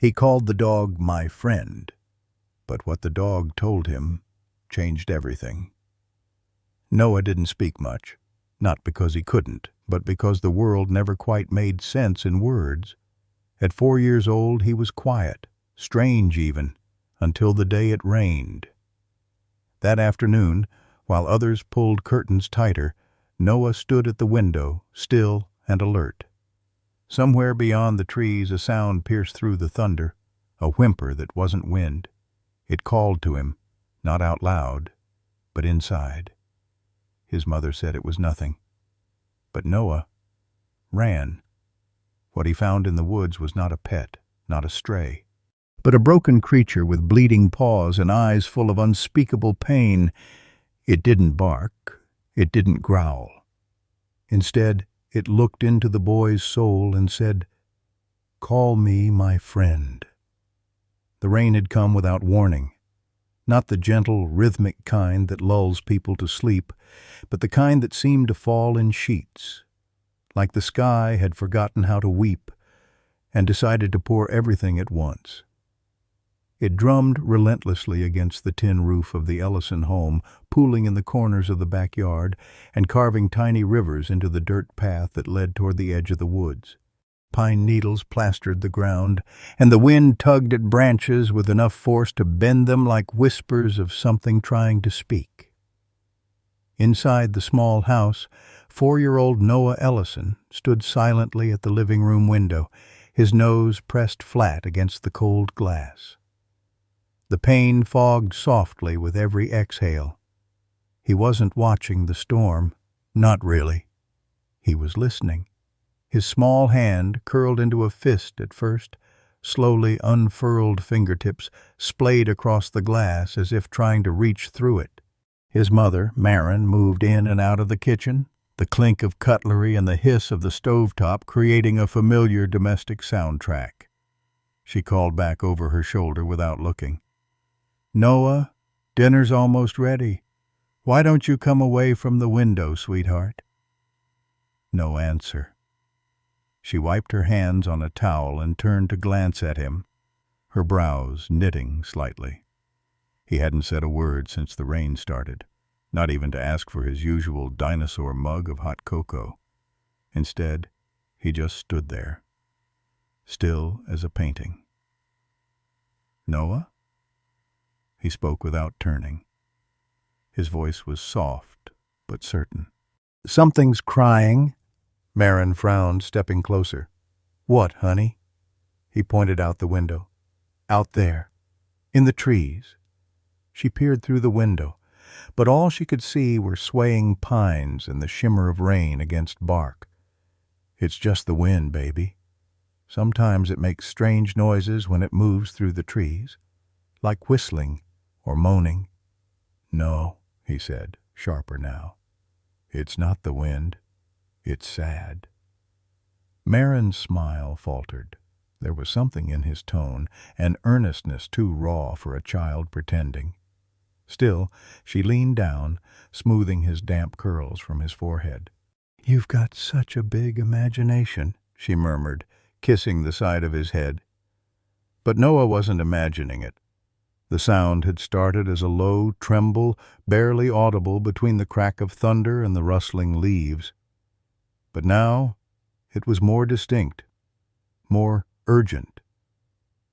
He called the dog my friend, but what the dog told him changed everything. Noah didn't speak much, not because he couldn't, but because the world never quite made sense in words. At 4 years old, he was quiet, strange even, until the day it rained. That afternoon, while others pulled curtains tighter, Noah stood at the window, still and alert. Somewhere beyond the trees a sound pierced through the thunder, a whimper that wasn't wind. It called to him, not out loud, but inside. His mother said it was nothing. But Noah ran. What he found in the woods was not a pet, not a stray, but a broken creature with bleeding paws and eyes full of unspeakable pain. It didn't bark. It didn't growl. Instead, it looked into the boy's soul and said, "Call me my friend." The rain had come without warning. Not the gentle, rhythmic kind that lulls people to sleep, but the kind that seemed to fall in sheets, like the sky had forgotten how to weep and decided to pour everything at once. It drummed relentlessly against the tin roof of the Ellison home, pooling in the corners of the backyard and carving tiny rivers into the dirt path that led toward the edge of the woods. Pine needles plastered the ground, and the wind tugged at branches with enough force to bend them like whispers of something trying to speak. Inside the small house, 4-year-old Noah Ellison stood silently at the living room window, his nose pressed flat against the cold glass. The pain fogged softly with every exhale. He wasn't watching the storm, not really. He was listening. His small hand curled into a fist at first, slowly unfurled fingertips splayed across the glass as if trying to reach through it. His mother, Maren, moved in and out of the kitchen, the clink of cutlery and the hiss of the stovetop creating a familiar domestic soundtrack. She called back over her shoulder without looking. "Noah, dinner's almost ready. Why don't you come away from the window, sweetheart?" No answer. She wiped her hands on a towel and turned to glance at him, her brows knitting slightly. He hadn't said a word since the rain started, not even to ask for his usual dinosaur mug of hot cocoa. Instead, he just stood there, still as a painting. "Noah?" He spoke without turning. His voice was soft, but certain. "Something's crying." Maren frowned, stepping closer. "What, honey?" He pointed out the window. "Out there, in the trees." She peered through the window, but all she could see were swaying pines and the shimmer of rain against bark. "It's just the wind, baby. Sometimes it makes strange noises when it moves through the trees, like whistling or moaning." "No," he said, sharper now. "It's not the wind. It's sad." Maren's smile faltered. There was something in his tone, an earnestness too raw for a child pretending. Still, she leaned down, smoothing his damp curls from his forehead. "You've got such a big imagination," she murmured, kissing the side of his head. But Noah wasn't imagining it. The sound had started as a low tremble, barely audible between the crack of thunder and the rustling leaves. But now it was more distinct, more urgent.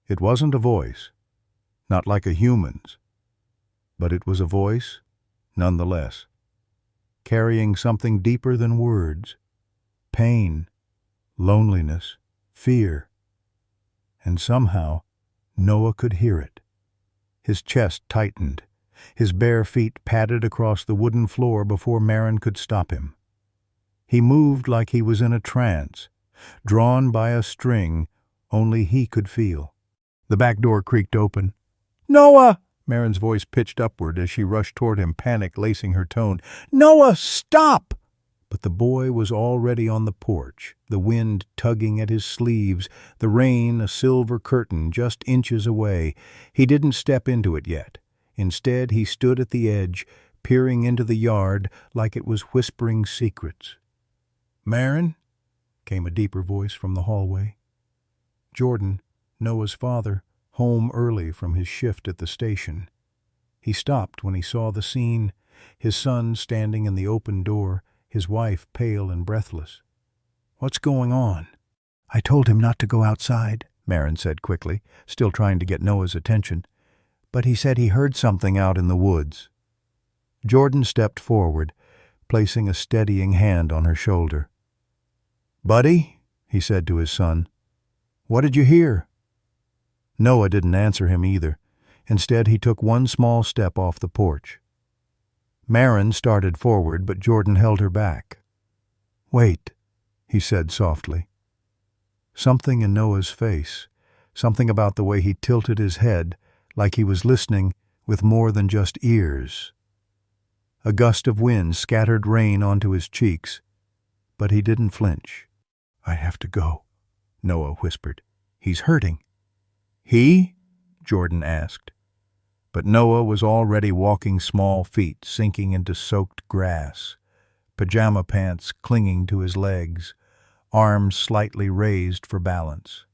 It wasn't a voice, not like a human's, but it was a voice, nonetheless, carrying something deeper than words, pain, loneliness, fear. And somehow Noah could hear it. His chest tightened. His bare feet padded across the wooden floor before Maren could stop him. He moved like he was in a trance, drawn by a string only he could feel. The back door creaked open. "Noah!" Maren's voice pitched upward as she rushed toward him, panic lacing her tone. "Noah, stop!" But the boy was already on the porch, the wind tugging at his sleeves, the rain a silver curtain just inches away. He didn't step into it yet. Instead, he stood at the edge, peering into the yard like it was whispering secrets. "Maren?" came a deeper voice from the hallway. Jordan, Noah's father, home early from his shift at the station. He stopped when he saw the scene, his son standing in the open door, his wife pale and breathless. "What's going on?" "I told him not to go outside," Marin said quickly, still trying to get Noah's attention. "But he said he heard something out in the woods." Jordan stepped forward, placing a steadying hand on her shoulder. "Buddy," he said to his son, "what did you hear?" Noah didn't answer him either. Instead, he took one small step off the porch. Marin started forward, but Jordan held her back. "Wait," he said softly. Something in Noah's face, something about the way he tilted his head, like he was listening with more than just ears. A gust of wind scattered rain onto his cheeks, but he didn't flinch. "I have to go," Noah whispered. "He's hurting." "He?" Jordan asked. But Noah was already walking small feet, sinking into soaked grass, pajama pants clinging to his legs, arms slightly raised for balance.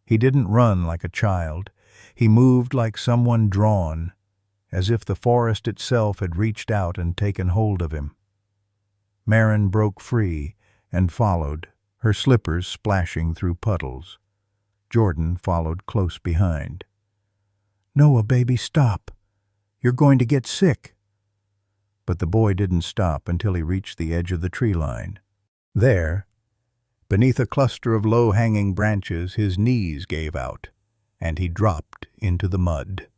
He didn't run like a child. He moved like someone drawn, as if the forest itself had reached out and taken hold of him. Marin broke free and followed, her slippers splashing through puddles. Jordan followed close behind. "Noah, baby, stop. You're going to get sick." But the boy didn't stop until he reached the edge of the tree line. There, beneath a cluster of low-hanging branches, his knees gave out, and he dropped into the mud.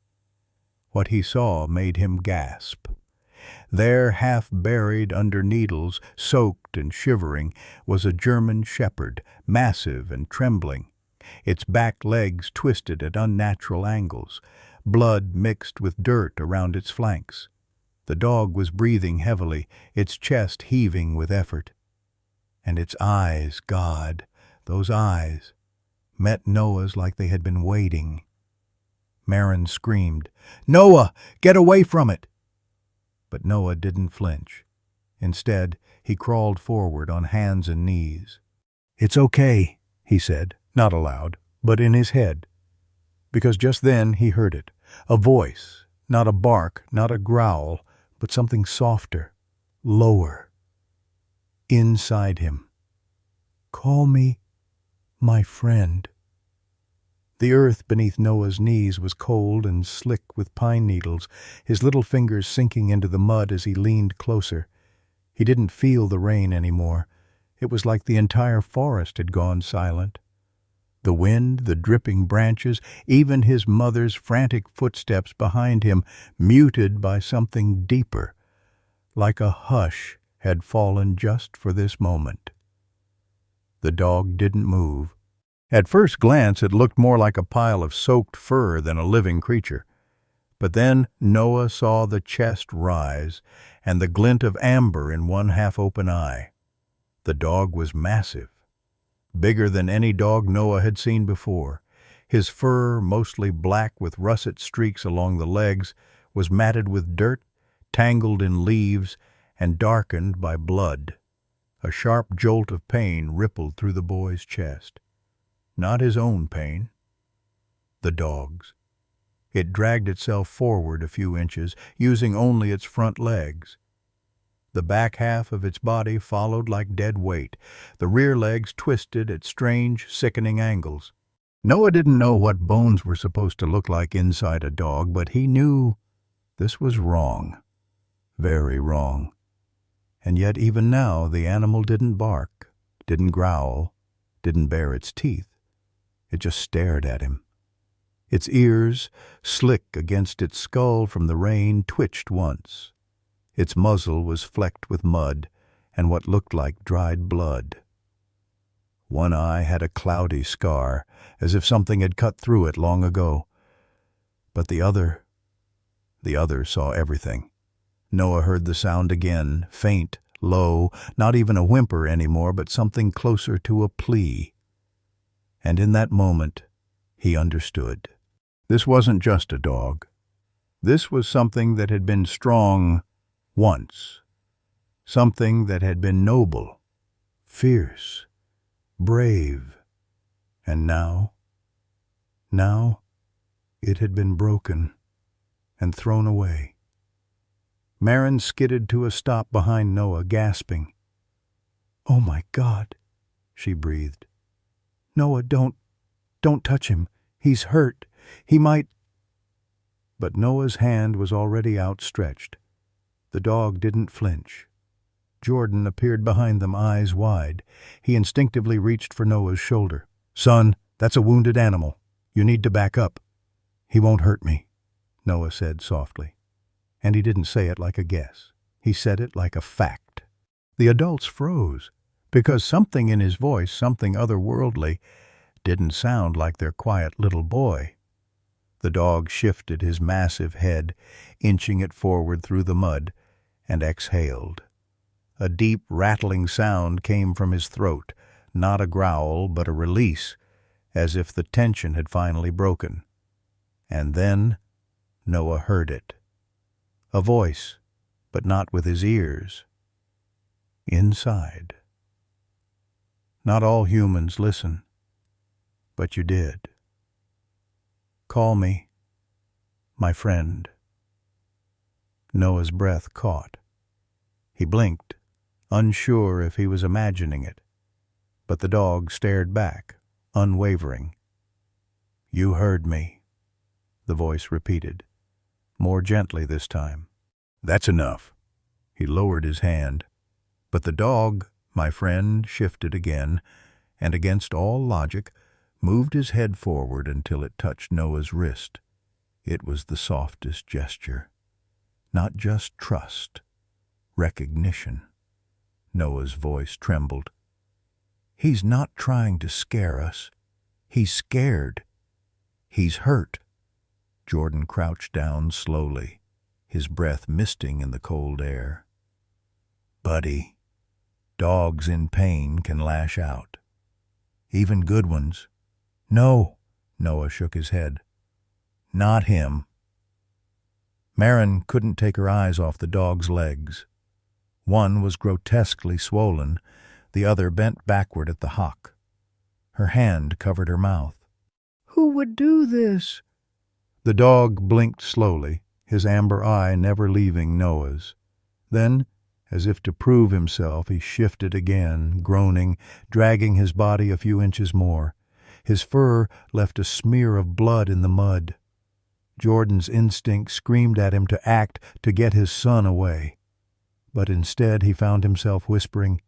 What he saw made him gasp. There, half buried under needles, soaked and shivering, was a German shepherd, massive and trembling, its back legs twisted at unnatural angles, blood mixed with dirt around its flanks. The dog was breathing heavily, its chest heaving with effort. And its eyes, God, those eyes, met Noah's like they had been waiting. Marin screamed, "Noah, get away from it!" But Noah didn't flinch. Instead, he crawled forward on hands and knees. "It's okay," he said, not aloud, but in his head. Because just then he heard it, a voice, not a bark, not a growl, but something softer, lower, inside him. "Call me my friend." The earth beneath Noah's knees was cold and slick with pine needles, his little fingers sinking into the mud as he leaned closer. He didn't feel the rain anymore. It was like the entire forest had gone silent. The wind, the dripping branches, even his mother's frantic footsteps behind him, muted by something deeper, like a hush had fallen just for this moment. The dog didn't move. At first glance, it looked more like a pile of soaked fur than a living creature. But then Noah saw the chest rise and the glint of amber in one half-open eye. The dog was massive, bigger than any dog Noah had seen before. His fur, mostly black with russet streaks along the legs, was matted with dirt, tangled in leaves, and darkened by blood. A sharp jolt of pain rippled through the boy's chest. Not his own pain. The dog's. It dragged itself forward a few inches, using only its front legs. The back half of its body followed like dead weight. The rear legs twisted at strange, sickening angles. Noah didn't know what bones were supposed to look like inside a dog, but he knew this was wrong. Very wrong. And yet even now the animal didn't bark, didn't growl, didn't bare its teeth. It just stared at him. Its ears, slick against its skull from the rain, twitched once. Its muzzle was flecked with mud and what looked like dried blood. One eye had a cloudy scar, as if something had cut through it long ago. But the other saw everything. Noah heard the sound again, faint, low, not even a whimper anymore, but something closer to a plea. And in that moment, he understood. This wasn't just a dog. This was something that had been strong once. Something that had been noble, fierce, brave. And now, Now it had been broken and thrown away. Maren skidded to a stop behind Noah, gasping. "Oh my God," she breathed. "Noah, don't touch him. He's hurt. He might—" But Noah's hand was already outstretched. The dog didn't flinch. Jordan appeared behind them, eyes wide. He instinctively reached for Noah's shoulder. "Son, that's a wounded animal. You need to back up." "He won't hurt me," Noah said softly. And he didn't say it like a guess. He said it like a fact. The adults froze, because something in his voice, something otherworldly, didn't sound like their quiet little boy. The dog shifted his massive head, inching it forward through the mud, and exhaled. A deep, rattling sound came from his throat, not a growl, but a release, as if the tension had finally broken. And then Noah heard it. A voice, but not with his ears. Inside. Not all humans listen, but you did. "Call me, my friend." Noah's breath caught. He blinked, unsure if he was imagining it, but the dog stared back, unwavering. "You heard me," the voice repeated, more gently this time. "That's enough." He lowered his hand, but the dog, my friend, shifted again, and against all logic, moved his head forward until it touched Noah's wrist. It was the softest gesture. Not just trust, recognition. Noah's voice trembled. "He's not trying to scare us. He's scared. He's hurt." Jordan crouched down slowly, his breath misting in the cold air. "Buddy, dogs in pain can lash out. Even good ones." "No," Noah shook his head. "Not him." Maren couldn't take her eyes off the dog's legs. One was grotesquely swollen, the other bent backward at the hock. Her hand covered her mouth. "Who would do this?" The dog blinked slowly, his amber eye never leaving Noah's. Then, as if to prove himself, he shifted again, groaning, dragging his body a few inches more. His fur left a smear of blood in the mud. Jordan's instinct screamed at him to act, to get his son away. But instead he found himself whispering,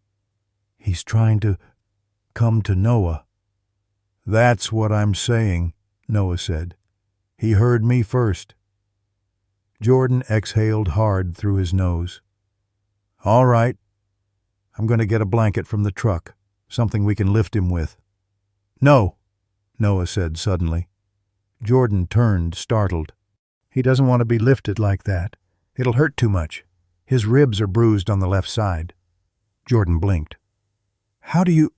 "He's trying to come to Noah." "That's what I'm saying," Noah said. "He heard me first." Jordan exhaled hard through his nose. "All right. I'm going to get a blanket from the truck, something we can lift him with." "No," Noah said suddenly. Jordan turned, startled. "He doesn't want to be lifted like that. It'll hurt too much. His ribs are bruised on the left side." Jordan blinked. "How do you—"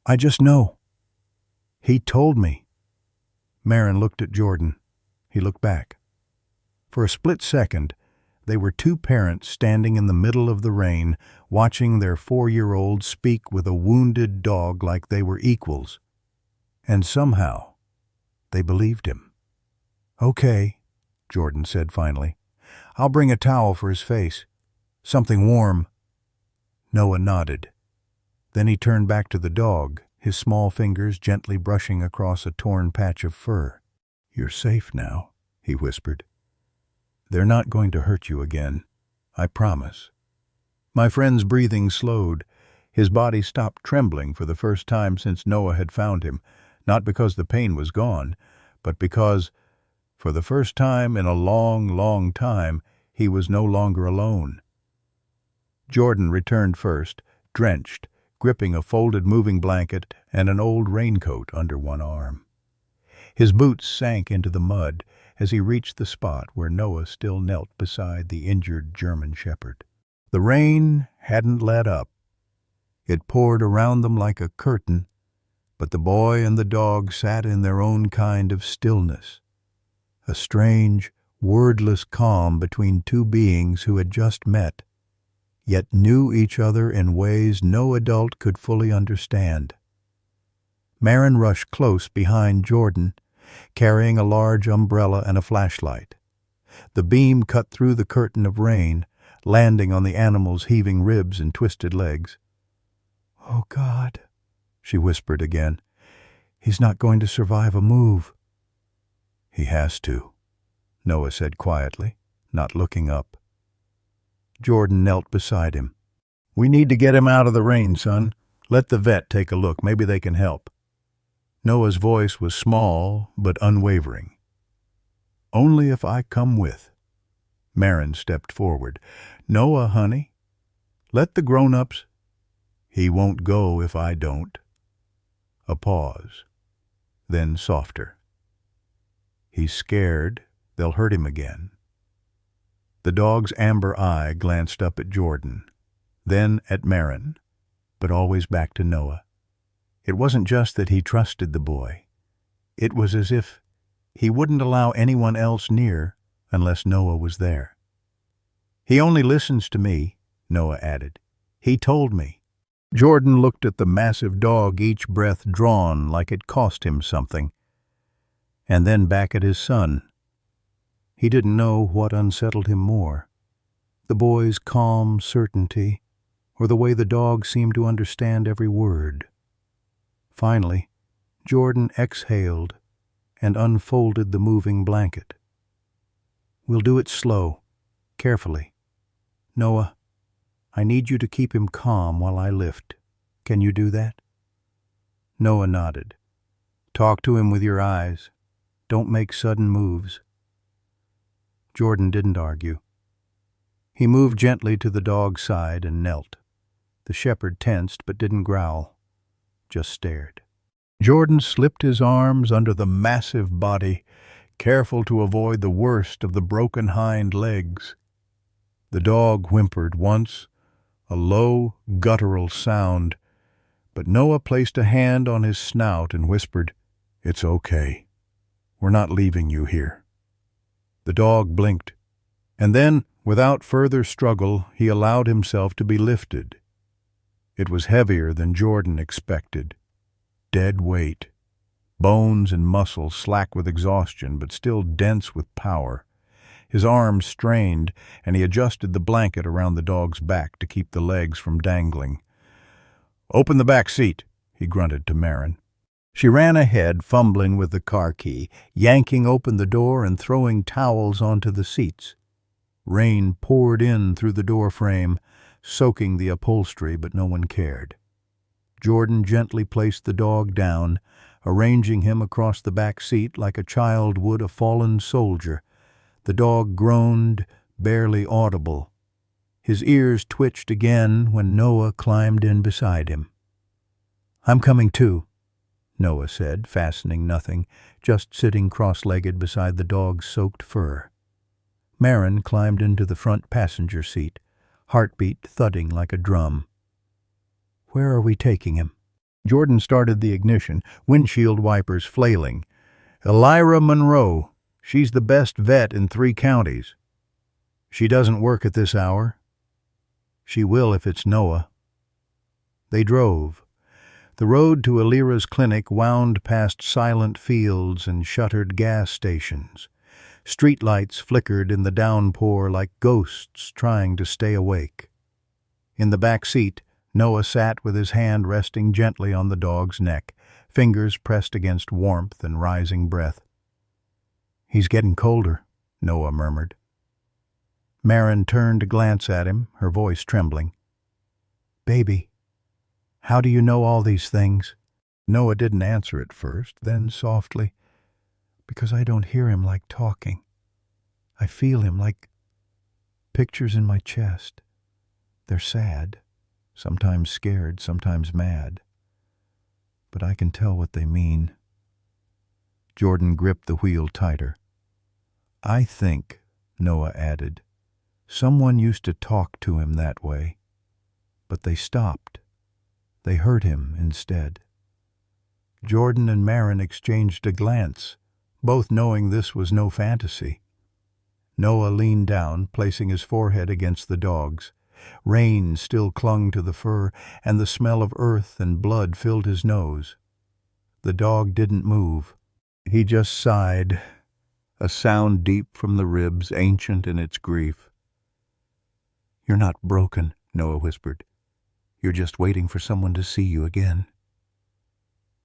"I just know. He told me." Maren looked at Jordan. He looked back. For a split second, they were two parents standing in the middle of the rain, watching their 4-year-old speak with a wounded dog like they were equals. And somehow, they believed him. "Okay," Jordan said finally. "I'll bring a towel for his face. Something warm." Noah nodded. Then he turned back to the dog, his small fingers gently brushing across a torn patch of fur. "You're safe now," he whispered. "They're not going to hurt you again. I promise." My friend's breathing slowed. His body stopped trembling for the first time since Noah had found him, not because the pain was gone, but because, for the first time in a long, long time, he was no longer alone. Jordan returned first, drenched, gripping a folded moving blanket and an old raincoat under one arm. His boots sank into the mud as he reached the spot where Noah still knelt beside the injured German shepherd. The rain hadn't let up. It poured around them like a curtain, but the boy and the dog sat in their own kind of stillness, a strange, wordless calm between two beings who had just met, yet knew each other in ways no adult could fully understand. Maren rushed close behind Jordan. carrying a large umbrella and a flashlight. The beam cut through the curtain of rain, landing on the animal's heaving ribs and twisted legs. "Oh, God," she whispered again. "He's not going to survive a move." "He has to," Noah said quietly, not looking up. Jordan knelt beside him. "We need to get him out of the rain, son. Let the vet take a look. Maybe they can help." Noah's voice was small but unwavering. "Only if I come with." Marin stepped forward. "Noah, honey, let the grown-ups—" "He won't go if I don't." A pause. Then softer. "He's scared. They'll hurt him again." The dog's amber eye glanced up at Jordan, then at Marin, but always back to Noah. It wasn't just that he trusted the boy. It was as if he wouldn't allow anyone else near unless Noah was there. "He only listens to me," Noah added. "He told me." Jordan looked at the massive dog, each breath drawn like it cost him something, and then back at his son. He didn't know what unsettled him more, the boy's calm certainty or the way the dog seemed to understand every word. Finally, Jordan exhaled and unfolded the moving blanket. "We'll do it slow, carefully. Noah, I need you to keep him calm while I lift. Can you do that?" Noah nodded. "Talk to him with your eyes. Don't make sudden moves." Jordan didn't argue. He moved gently to the dog's side and knelt. The shepherd tensed but didn't growl, just stared. Jordan slipped his arms under the massive body, careful to avoid the worst of the broken hind legs. The dog whimpered once, a low, guttural sound, but Noah placed a hand on his snout and whispered, "It's okay. We're not leaving you here." The dog blinked, and then, without further struggle, he allowed himself to be lifted. It was heavier than Jordan expected. Dead weight. Bones and muscle slack with exhaustion, but still dense with power. His arms strained, and he adjusted the blanket around the dog's back to keep the legs from dangling. "Open the back seat," he grunted to Marin. She ran ahead, fumbling with the car key, yanking open the door and throwing towels onto the seats. Rain poured in through the door frame, soaking the upholstery, but no one cared. Jordan gently placed the dog down, arranging him across the back seat like a child would a fallen soldier. The dog groaned, barely audible. His ears twitched again when Noah climbed in beside him. "I'm coming too," Noah said, fastening nothing, just sitting cross-legged beside the dog's soaked fur. Marin climbed into the front passenger seat, heartbeat thudding like a drum. "Where are we taking him?" Jordan started the ignition, windshield wipers flailing. "Elira Monroe. She's the best vet in 3 counties. She doesn't work at this hour. She will if it's Noah." They drove. The road to Elira's clinic wound past silent fields and shuttered gas stations. Streetlights flickered in the downpour like ghosts trying to stay awake. In the back seat, Noah sat with his hand resting gently on the dog's neck, fingers pressed against warmth and rising breath. "He's getting colder," Noah murmured. Marin turned to glance at him, her voice trembling. "Baby, how do you know all these things?" Noah didn't answer at first, then softly, "Because I don't hear him like talking. I feel him like pictures in my chest. They're sad, sometimes scared, sometimes mad. But I can tell what they mean." Jordan gripped the wheel tighter. "I think," Noah added, "someone used to talk to him that way. But they stopped. They hurt him instead." Jordan and Marin exchanged a glance, both knowing this was no fantasy. Noah leaned down, placing his forehead against the dog's. Rain still clung to the fur, and the smell of earth and blood filled his nose. The dog didn't move. He just sighed, a sound deep from the ribs, ancient in its grief. "You're not broken," Noah whispered. "You're just waiting for someone to see you again."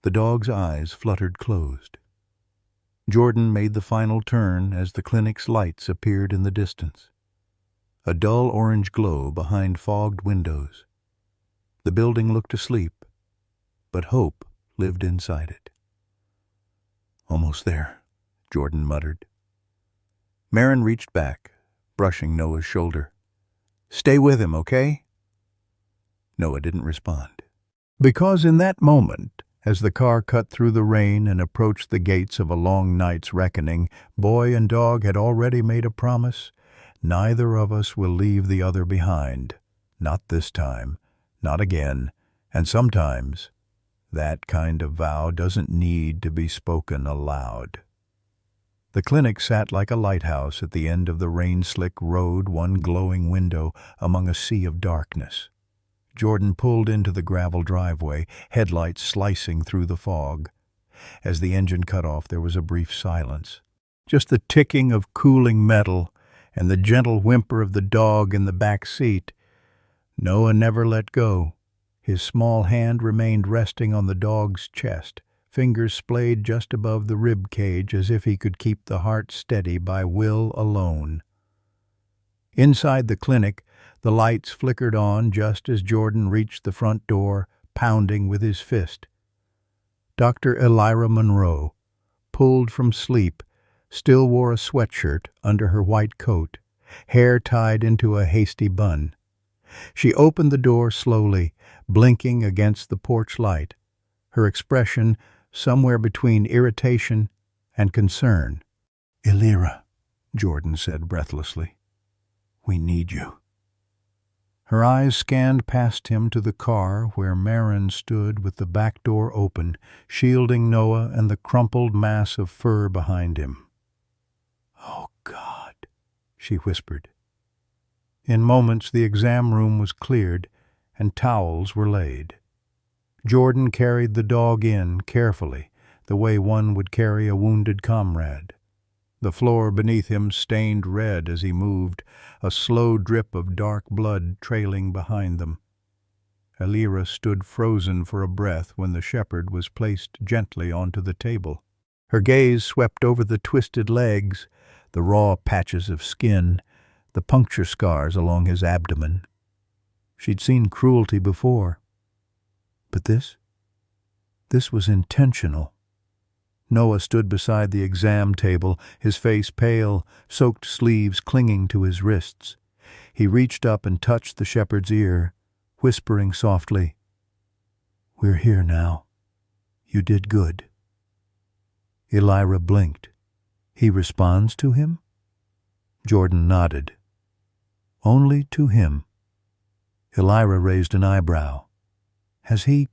The dog's eyes fluttered closed. Jordan made the final turn as the clinic's lights appeared in the distance. A dull orange glow behind fogged windows. The building looked asleep, but hope lived inside it. "Almost there," Jordan muttered. Marin reached back, brushing Noah's shoulder. "Stay with him, okay?" Noah didn't respond. Because in that moment, as the car cut through the rain and approached the gates of a long night's reckoning, boy and dog had already made a promise. Neither of us will leave the other behind. Not this time. Not again. And sometimes that kind of vow doesn't need to be spoken aloud. The clinic sat like a lighthouse at the end of the rain-slick road, one glowing window among a sea of darkness. Jordan pulled into the gravel driveway, headlights slicing through the fog. As the engine cut off, there was a brief silence. Just the ticking of cooling metal and the gentle whimper of the dog in the back seat. Noah never let go. His small hand remained resting on the dog's chest, fingers splayed just above the rib cage as if he could keep the heart steady by will alone. Inside the clinic, the lights flickered on just as Jordan reached the front door, pounding with his fist. Dr. Elira Monroe, pulled from sleep, still wore a sweatshirt under her white coat, hair tied into a hasty bun. She opened the door slowly, blinking against the porch light, her expression somewhere between irritation and concern. "Elira," Jordan said breathlessly, "we need you." Her eyes scanned past him to the car where Marin stood with the back door open, shielding Noah and the crumpled mass of fur behind him. "Oh, God," she whispered. In moments the exam room was cleared and towels were laid. Jordan carried the dog in carefully, the way one would carry a wounded comrade. The floor beneath him stained red as he moved, a slow drip of dark blood trailing behind them. Elira stood frozen for a breath when the shepherd was placed gently onto the table. Her gaze swept over the twisted legs, the raw patches of skin, the puncture scars along his abdomen. She'd seen cruelty before. But this was intentional. Noah stood beside the exam table, his face pale, soaked sleeves clinging to his wrists. He reached up and touched the shepherd's ear, whispering softly, "We're here now. You did good." Elira blinked. "He responds to him?" Jordan nodded. "Only to him." Elira raised an eyebrow. "Has he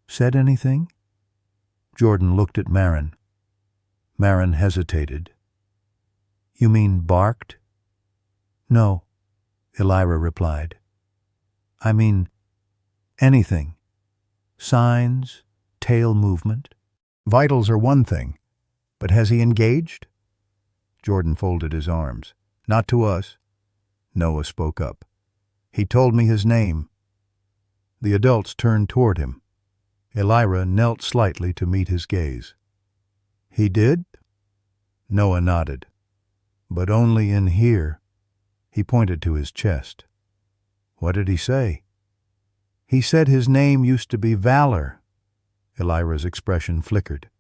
said anything?" Jordan looked at Marin. Marin hesitated. "You mean barked?" "No," Elira replied. "I mean anything. Signs, tail movement. Vitals are one thing, but has he engaged?" Jordan folded his arms. "Not to us." Noah spoke up. "He told me his name." The adults turned toward him. Elira knelt slightly to meet his gaze. "He did?" Noah nodded. "But only in here." He pointed to his chest. "What did he say?" "He said his name used to be Valor." Elira's expression flickered.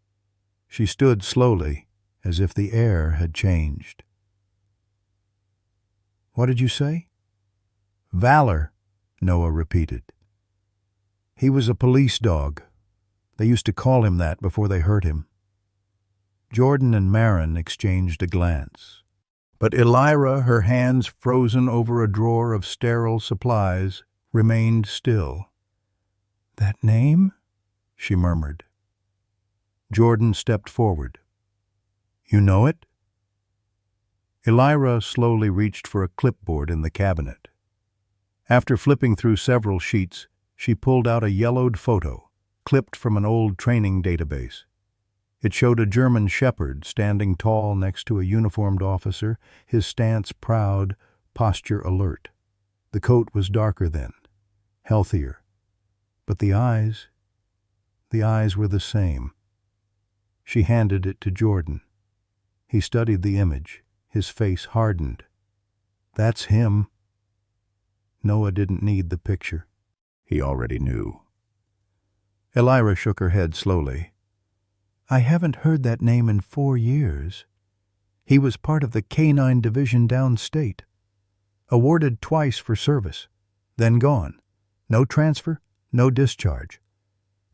She stood slowly, as if the air had changed. "What did you say?" "Valor," Noah repeated. "He was a police dog. They used to call him that before they hurt him." Jordan and Marin exchanged a glance. But Elira, her hands frozen over a drawer of sterile supplies, remained still. "That name?" she murmured. Jordan stepped forward. "You know it?" Elira slowly reached for a clipboard in the cabinet. After flipping through several sheets, she pulled out a yellowed photo, clipped from an old training database. It showed a German shepherd standing tall next to a uniformed officer, his stance proud, posture alert. The coat was darker then, healthier. But the eyes were the same. She handed it to Jordan. He studied the image. His face hardened. That's him. Noah didn't need the picture. He already knew. Elira shook her head slowly. I haven't heard that name in 4 years. He was part of the K-9 division downstate. Awarded twice for service. Then gone. No transfer, no discharge.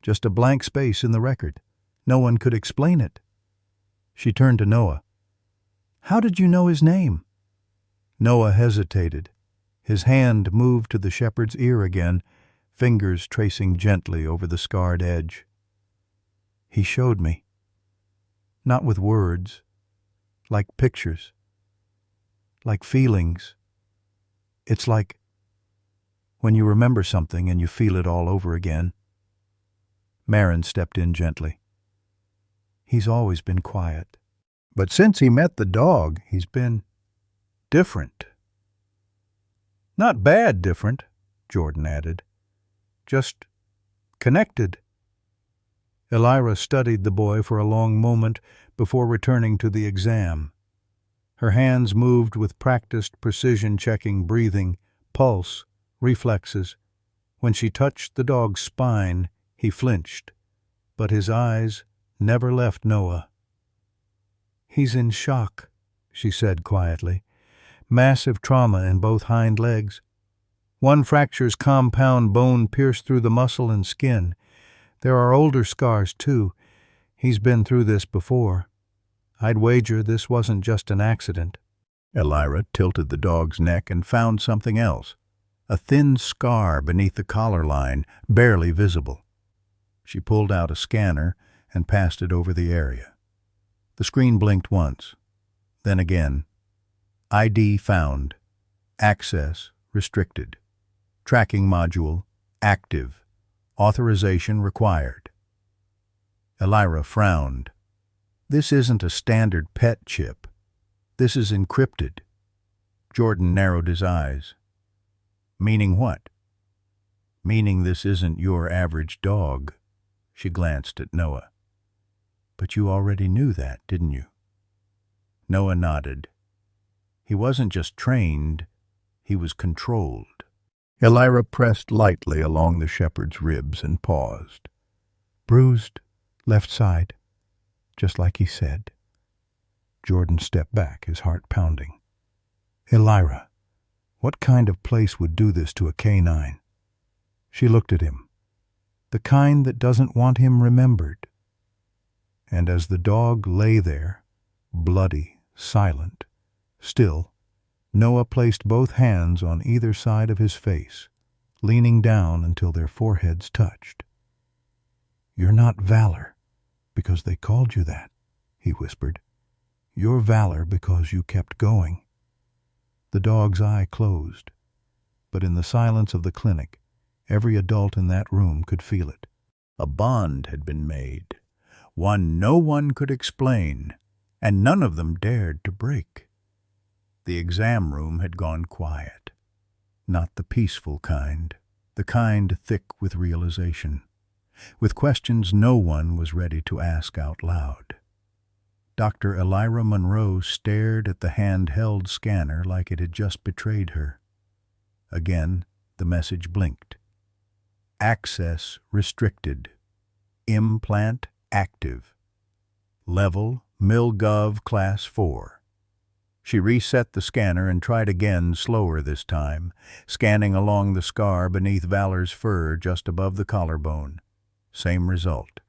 Just a blank space in the record. No one could explain it. She turned to Noah. How did you know his name? Noah hesitated. His hand moved to the shepherd's ear again, fingers tracing gently over the scarred edge. He showed me. Not with words, like pictures, like feelings. It's like when you remember something and you feel it all over again. Marin stepped in gently. He's always been quiet. But since he met the dog, he's been different. Not bad different, Jordan added. Just connected. Elira studied the boy for a long moment before returning to the exam. Her hands moved with practiced precision, checking breathing, pulse, reflexes. When she touched the dog's spine, he flinched, but his eyes never left Noah. He's in shock, she said quietly. Massive trauma in both hind legs. One fracture's compound bone pierced through the muscle and skin. There are older scars, too. He's been through this before. I'd wager this wasn't just an accident. Elira tilted the dog's neck and found something else. A thin scar beneath the collar line, barely visible. She pulled out a scanner and passed it over the area. The screen blinked once, then again. ID found. Access restricted. Tracking module active. Authorization required. Elira frowned. This isn't a standard PET chip. This is encrypted. Jordan narrowed his eyes. Meaning what? Meaning this isn't your average dog. She glanced at Noah. But you already knew that, didn't you? Noah nodded. He wasn't just trained, he was controlled. Elira pressed lightly along the shepherd's ribs and paused. Bruised, left side, just like he said. Jordan stepped back, his heart pounding. Elira, what kind of place would do this to a K-9? She looked at him. The kind that doesn't want him remembered. And as the dog lay there, bloody, silent, still, Noah placed both hands on either side of his face, leaning down until their foreheads touched. You're not Valor because they called you that, he whispered. You're Valor because you kept going. The dog's eye closed, but in the silence of the clinic, every adult in that room could feel it. A bond had been made, one no one could explain, and none of them dared to break. The exam room had gone quiet, not the peaceful kind, the kind thick with realization, with questions no one was ready to ask out loud. Dr. Elira Monroe stared at the handheld scanner like it had just betrayed her. Again, the message blinked. Access restricted. Implant active. Level MilGov Class 4. She reset the scanner and tried again, slower this time, scanning along the scar beneath Valor's fur just above the collarbone. Same result.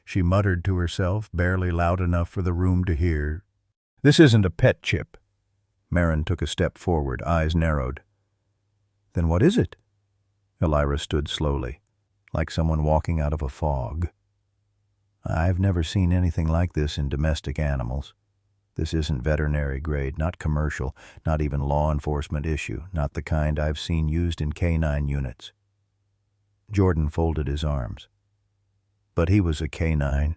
She muttered to herself, barely loud enough for the room to hear. This isn't a PET chip. Marin took a step forward, eyes narrowed. Then what is it? Elira stood slowly, like someone walking out of a fog. I've never seen anything like this in domestic animals. This isn't veterinary grade, not commercial, not even law enforcement issue, not the kind I've seen used in K-9 units. Jordan folded his arms. But he was a K-9.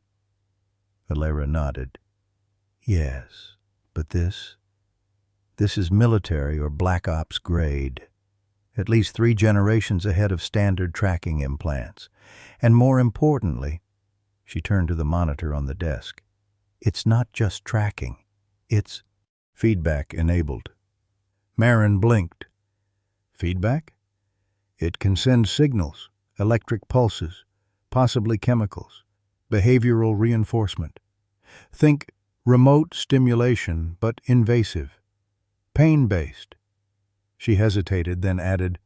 Valera nodded. Yes, but this is military or black ops grade. At least 3 generations ahead of standard tracking implants. And more importantly, she turned to the monitor on the desk, it's not just tracking. It's feedback enabled. Marin blinked. Feedback? It can send signals, electric pulses, possibly chemicals, behavioral reinforcement. Think remote stimulation, but invasive. Pain-based. She hesitated, then added,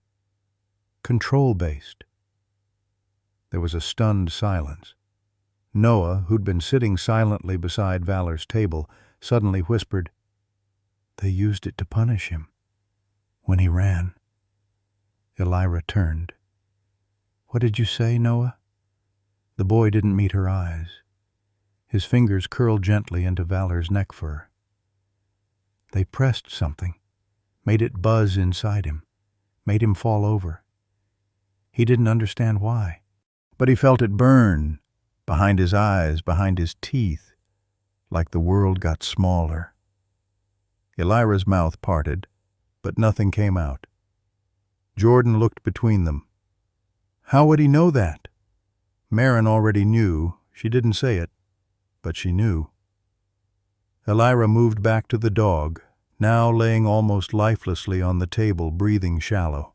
control-based. There was a stunned silence. Noah, who'd been sitting silently beside Valor's table, suddenly whispered, They used it to punish him. When he ran. Elira turned. What did you say, Noah? The boy didn't meet her eyes. His fingers curled gently into Valor's neck fur. They pressed something, made it buzz inside him, made him fall over. He didn't understand why, but he felt it burn, behind his eyes, behind his teeth, like the world got smaller. Elira's mouth parted, but nothing came out. Jordan looked between them. How would he know that? Marin already knew. She didn't say it, but she knew. Elira moved back to the dog, now laying almost lifelessly on the table, breathing shallow.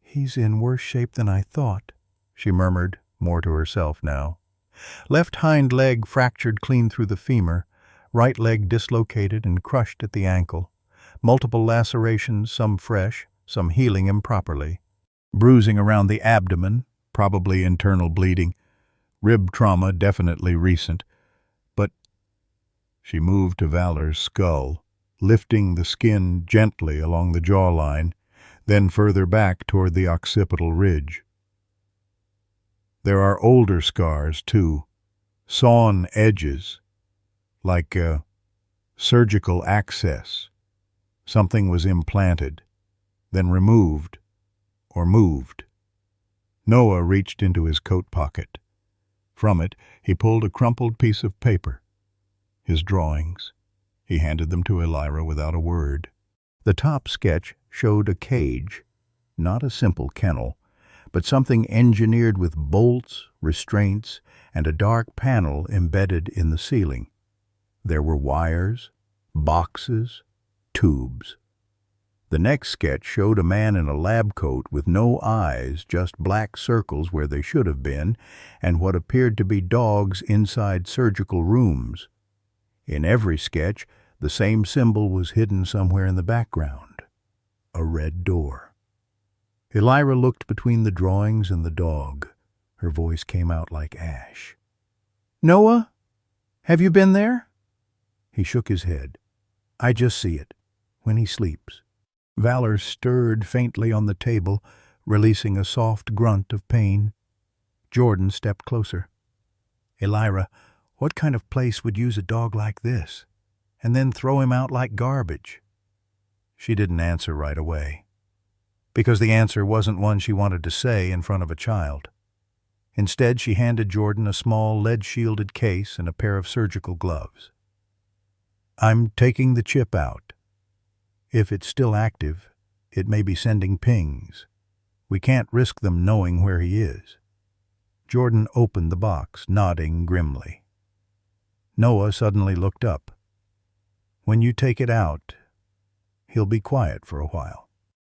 He's in worse shape than I thought, she murmured, more to herself now. Left hind leg fractured clean through the femur, right leg dislocated and crushed at the ankle. Multiple lacerations, some fresh, some healing improperly. Bruising around the abdomen, probably internal bleeding. Rib trauma definitely recent. But she moved to Valor's skull, lifting the skin gently along the jawline, then further back toward the occipital ridge. There are older scars, too, sawn edges, like a surgical access. Something was implanted, then removed or moved. Noah reached into his coat pocket. From it, he pulled a crumpled piece of paper. His drawings. He handed them to Elira without a word. The top sketch showed a cage, not a simple kennel, but something engineered with bolts, restraints, and a dark panel embedded in the ceiling. There were wires, boxes, tubes. The next sketch showed a man in a lab coat with no eyes, just black circles where they should have been, and what appeared to be dogs inside surgical rooms. In every sketch, the same symbol was hidden somewhere in the background. A red door. Elira looked between the drawings and the dog. Her voice came out like ash. Noah, have you been there? He shook his head. I just see it, when he sleeps. Valor stirred faintly on the table, releasing a soft grunt of pain. Jordan stepped closer. Elira, what kind of place would use a dog like this, and then throw him out like garbage? She didn't answer right away, because the answer wasn't one she wanted to say in front of a child. Instead, she handed Jordan a small lead-shielded case and a pair of surgical gloves. I'm taking the chip out. If it's still active, it may be sending pings. We can't risk them knowing where he is. Jordan opened the box, nodding grimly. Noah suddenly looked up. When you take it out, he'll be quiet for a while.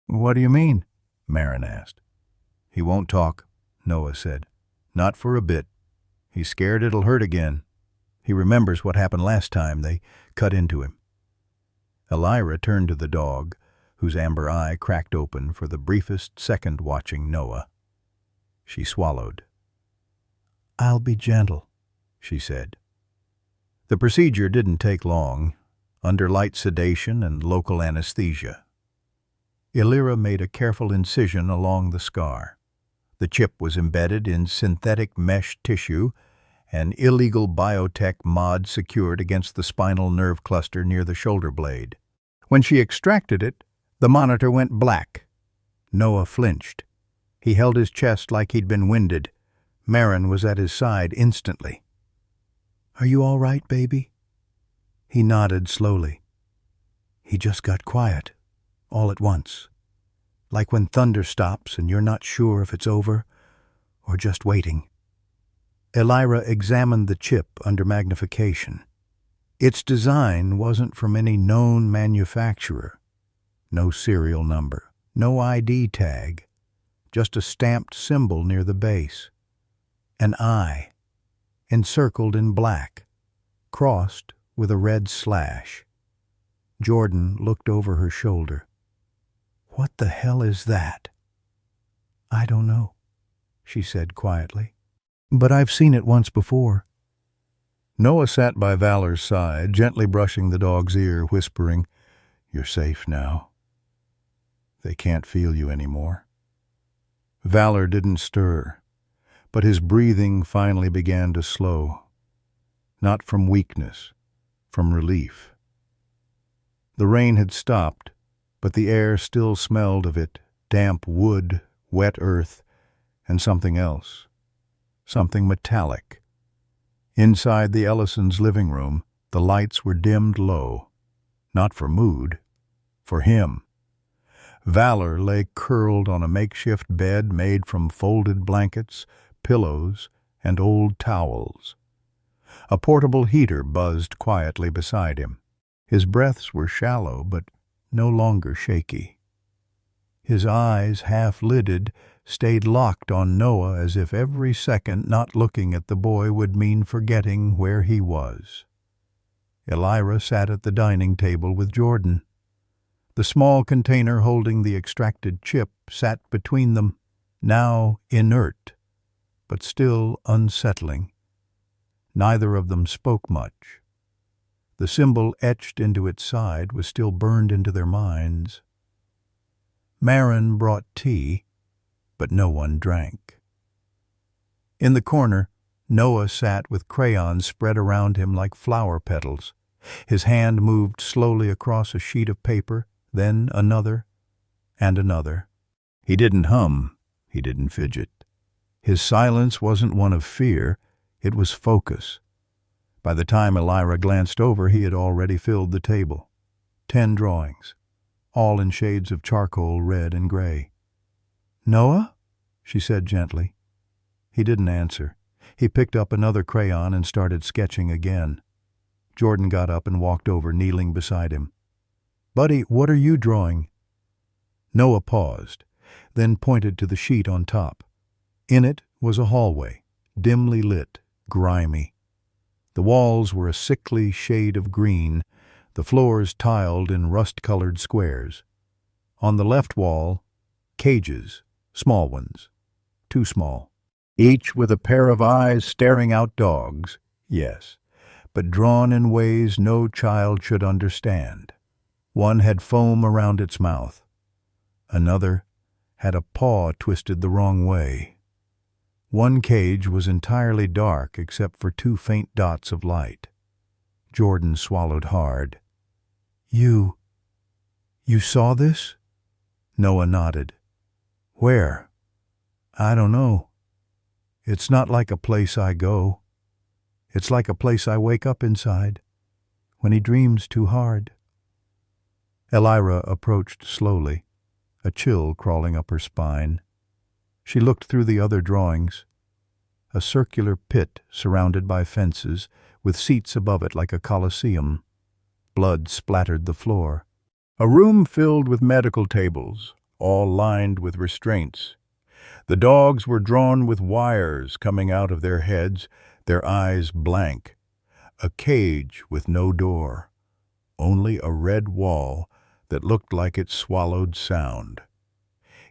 What do you mean? Marin asked. He won't talk, Noah said. Not for a bit. He's scared it'll hurt again. He remembers what happened last time they cut into him. Elira turned to the dog, whose amber eye cracked open for the briefest second watching Noah. She swallowed. I'll be gentle, she said. The procedure didn't take long, under light sedation and local anesthesia. Elira made a careful incision along the scar. The chip was embedded in synthetic mesh tissue, an illegal biotech mod secured against the spinal nerve cluster near the shoulder blade. When she extracted it, the monitor went black. Noah flinched. He held his chest like he'd been winded. Marin was at his side instantly. Are you all right, baby?" He nodded slowly. He just got quiet, all at once, like when thunder stops and you're not sure if it's over or just waiting. Elira examined the chip under magnification. Its design wasn't from any known manufacturer. No serial number, no ID tag, just a stamped symbol near the base. An eye, encircled in black, crossed with a red slash. Jordan looked over her shoulder. "What the hell is that?" "I don't know," she said quietly. "But I've seen it once before." Noah sat by Valor's side, gently brushing the dog's ear, whispering, "You're safe now. They can't feel you anymore." Valor didn't stir, but his breathing finally began to slow. Not from weakness, from relief. The rain had stopped, but the air still smelled of it, damp wood, wet earth, and something else. Something metallic. Inside the Ellisons' living room, the lights were dimmed low. Not for Mood, for him. Valor lay curled on a makeshift bed made from folded blankets, pillows, and old towels. A portable heater buzzed quietly beside him. His breaths were shallow, but no longer shaky. His eyes, half-lidded, stayed locked on Noah as if every second not looking at the boy would mean forgetting where he was. Elira sat at the dining table with Jordan. The small container holding the extracted chip sat between them, now inert, but still unsettling. Neither of them spoke much. The symbol etched into its side was still burned into their minds. Marin brought tea, but no one drank. In the corner, Noah sat with crayons spread around him like flower petals. His hand moved slowly across a sheet of paper, then another, and another. He didn't hum, he didn't fidget. His silence wasn't one of fear, it was focus. By the time Elira glanced over, he had already filled the table. 10 drawings, all in shades of charcoal, red and gray. "Noah?" she said gently. He didn't answer. He picked up another crayon and started sketching again. Jordan got up and walked over, kneeling beside him. "Buddy, what are you drawing?" Noah paused, then pointed to the sheet on top. In it was a hallway, dimly lit, grimy. The walls were a sickly shade of green, the floors tiled in rust-colored squares. On the left wall, cages, small ones, too small, each with a pair of eyes staring out dogs, yes, but drawn in ways no child should understand. One had foam around its mouth. Another had a paw twisted the wrong way. One cage was entirely dark except for 2 faint dots of light. Jordan swallowed hard. You saw this?" Noah nodded. "Where?" "I don't know. It's not like a place I go. It's like a place I wake up inside, when he dreams too hard." Elira approached slowly, a chill crawling up her spine. She looked through the other drawings. A circular pit surrounded by fences, with seats above it like a coliseum. Blood splattered the floor. A room filled with medical tables, all lined with restraints. The dogs were drawn with wires coming out of their heads, their eyes blank. A cage with no door, only a red wall that looked like it swallowed sound.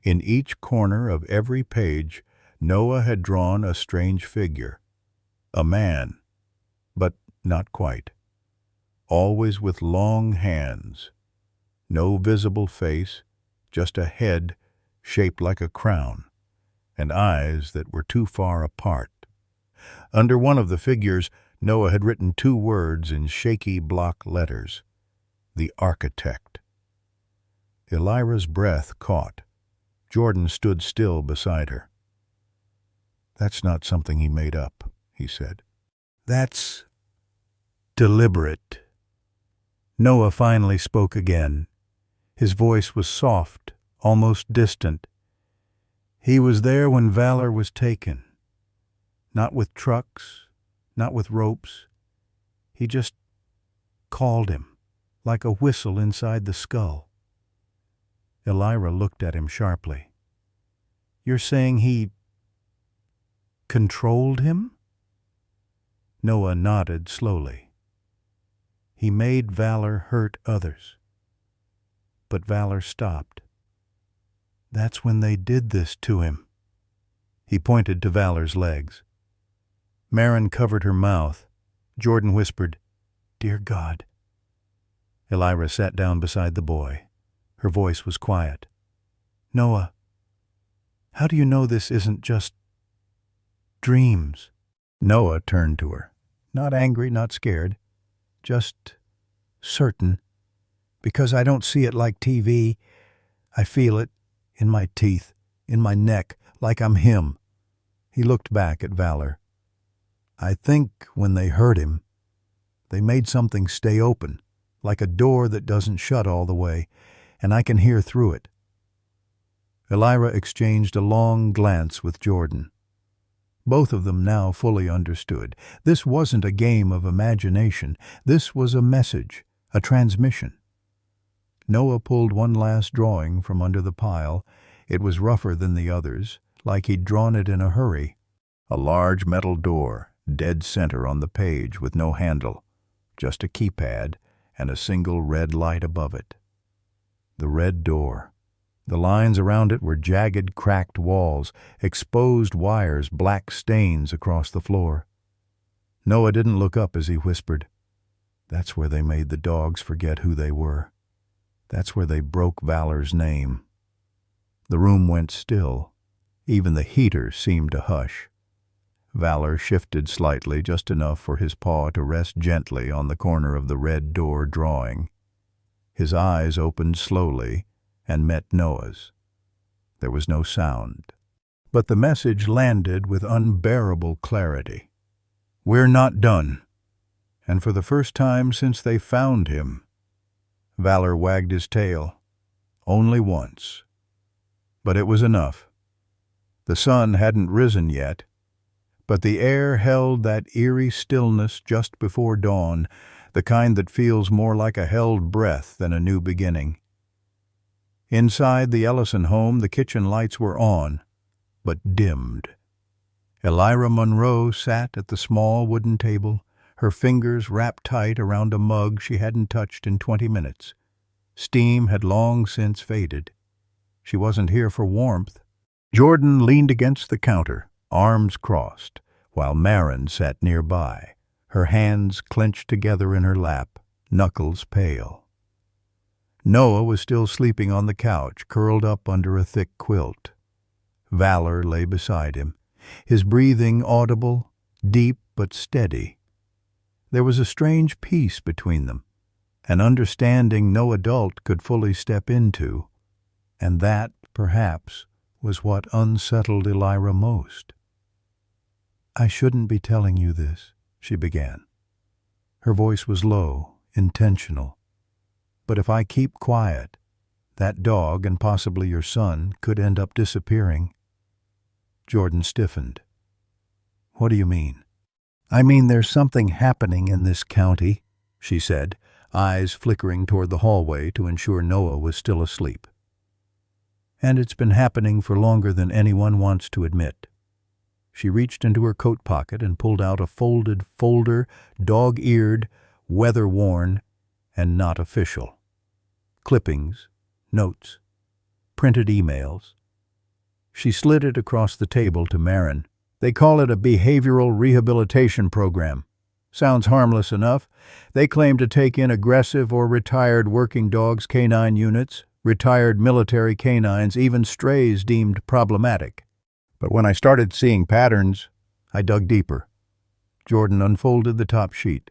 In each corner of every page, Noah had drawn a strange figure. A man, but not quite. Always with long hands. No visible face, just a head shaped like a crown, and eyes that were too far apart. Under one of the figures, Noah had written 2 words in shaky block letters. The Architect. Elira's breath caught. Jordan stood still beside her. "That's not something he made up," he said. "That's deliberate. Noah finally spoke again. His voice was soft, almost distant. He was there when Valor was taken. Not with trucks, not with ropes. He just called him, like a whistle inside the skull. Elira looked at him sharply. You're saying he controlled him? Noah nodded slowly. He made Valor hurt others. But Valor stopped. That's when they did this to him. He pointed to Valor's legs. Maren covered her mouth. Jordan whispered, Dear God. Elira sat down beside the boy. Her voice was quiet. Noah, how do you know this isn't just dreams? Noah turned to her. Not angry, not scared. Just certain. Because I don't see it like TV. I feel it in my teeth, in my neck, like I'm him. He looked back at Valor. I think when they hurt him, they made something stay open, like a door that doesn't shut all the way, and I can hear through it. Elira exchanged a long glance with Jordan. Both of them now fully understood. This wasn't a game of imagination. This was a message, a transmission. Noah pulled one last drawing from under the pile. It was rougher than the others, like he'd drawn it in a hurry. A large metal door, dead center on the page with no handle, just a keypad and a single red light above it. The red door. The lines around it were jagged, cracked walls, exposed wires, black stains across the floor. Noah didn't look up as he whispered, That's where they made the dogs forget who they were. That's where they broke Valor's name. The room went still. Even the heater seemed to hush. Valor shifted slightly, just enough for his paw to rest gently on the corner of the red door drawing. His eyes opened slowly and met Noah's. There was no sound. But the message landed with unbearable clarity. We're not done. And for the first time since they found him, Valor wagged his tail. Only once. But it was enough. The sun hadn't risen yet, but the air held that eerie stillness just before dawn, the kind that feels more like a held breath than a new beginning. Inside the Ellison home, the kitchen lights were on, but dimmed. Elira Monroe sat at the small wooden table, her fingers wrapped tight around a mug she hadn't touched in 20 minutes. Steam had long since faded. She wasn't here for warmth. Jordan leaned against the counter, arms crossed, while Maren sat nearby, her hands clenched together in her lap, knuckles pale. Noah was still sleeping on the couch, curled up under a thick quilt. Valor lay beside him, his breathing audible, deep but steady. There was a strange peace between them, an understanding no adult could fully step into, and that, perhaps, was what unsettled Elira most. I shouldn't be telling you this, she began. Her voice was low, intentional. But if I keep quiet, that dog and possibly your son could end up disappearing. Jordan stiffened. What do you mean? I mean there's something happening in this county, she said, eyes flickering toward the hallway to ensure Noah was still asleep. And it's been happening for longer than anyone wants to admit. She reached into her coat pocket and pulled out a folded folder, dog-eared, weather-worn, and not official. Clippings, notes, printed emails. She slid it across the table to Maren. They call it a behavioral rehabilitation program. Sounds harmless enough. They claim to take in aggressive or retired working dogs canine units, retired military canines, even strays deemed problematic. But when I started seeing patterns, I dug deeper. Jordan unfolded the top sheet.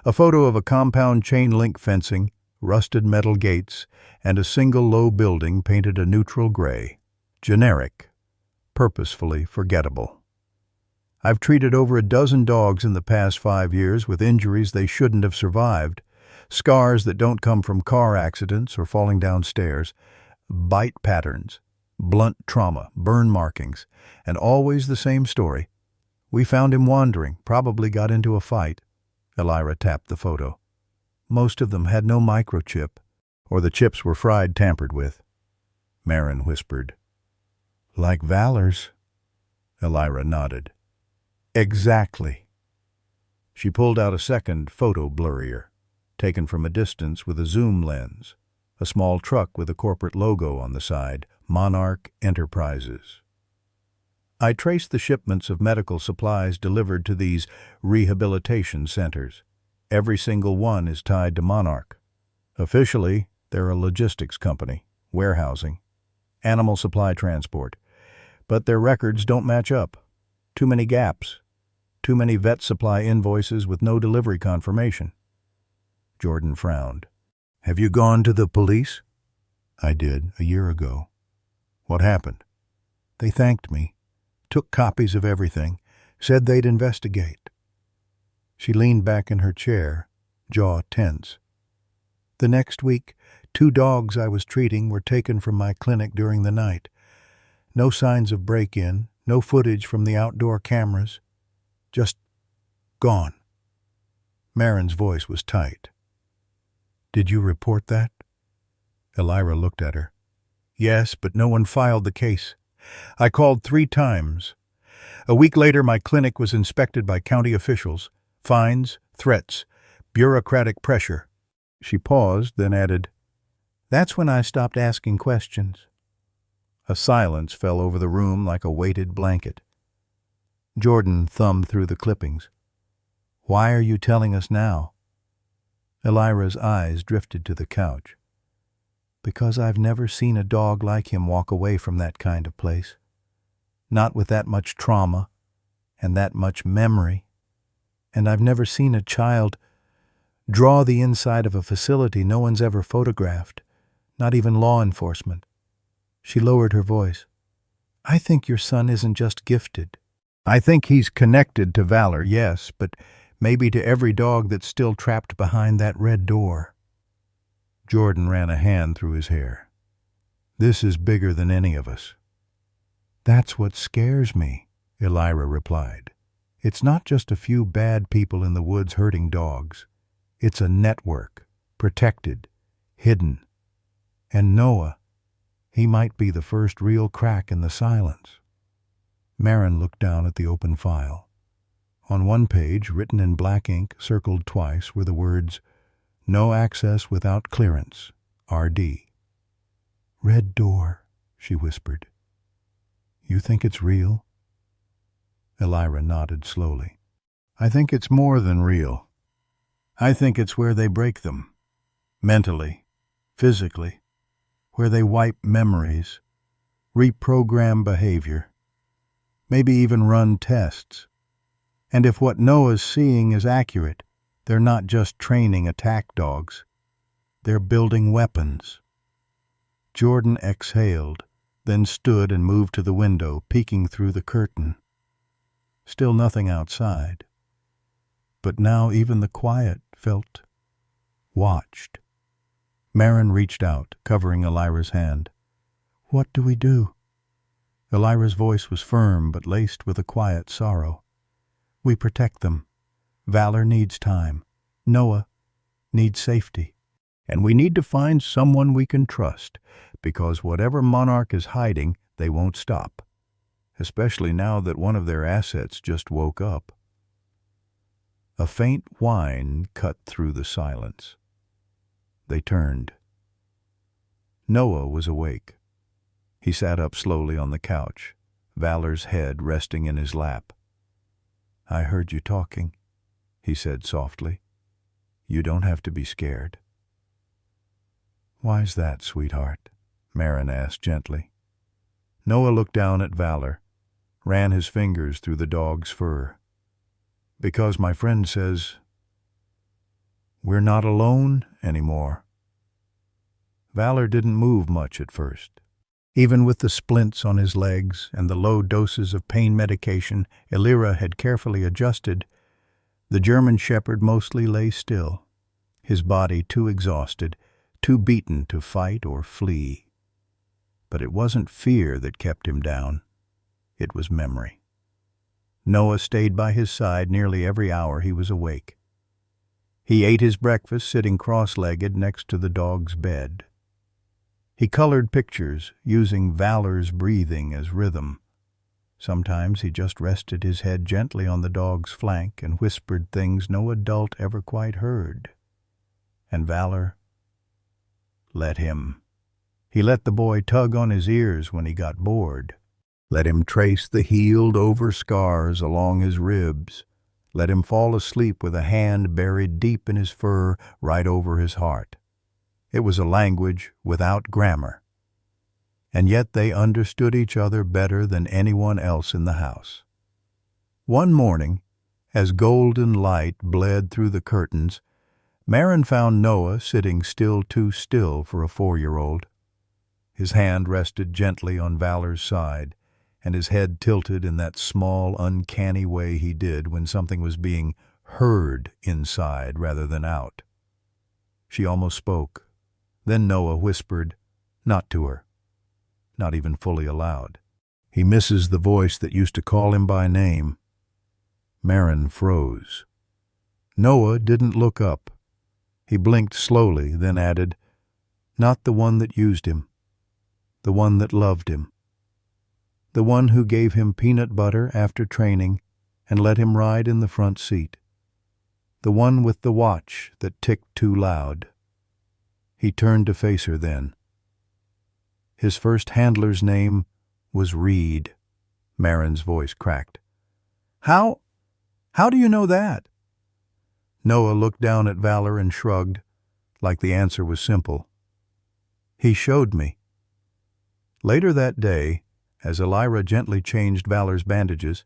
A photo of a compound chain-link fencing, rusted metal gates, and a single low building painted a neutral gray. Generic. Purposefully forgettable. I've treated over a dozen dogs in the past 5 years with injuries they shouldn't have survived, scars that don't come from car accidents or falling down stairs, bite patterns, blunt trauma, burn markings, and always the same story. We found him wandering, probably got into a fight. Elira tapped the photo. Most of them had no microchip, or the chips were fried tampered with. Marin whispered. Like Valor's? Elira nodded. Exactly. She pulled out a second photo blurrier, taken from a distance with a zoom lens, a small truck with a corporate logo on the side, Monarch Enterprises. I traced the shipments of medical supplies delivered to these rehabilitation centers. Every single one is tied to Monarch. Officially, they're a logistics company, warehousing, animal supply transport, but their records don't match up. Too many gaps. Too many vet supply invoices with no delivery confirmation. Jordan frowned. Have you gone to the police? I did, a year ago. What happened? They thanked me, took copies of everything, said they'd investigate. She leaned back in her chair, jaw tense. The next week, 2 dogs I was treating were taken from my clinic during the night. No signs of break-in, no footage from the outdoor cameras. Just gone. Marin's voice was tight. Did you report that? Elira looked at her. Yes, but no one filed the case. I called 3 times. A week later, my clinic was inspected by county officials. Fines, threats, bureaucratic pressure. She paused, then added, That's when I stopped asking questions. A silence fell over the room like a weighted blanket. Jordan thumbed through the clippings. Why are you telling us now? Elira's eyes drifted to the couch. Because I've never seen a dog like him walk away from that kind of place. Not with that much trauma and that much memory. And I've never seen a child draw the inside of a facility no one's ever photographed, not even law enforcement. She lowered her voice. I think your son isn't just gifted. I think he's connected to Valor, yes, but maybe to every dog that's still trapped behind that red door. Jordan ran a hand through his hair. This is bigger than any of us. That's what scares me, Elira replied. It's not just a few bad people in the woods hurting dogs. It's a network, protected, hidden. And Noah, he might be the first real crack in the silence. Marin looked down at the open file. On one page, written in black ink, circled twice, were the words, No access without clearance, R.D. Red door, she whispered. You think it's real? Elira nodded slowly. I think it's more than real. I think it's where they break them. Mentally, physically, where they wipe memories, reprogram behavior, maybe even run tests. And if what Noah's seeing is accurate, they're not just training attack dogs. They're building weapons. Jordan exhaled, then stood and moved to the window, peeking through the curtain. Still nothing outside. But now even the quiet felt watched. Marin reached out, covering Elira's hand. What do we do? Elira's voice was firm but laced with a quiet sorrow. We protect them. Valor needs time. Noah needs safety. And we need to find someone we can trust, because whatever Monarch is hiding, they won't stop. Especially now that one of their assets just woke up. A faint whine cut through the silence. They turned. Noah was awake. He sat up slowly on the couch, Valor's head resting in his lap. I heard you talking, he said softly. You don't have to be scared. Why's that, sweetheart? Marin asked gently. Noah looked down at Valor, ran his fingers through the dog's fur. Because my friend says, we're not alone anymore. Valor didn't move much at first. Even with the splints on his legs and the low doses of pain medication Elira had carefully adjusted, the German shepherd mostly lay still, his body too exhausted, too beaten to fight or flee. But it wasn't fear that kept him down. It was memory. Noah stayed by his side nearly every hour he was awake. He ate his breakfast sitting cross-legged next to the dog's bed. He colored pictures, using Valor's breathing as rhythm. Sometimes he just rested his head gently on the dog's flank and whispered things no adult ever quite heard. And Valor let him. He let the boy tug on his ears when he got bored. Let him trace the healed-over scars along his ribs. Let him fall asleep with a hand buried deep in his fur right over his heart. It was a language without grammar. And yet they understood each other better than anyone else in the house. One morning, as golden light bled through the curtains, Marin found Noah sitting still too still for a 4-year-old. His hand rested gently on Valor's side, and his head tilted in that small, uncanny way he did when something was being heard inside rather than out. She almost spoke. Then Noah whispered, not to her, not even fully aloud. He misses the voice that used to call him by name. Marin froze. Noah didn't look up. He blinked slowly, then added, not the one that used him, the one that loved him. The one who gave him peanut butter after training and let him ride in the front seat. The one with the watch that ticked too loud. He turned to face her then. His first handler's name was Reed. Marin's voice cracked. How do you know that? Noah looked down at Valor and shrugged, like the answer was simple. He showed me. Later that day, as Elira gently changed Valor's bandages,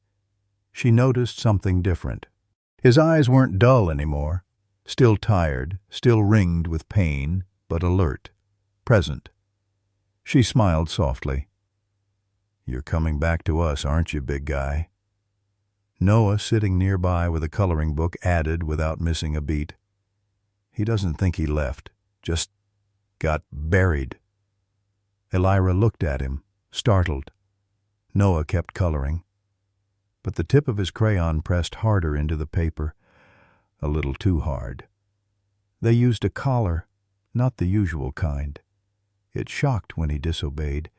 she noticed something different. His eyes weren't dull anymore, still tired, still ringed with pain, but alert, present. She smiled softly. You're coming back to us, aren't you, big guy? Noah, sitting nearby with a coloring book, added without missing a beat. He doesn't think he left, just got buried. Elira looked at him, startled. Noah kept coloring, but the tip of his crayon pressed harder into the paper, a little too hard. They used a collar, not the usual kind. It shocked when he disobeyed,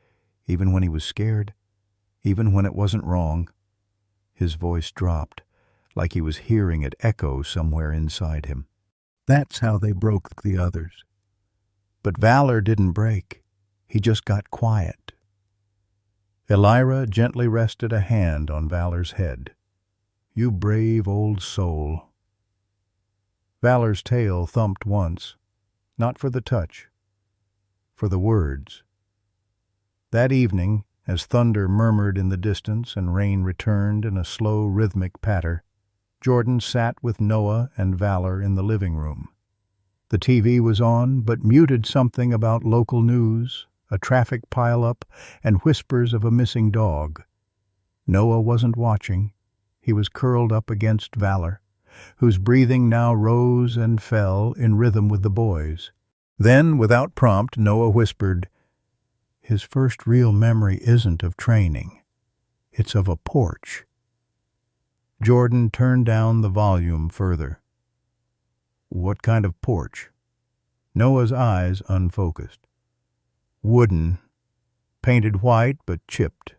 even when he was scared, even when it wasn't wrong. His voice dropped, like he was hearing it echo somewhere inside him. That's how they broke the others. But Valor didn't break. He just got quiet. Elira gently rested a hand on Valor's head. You brave old soul. Valor's tail thumped once, not for the touch, for the words. That evening, as thunder murmured in the distance and rain returned in a slow rhythmic patter, Jordan sat with Noah and Valor in the living room. The TV was on, but muted something about local news, a traffic pileup, and whispers of a missing dog. Noah wasn't watching. He was curled up against Valor, whose breathing now rose and fell in rhythm with the boys. Then, without prompt, Noah whispered, his first real memory isn't of training. It's of a porch. Jordan turned down the volume further. What kind of porch? Noah's eyes unfocused. Wooden, painted white but chipped,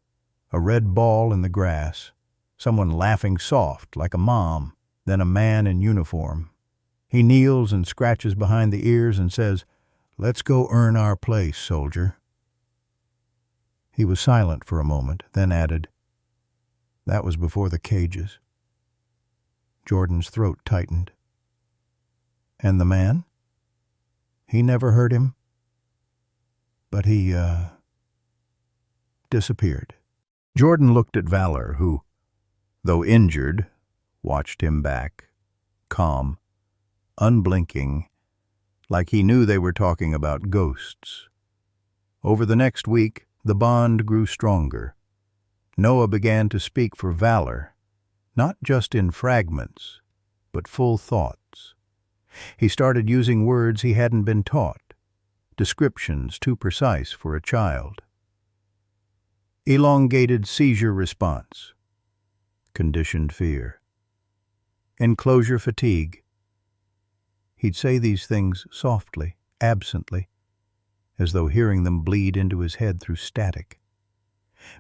a red ball in the grass, someone laughing soft like a mom, then a man in uniform. He kneels and scratches behind the ears and says, "Let's go earn our place, soldier." He was silent for a moment, then added, "That was before the cages." Jordan's throat tightened. And the man? He never heard him, but he, disappeared. Jordan looked at Valor, who, though injured, watched him back, calm, unblinking, like he knew they were talking about ghosts. Over the next week, The bond grew stronger. Noah began to speak for Valor, not just in fragments, but full thoughts. He started using words he hadn't been taught, descriptions too precise for a child. Elongated seizure response, conditioned fear, enclosure fatigue. He'd say these things softly, absently, as though hearing them bleed into his head through static.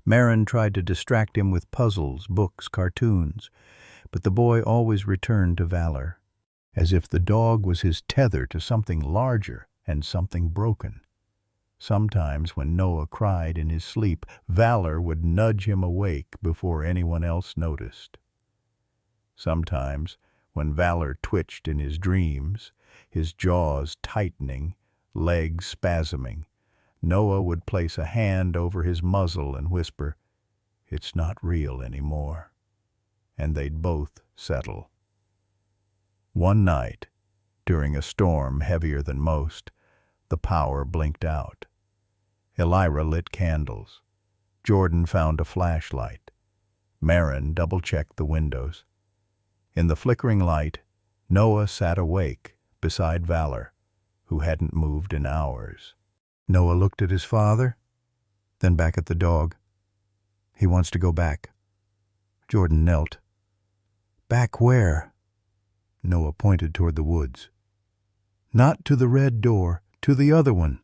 Marin tried to distract him with puzzles, books, cartoons, but the boy always returned to Valor, as if the dog was his tether to something larger and something broken. Sometimes when Noah cried in his sleep, Valor would nudge him awake before anyone else noticed. Sometimes, when Valor twitched in his dreams, his jaws tightening, legs spasming, Noah would place a hand over his muzzle and whisper, "It's not real anymore," and they'd both settle. One night, during a storm heavier than most, the power blinked out. Elira lit candles. Jordan found a flashlight. Marin double-checked the windows. In the flickering light, Noah sat awake beside Valor, who hadn't moved in hours. Noah looked at his father, then back at the dog. "He wants to go back." Jordan knelt. "Back where?" Noah pointed toward the woods. "Not to the red door, to the other one.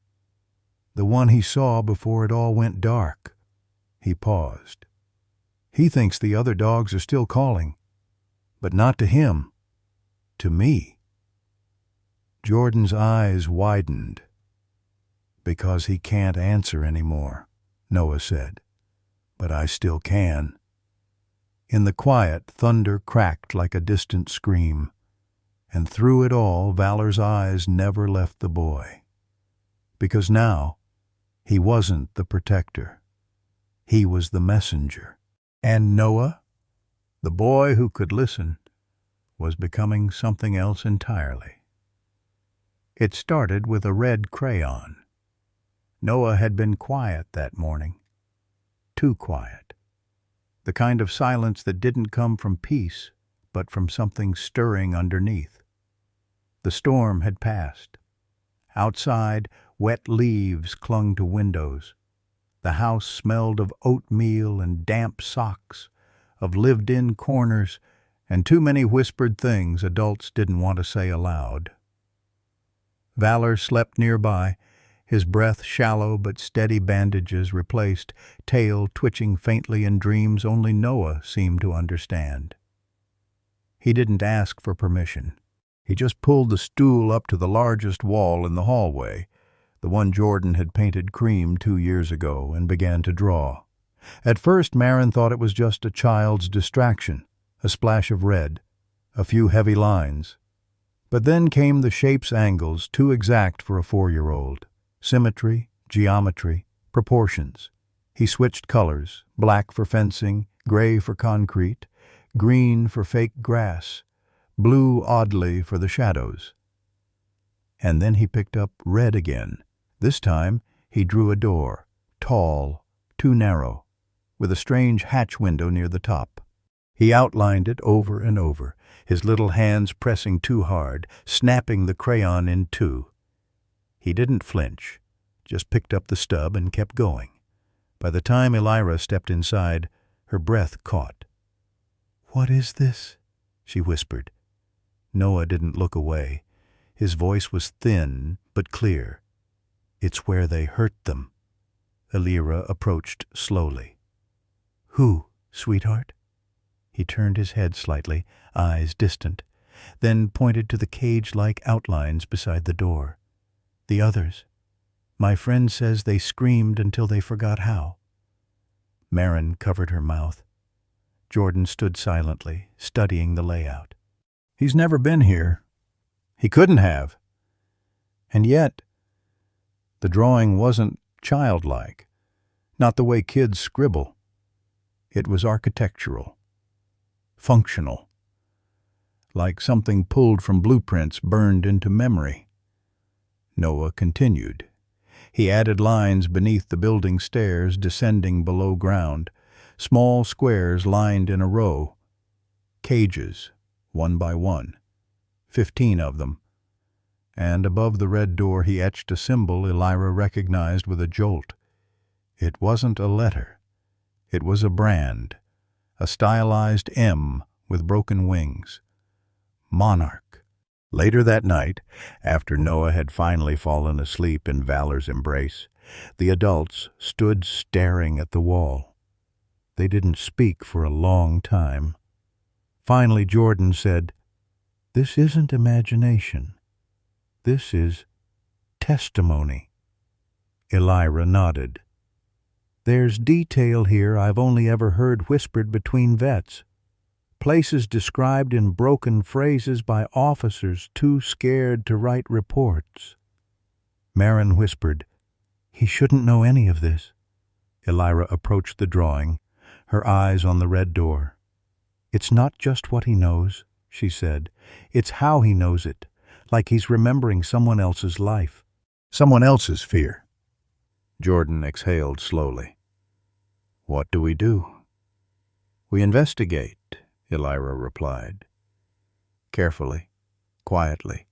The one he saw before it all went dark." He paused. "He thinks the other dogs are still calling, but not to him, to me." Jordan's eyes widened. "Because he can't answer anymore," Noah said. "But I still can." In the quiet, thunder cracked like a distant scream, and through it all Valor's eyes never left the boy. Because now, he wasn't the protector. He was the messenger. And Noah, the boy who could listen, was becoming something else entirely. It started with a red crayon. Noah had been quiet that morning. Too quiet. The kind of silence that didn't come from peace, but from something stirring underneath. The storm had passed. Outside, wet leaves clung to windows. The house smelled of oatmeal and damp socks, of lived-in corners, and too many whispered things adults didn't want to say aloud. Valor slept nearby, his breath shallow but steady bandages replaced, tail twitching faintly in dreams only Noah seemed to understand. He didn't ask for permission. He just pulled the stool up to the largest wall in the hallway, the one Jordan had painted cream 2 years ago, and began to draw. At first Marin thought it was just a child's distraction, a splash of red, a few heavy lines. But then came the shape's angles too exact for a 4-year-old. Symmetry, geometry, proportions. He switched colors, black for fencing, gray for concrete, green for fake grass, blue oddly for the shadows. And then he picked up red again. This time he drew a door, tall, too narrow, with a strange hatch window near the top. He outlined it over and over, his little hands pressing too hard, snapping the crayon in two. He didn't flinch, just picked up the stub and kept going. By the time Elira stepped inside, her breath caught. "What is this?" she whispered. Noah didn't look away. His voice was thin but clear. "It's where they hurt them." Elira approached slowly. "Who, sweetheart?" He turned his head slightly, eyes distant, then pointed to the cage-like outlines beside the door. "The others. My friend says they screamed until they forgot how." Marin covered her mouth. Jordan stood silently, studying the layout. "He's never been here. He couldn't have. And yet, the drawing wasn't childlike, not the way kids scribble. It was architectural, functional, like something pulled from blueprints burned into memory." Noah continued. He added lines beneath the building stairs descending below ground, small squares lined in a row, cages, one by one, 15 of them. And above the red door he etched a symbol Elira recognized with a jolt. It wasn't a letter. It was a brand, a stylized M with broken wings. Monarch. Later that night, after Noah had finally fallen asleep in Valor's embrace, the adults stood staring at the wall. They didn't speak for a long time. Finally, Jordan said, "This isn't imagination. This is testimony." Elira nodded. "There's detail here I've only ever heard whispered between vets. Places described in broken phrases by officers too scared to write reports." Marin whispered, "He shouldn't know any of this." Elira approached the drawing, her eyes on the red door. "It's not just what he knows," she said. "It's how he knows it, like he's remembering someone else's life, someone else's fear." Jordan exhaled slowly. "What do we do?" "We investigate," Elira replied. "Carefully, quietly.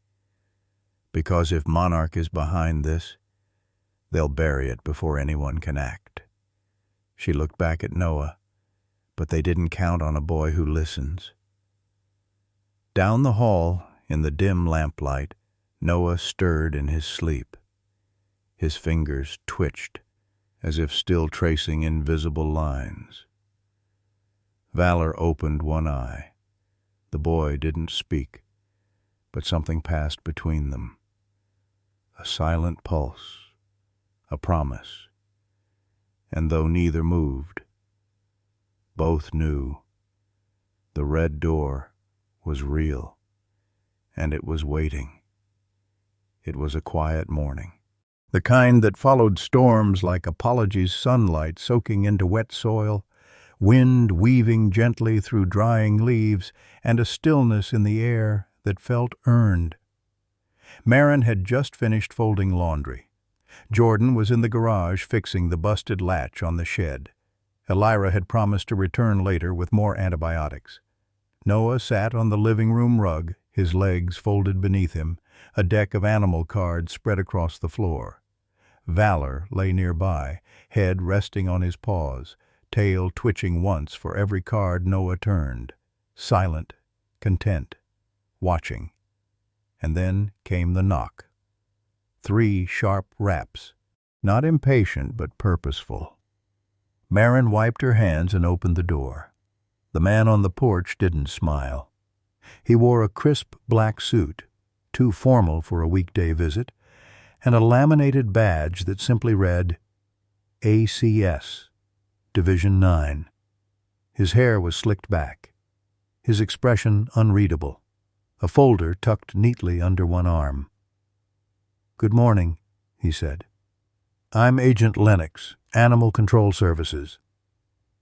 Because if Monarch is behind this, they'll bury it before anyone can act." She looked back at Noah, but they didn't count on a boy who listens. Down the hall, in the dim lamplight, Noah stirred in his sleep. His fingers twitched, as if still tracing invisible lines. Valor opened one eye. The boy didn't speak, but something passed between them. A silent pulse, a promise. And though neither moved, both knew the red door was real, and it was waiting. It was a quiet morning, the kind that followed storms like apologies, sunlight soaking into wet soil, wind weaving gently through drying leaves, and a stillness in the air that felt earned. Marin had just finished folding laundry. Jordan was in the garage fixing the busted latch on the shed. Elira had promised to return later with more antibiotics. Noah sat on the living room rug, his legs folded beneath him, a deck of animal cards spread across the floor. Valor lay nearby, head resting on his paws, tail twitching once for every card Noah turned, silent, content, watching. And then came the knock. 3 sharp raps, not impatient but purposeful. Marin wiped her hands and opened the door. The man on the porch didn't smile. He wore a crisp black suit, too formal for a weekday visit, and a laminated badge that simply read, ACS, Division 9. His hair was slicked back, his expression unreadable, a folder tucked neatly under one arm. "Good morning," he said. "I'm Agent Lennox, Animal Control Services."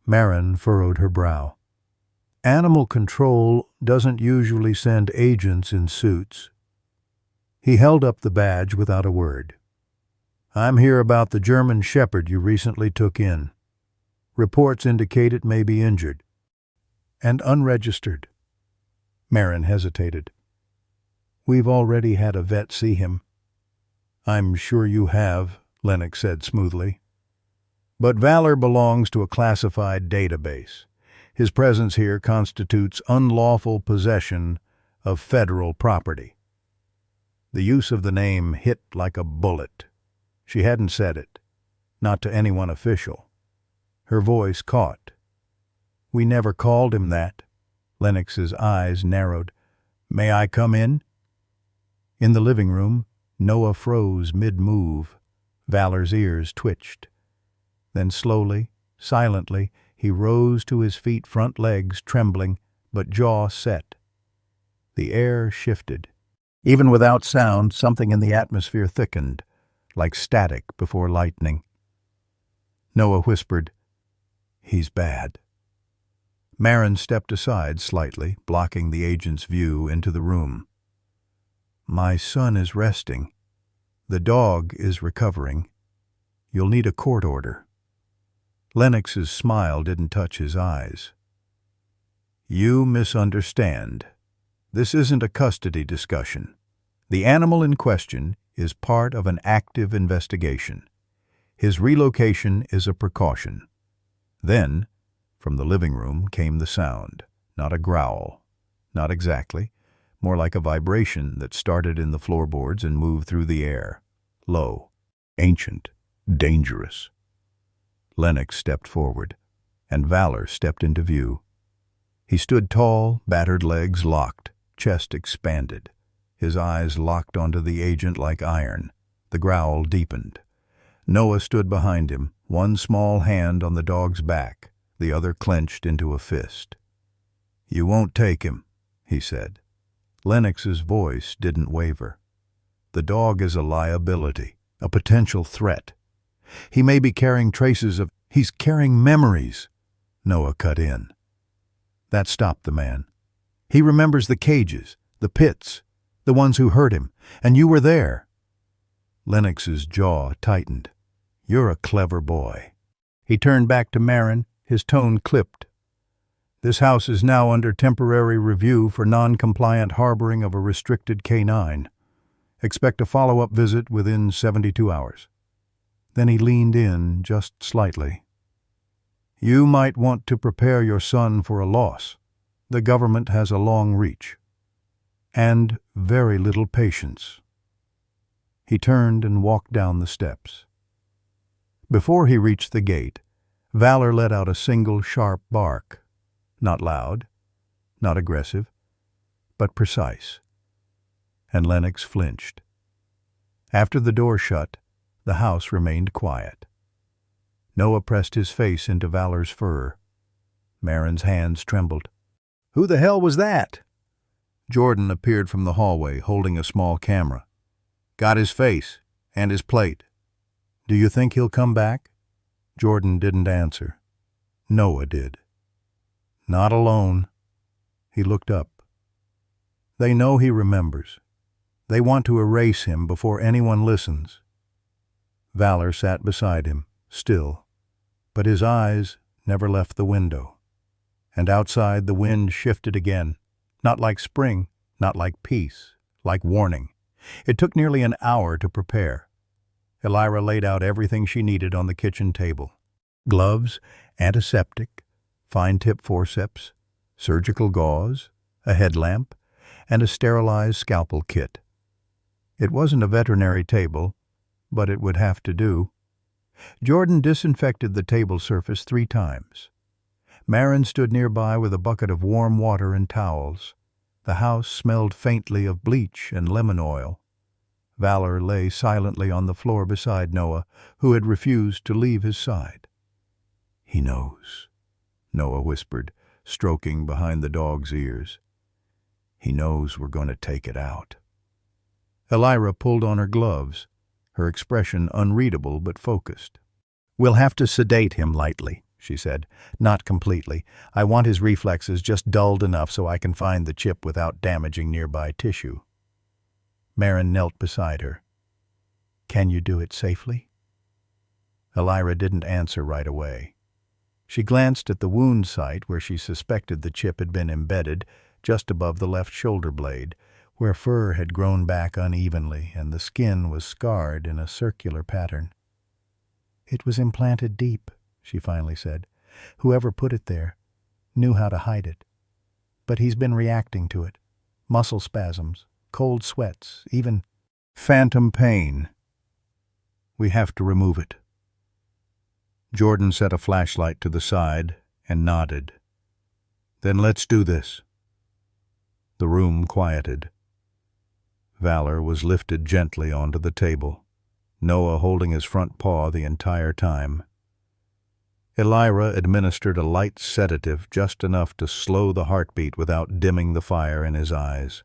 Marin furrowed her brow. "Animal Control doesn't usually send agents in suits." He held up the badge without a word. "I'm here about the German Shepherd you recently took in. Reports indicate it may be injured. And unregistered." Marin hesitated. "We've already had a vet see him." "I'm sure you have," Lennox said smoothly. "But Valor belongs to a classified database. His presence here constitutes unlawful possession of federal property." The use of the name hit like a bullet. She hadn't said it, not to anyone official. Her voice caught. "We never called him that." Lennox's eyes narrowed. "May I come in?" In the living room, Noah froze mid-move. Valor's ears twitched. Then slowly, silently, he rose to his feet, front legs trembling, but jaw set. The air shifted. Even without sound, something in the atmosphere thickened, like static before lightning. Noah whispered, "He's bad." Marin stepped aside slightly, blocking the agent's view into the room. "My son is resting. The dog is recovering. You'll need a court order." Lennox's smile didn't touch his eyes. "You misunderstand. This isn't a custody discussion. The animal in question is part of an active investigation. His relocation is a precaution." Then, from the living room came the sound, not a growl, not exactly, more like a vibration that started in the floorboards and moved through the air, low, ancient, dangerous. Lennox stepped forward, and Valor stepped into view. He stood tall, battered legs locked, chest expanded. His eyes locked onto the agent like iron. The growl deepened. Noah stood behind him, one small hand on the dog's back, the other clenched into a fist. "You won't take him," he said. Lennox's voice didn't waver. "The dog is a liability, a potential threat. He may be carrying traces of— He's carrying memories," Noah cut in. That stopped the man. "He remembers the cages, the pits, the ones who hurt him, and you were there." Lennox's jaw tightened. "You're a clever boy." He turned back to Marin, his tone clipped. "This house is now under temporary review for non-compliant harboring of a restricted canine. Expect a follow-up visit within 72 hours. Then he leaned in just slightly. "You might want to prepare your son for a loss. The government has a long reach. And very little patience." He turned and walked down the steps. Before he reached the gate, Valor let out a single sharp bark. Not loud, not aggressive, but precise. And Lennox flinched. After the door shut, the house remained quiet. Noah pressed his face into Valor's fur. Marin's hands trembled. "Who the hell was that?" Jordan appeared from the hallway, holding a small camera. "Got his face, and his plate." "Do you think he'll come back?" Jordan didn't answer. Noah did. "Not alone." He looked up. "They know he remembers. They want to erase him before anyone listens." Valor sat beside him, still, but his eyes never left the window. And outside the wind shifted again, not like spring, not like peace, like warning. It took nearly an hour to prepare. Elira laid out everything she needed on the kitchen table. Gloves, antiseptic, fine-tip forceps, surgical gauze, a headlamp, and a sterilized scalpel kit. It wasn't a veterinary table, but it would have to do. Jordan disinfected the table surface 3 times. Marin stood nearby with a bucket of warm water and towels. The house smelled faintly of bleach and lemon oil. Valor lay silently on the floor beside Noah, who had refused to leave his side. "He knows," Noah whispered, stroking behind the dog's ears. "He knows we're going to take it out." Elira pulled on her gloves, her expression unreadable but focused. "We'll have to sedate him lightly," she said. "Not completely. I want his reflexes just dulled enough so I can find the chip without damaging nearby tissue." Marin knelt beside her. "Can you do it safely?" Elira didn't answer right away. She glanced at the wound site where she suspected the chip had been embedded, just above the left shoulder blade, where fur had grown back unevenly and the skin was scarred in a circular pattern. "It was implanted deep," she finally said. "Whoever put it there knew how to hide it. But he's been reacting to it. Muscle spasms, cold sweats, even phantom pain. We have to remove it." Jordan set a flashlight to the side and nodded. "Then let's do this." The room quieted. Valor was lifted gently onto the table, Noah holding his front paw the entire time. Elira administered a light sedative just enough to slow the heartbeat without dimming the fire in his eyes.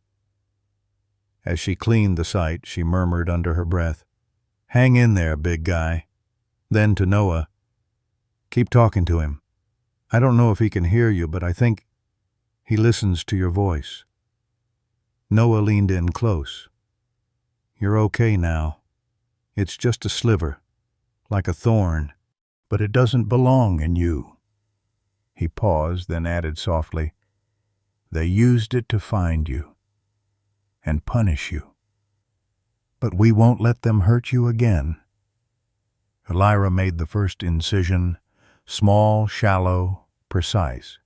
As she cleaned the site, she murmured under her breath, "Hang in there, big guy." Then to Noah, "Keep talking to him. I don't know if he can hear you, but I think he listens to your voice." Noah leaned in close. "You're okay now. It's just a sliver. like a thorn, but it doesn't belong in you." He paused, then added softly, "They used it to find you and punish you. But we won't let them hurt you again." Elira made the first incision, small, shallow, precise.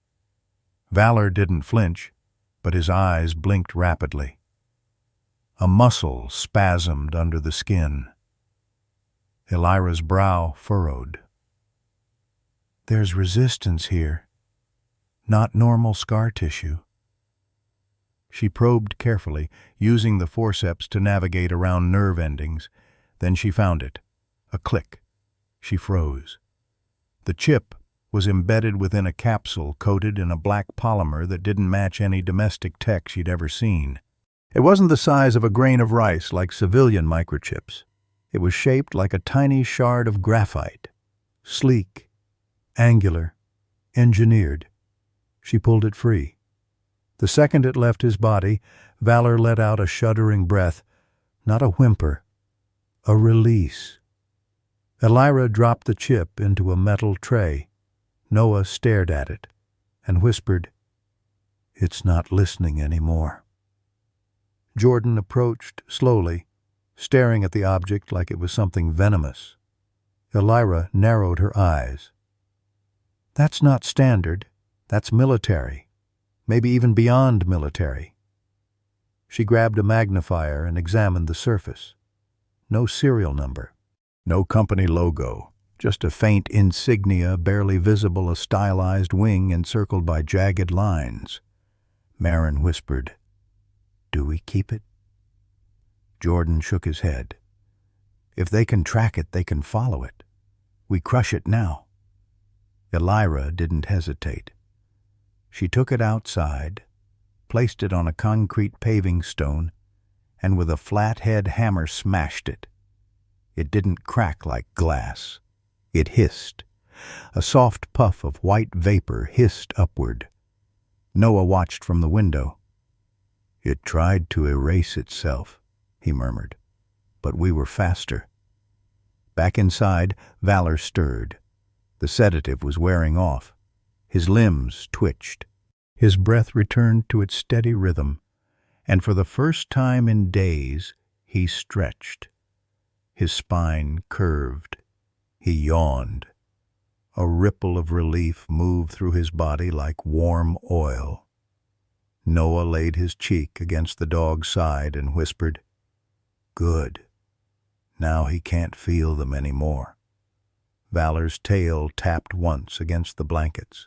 Valor didn't flinch, but his eyes blinked rapidly. A muscle spasmed under the skin. Elira's brow furrowed. "There's resistance here, not normal scar tissue." She probed carefully, using the forceps to navigate around nerve endings. Then she found it. A click. She froze. The chip was embedded within a capsule coated in a black polymer that didn't match any domestic tech she'd ever seen. It wasn't the size of a grain of rice like civilian microchips. It was shaped like a tiny shard of graphite. Sleek, angular, engineered. She pulled it free. The second it left his body, Valor let out a shuddering breath, not a whimper, a release. Elira dropped the chip into a metal tray. Noah stared at it and whispered, "It's not listening anymore." Jordan approached slowly, staring at the object like it was something venomous. Elira narrowed her eyes. "That's not standard. That's military. Maybe even beyond military." She grabbed a magnifier and examined the surface. No serial number. No company logo. Just a faint insignia barely visible, a stylized wing encircled by jagged lines. Marin whispered, "Do we keep it?" Jordan shook his head. "If they can track it, they can follow it. We crush it now." Elira didn't hesitate. She took it outside, placed it on a concrete paving stone, and with a flathead hammer smashed it. It didn't crack like glass. It hissed. A soft puff of white vapor hissed upward. Noah watched from the window. "It tried to erase itself," he murmured, "but we were faster." Back inside, Valor stirred. The sedative was wearing off. His limbs twitched. His breath returned to its steady rhythm, and for the first time in days, he stretched. His spine curved. He yawned. A ripple of relief moved through his body like warm oil. Noah laid his cheek against the dog's side and whispered, "Good. Now he can't feel them anymore." Valor's tail tapped once against the blankets.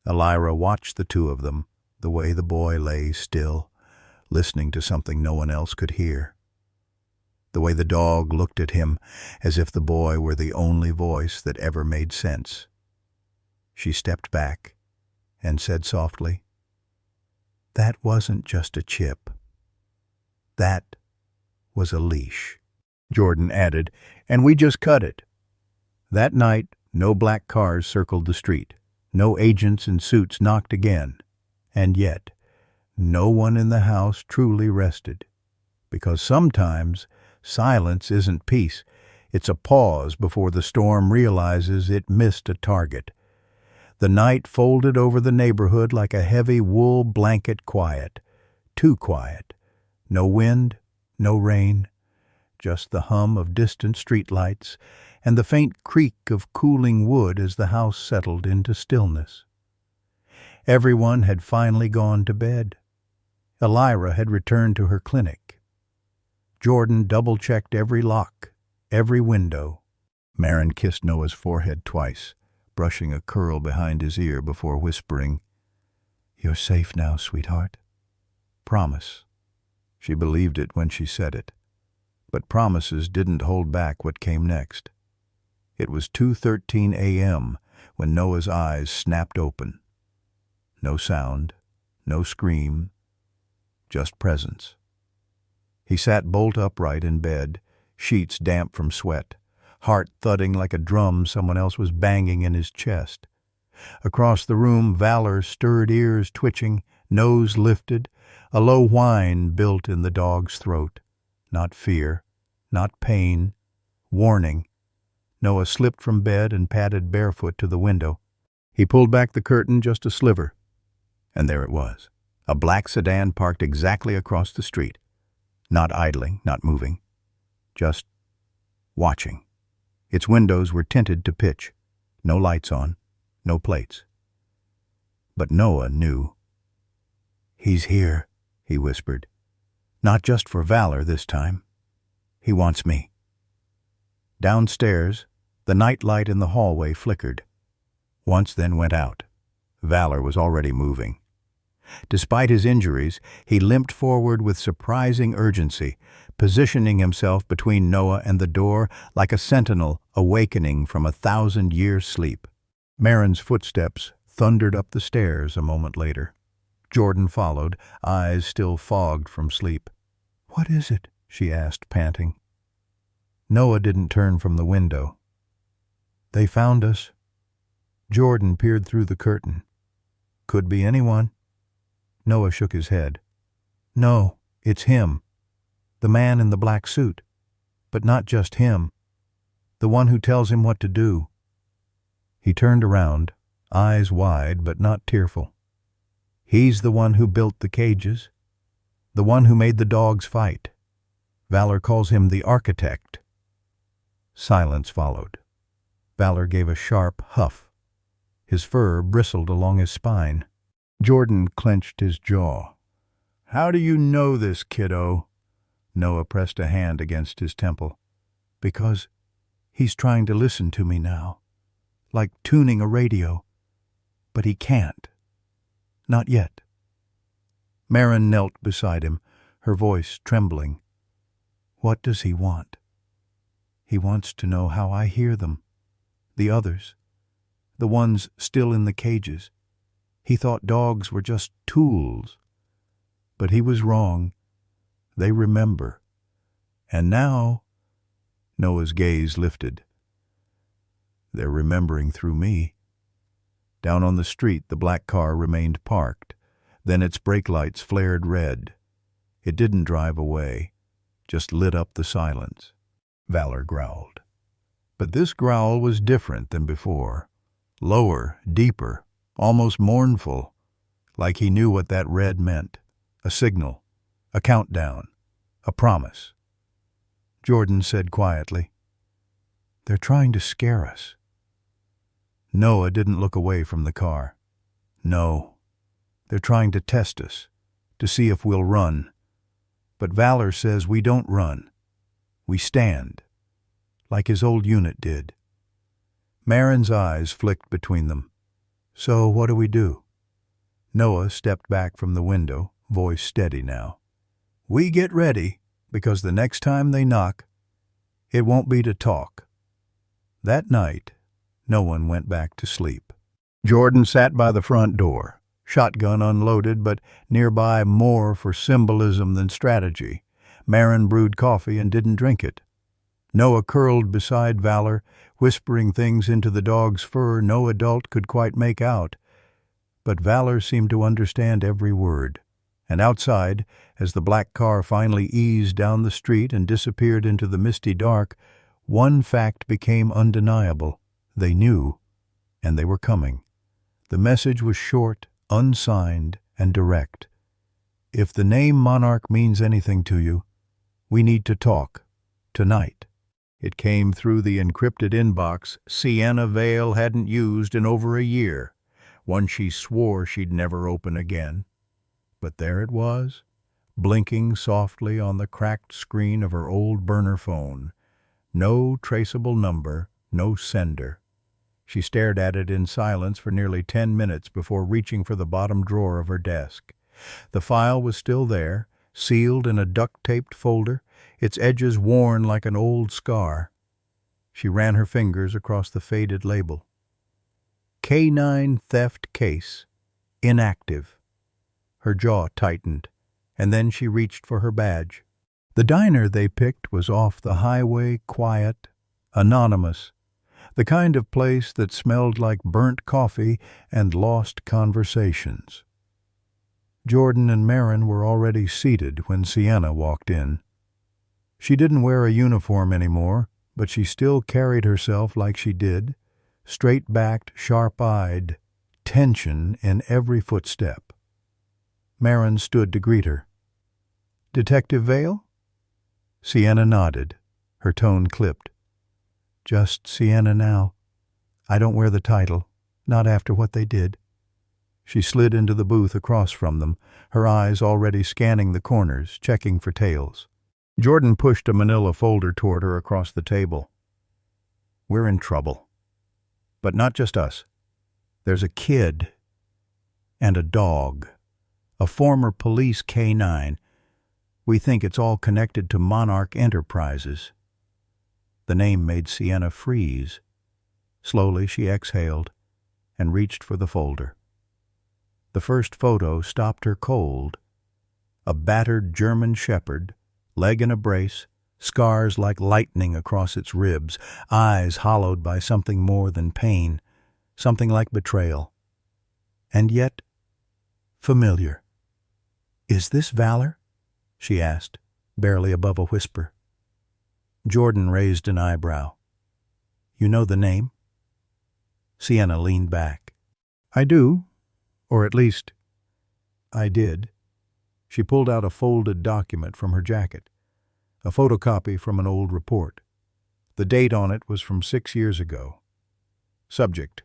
Elira watched the two of them, the way the boy lay still, listening to something no one else could hear. The way the dog looked at him as if the boy were the only voice that ever made sense. She stepped back and said softly, "That wasn't just a chip. That was a leash." Jordan added, "And we just cut it." That night, no black cars circled the street. No agents in suits knocked again. And yet, no one in the house truly rested. Because sometimes, silence isn't peace. It's a pause before the storm realizes it missed a target. The night folded over the neighborhood like a heavy wool blanket, quiet. Too quiet. No wind, no rain. Just the hum of distant streetlights and the faint creak of cooling wood as the house settled into stillness. Everyone had finally gone to bed. Elira had returned to her clinic. Jordan double-checked every lock, every window. Marin kissed Noah's forehead twice, brushing a curl behind his ear before whispering, "You're safe now, sweetheart. Promise." She believed it when she said it. But promises didn't hold back what came next. It was 2:13 a.m. when Noah's eyes snapped open. No sound, no scream, just presence. He sat bolt upright in bed, sheets damp from sweat, heart thudding like a drum someone else was banging in his chest. Across the room, Valor stirred, ears twitching, nose lifted, a low whine built in the dog's throat. Not fear, not pain, warning. Noah slipped from bed and padded barefoot to the window. He pulled back the curtain just a sliver, and there it was, a black sedan parked exactly across the street. Not idling, not moving, just watching. Its windows were tinted to pitch, no lights on, no plates. But Noah knew. "He's here," he whispered. "Not just for Valor this time. He wants me." Downstairs, the night light in the hallway flickered. Once, then went out. Valor was already moving. Despite his injuries, he limped forward with surprising urgency, positioning himself between Noah and the door like a sentinel awakening from 1,000-year sleep. Marin's footsteps thundered up the stairs a moment later. Jordan followed, eyes still fogged from sleep. "What is it?" she asked, panting. Noah didn't turn from the window. "They found us." Jordan peered through the curtain. "Could be anyone." Noah shook his head. "No, it's him. The man in the black suit. But not just him. The one who tells him what to do." He turned around, eyes wide but not tearful. "He's the one who built the cages. The one who made the dogs fight. Valor calls him the architect." Silence followed. Valor gave a sharp huff. His fur bristled along his spine. Jordan clenched his jaw. "How do you know this, kiddo?" Noah pressed a hand against his temple. "Because he's trying to listen to me now. Like tuning a radio. But he can't. Not yet." Marin knelt beside him, her voice trembling. "What does he want?" "He wants to know how I hear them. The others. The ones still in the cages. He thought dogs were just tools. But he was wrong. They remember. And now—" Noah's gaze lifted. "They're remembering through me." Down on the street, the black car remained parked. Then its brake lights flared red. It didn't drive away, just lit up the silence. Valor growled. But this growl was different than before. Lower, deeper, almost mournful, like he knew what that red meant. A signal, a countdown, a promise. Jordan said quietly, "They're trying to scare us." Noah didn't look away from the car. "No, they're trying to test us, to see if we'll run. But Valor says we don't run. We stand, like his old unit did." Marin's eyes flicked between them. "So what do we do?" Noah stepped back from the window, voice steady now. "We get ready, because the next time they knock, it won't be to talk." That night, no one went back to sleep. Jordan sat by the front door, shotgun unloaded, but nearby more for symbolism than strategy. Marin brewed coffee and didn't drink it. Noah curled beside Valor, whispering things into the dog's fur no adult could quite make out. But Valor seemed to understand every word. And outside, as the black car finally eased down the street and disappeared into the misty dark, one fact became undeniable. They knew, and they were coming. The message was short, unsigned, and direct. "If the name Monarch means anything to you, we need to talk. Tonight." It came through the encrypted inbox Sienna Vale hadn't used in over a year, one she swore she'd never open again. But there it was, blinking softly on the cracked screen of her old burner phone. No traceable number, no sender. She stared at it in silence for nearly 10 minutes before reaching for the bottom drawer of her desk. The file was still there, sealed in a duct-taped folder, its edges worn like an old scar. She ran her fingers across the faded label. "Canine theft case. Inactive." Her jaw tightened, and then she reached for her badge. The diner they picked was off the highway, quiet, anonymous, the kind of place that smelled like burnt coffee and lost conversations. Jordan and Marin were already seated when Sienna walked in. She didn't wear a uniform anymore, but she still carried herself like she did, straight-backed, sharp-eyed, tension in every footstep. Marin stood to greet her. "Detective Vale?" Sienna nodded, her tone clipped. "Just Sienna now. I don't wear the title, not after what they did." She slid into the booth across from them, her eyes already scanning the corners, checking for tails. Jordan pushed a manila folder toward her across the table. "We're in trouble. But not just us. There's a kid and a dog, a former police K-9. We think it's all connected to Monarch Enterprises." The name made Sienna freeze. Slowly she exhaled and reached for the folder. The first photo stopped her cold. A battered German shepherd, leg in a brace, scars like lightning across its ribs, eyes hollowed by something more than pain, something like betrayal. And yet, familiar. "Is this Valor?" she asked, barely above a whisper. Jordan raised an eyebrow. "You know the name?" Sienna leaned back. "I do, or at least, I did." She pulled out a folded document from her jacket, a photocopy from an old report. The date on it was from 6 years ago. Subject: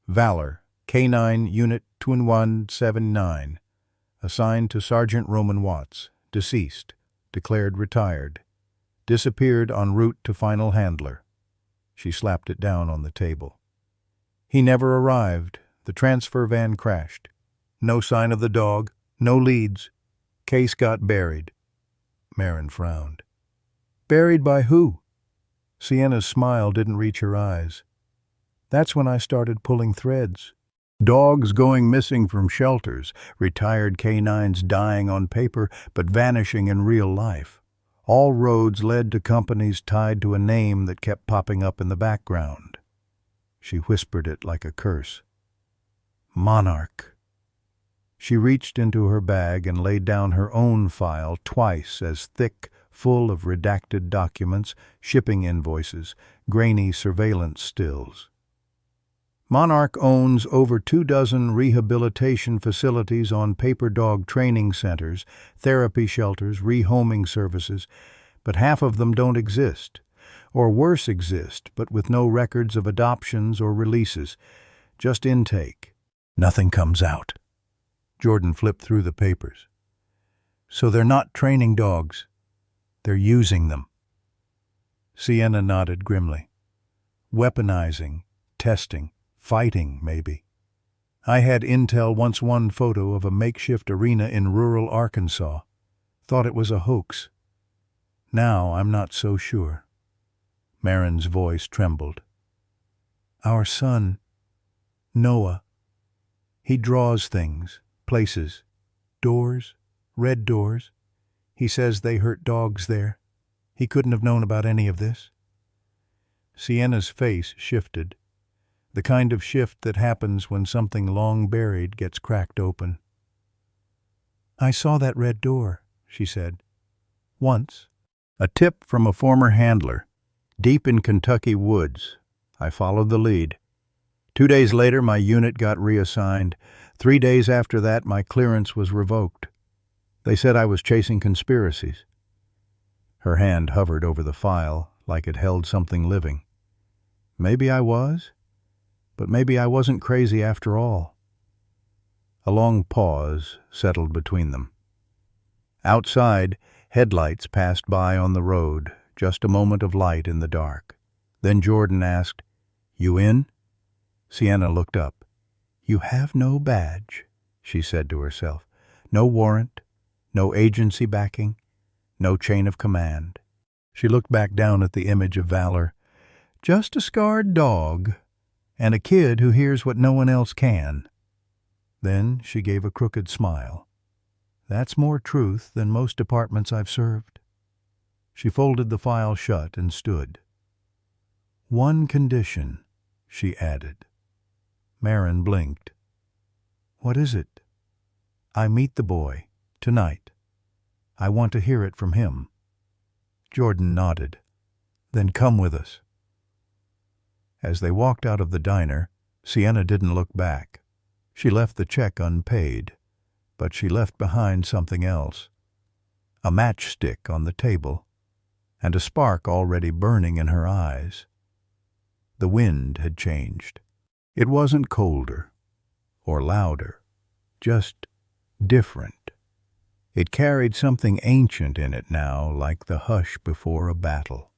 Valor, K-9 Unit 2179. Assigned to Sergeant Roman Watts. Deceased. Declared retired. Disappeared en route to final handler. She slapped it down on the table. He never arrived. The transfer van crashed. No sign of the dog. No leads. Case got buried. Marin frowned. "Buried by who?" Sienna's smile didn't reach her eyes. "That's when I started pulling threads. Dogs going missing from shelters, retired K-9s dying on paper but vanishing in real life. All roads led to companies tied to a name that kept popping up in the background." She whispered it like a curse. "Monarch." She reached into her bag and laid down her own file, twice as thick, full of redacted documents, shipping invoices, grainy surveillance stills. "Monarch owns over 24 rehabilitation facilities on paper dog training centers, therapy shelters, rehoming services, but half of them don't exist, or worse exist, but with no records of adoptions or releases, just intake. Nothing comes out." Jordan flipped through the papers. "So they're not training dogs. They're using them." Sienna nodded grimly. "Weaponizing, testing, fighting, maybe. I had intel once, one photo of a makeshift arena in rural Arkansas. Thought it was a hoax. Now I'm not so sure." Marin's voice trembled. "Our son, Noah, he draws things, places, doors, red doors. He says they hurt dogs there. He couldn't have known about any of this." Sienna's face shifted, the kind of shift that happens when something long buried gets cracked open. "I saw that red door," she said. "Once. A tip from a former handler, deep in Kentucky woods. I followed the lead. 2 days later, my unit got reassigned. 3 days after that, my clearance was revoked. They said I was chasing conspiracies." Her hand hovered over the file like it held something living. "Maybe I was, but maybe I wasn't crazy after all." A long pause settled between them. Outside, headlights passed by on the road, just a moment of light in the dark. Then Jordan asked, "You in?" Sienna looked up. "You have no badge," she said to herself. "No warrant, no agency backing, no chain of command." She looked back down at the image of Valor. "Just a scarred dog, and a kid who hears what no one else can." Then she gave a crooked smile. "That's more truth than most departments I've served." She folded the file shut and stood. "One condition," she added. Marin blinked. "What is it?" "I meet the boy, tonight. I want to hear it from him." Jordan nodded. Then come with us." As they walked out of the diner, Sienna didn't look back. She left the check unpaid, but she left behind something else. A matchstick on the table, and a spark already burning in her eyes. The wind had changed. It wasn't colder or louder, just different. It carried something ancient in it now, like the hush before a battle,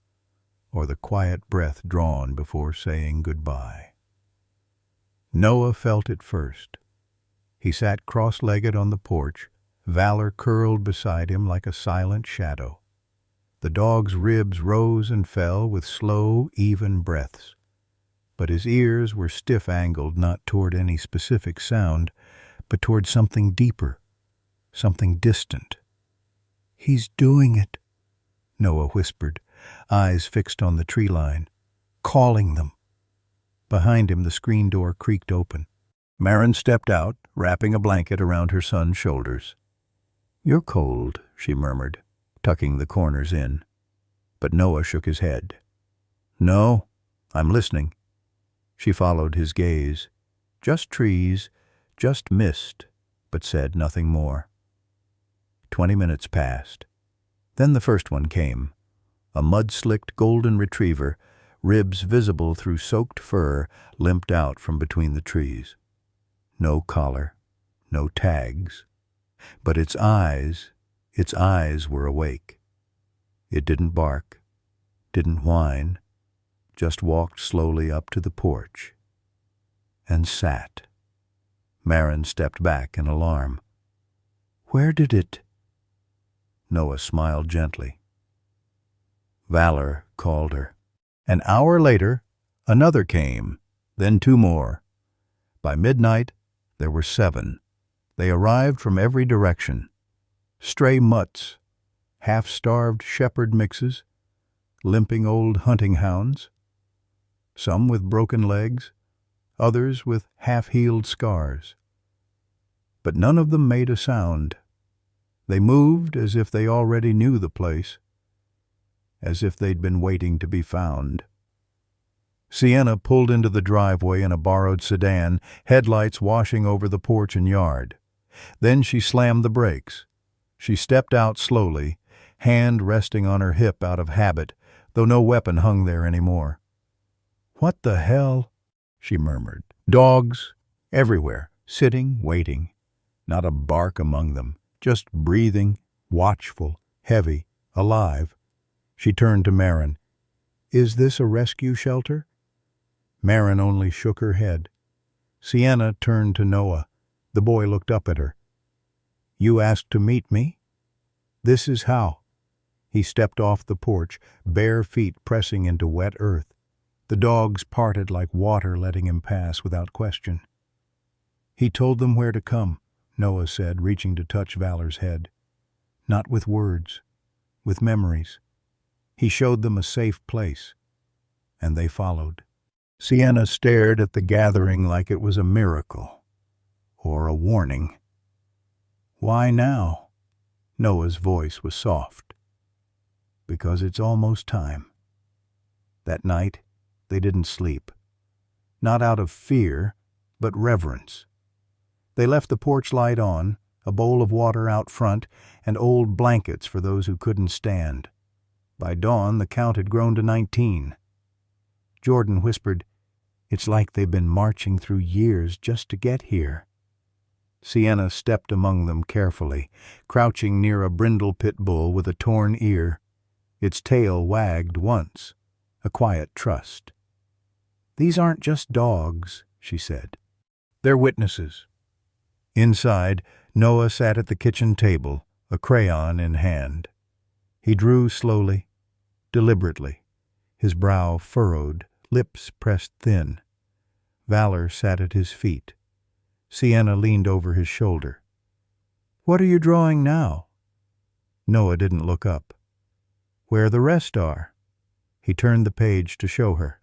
or the quiet breath drawn before saying goodbye. Noah felt it first. He sat cross-legged on the porch, Valor curled beside him like a silent shadow. The dog's ribs rose and fell with slow, even breaths, but his ears were stiff-angled not toward any specific sound, but toward something deeper, something distant. "He's doing it," Noah whispered, eyes fixed on the tree line, calling them. Behind him the screen door creaked open. Maren stepped out, wrapping a blanket around her son's shoulders. "You're cold," she murmured, tucking the corners in. But Noah shook his head. "No, I'm listening." She followed his gaze. Just trees, just mist, but said nothing more. 20 minutes passed. Then the first one came. A mud-slicked golden retriever, ribs visible through soaked fur, limped out from between the trees. No collar, no tags. But its eyes were awake. It didn't bark, didn't whine, just walked slowly up to the porch and sat. Maren stepped back in alarm. "Where did it—" Noah smiled gently. Valor called her. An hour later, another came, then 2 more. By midnight, there were 7. They arrived from every direction. Stray mutts, half-starved shepherd mixes, limping old hunting hounds, some with broken legs, others with half-healed scars. But none of them made a sound. They moved as if they already knew the place, as if they'd been waiting to be found. Sienna pulled into the driveway in a borrowed sedan, headlights washing over the porch and yard. Then she slammed the brakes. She stepped out slowly, hand resting on her hip out of habit, though no weapon hung there anymore. "What the hell?" she murmured. Dogs, everywhere, sitting, waiting. Not a bark among them, just breathing, watchful, heavy, alive. She turned to Maren. "Is this a rescue shelter?" Maren only shook her head. Sienna turned to Noah. The boy looked up at her. "You asked to meet me? This is how." He stepped off the porch, bare feet pressing into wet earth. The dogs parted like water, letting him pass without question. "He told them where to come," Noah said, reaching to touch Valor's head. "Not with words, with memories. He showed them a safe place, and they followed." Sienna stared at the gathering like it was a miracle, or a warning. "Why now?" Noah's voice was soft. "Because it's almost time." That night, they didn't sleep. Not out of fear, but reverence. They left the porch light on, a bowl of water out front, and old blankets for those who couldn't stand. By dawn, the count had grown to 19. Jordan whispered, "It's like they've been marching through years just to get here." Sienna stepped among them carefully, crouching near a brindle pit bull with a torn ear. Its tail wagged once, a quiet trust. "These aren't just dogs," she said. "They're witnesses." Inside, Noah sat at the kitchen table, a crayon in hand. He drew slowly, deliberately, his brow furrowed, lips pressed thin. Valor sat at his feet. Sienna leaned over his shoulder. "What are you drawing now?" Noah didn't look up. "Where the rest are." He turned the page to show her.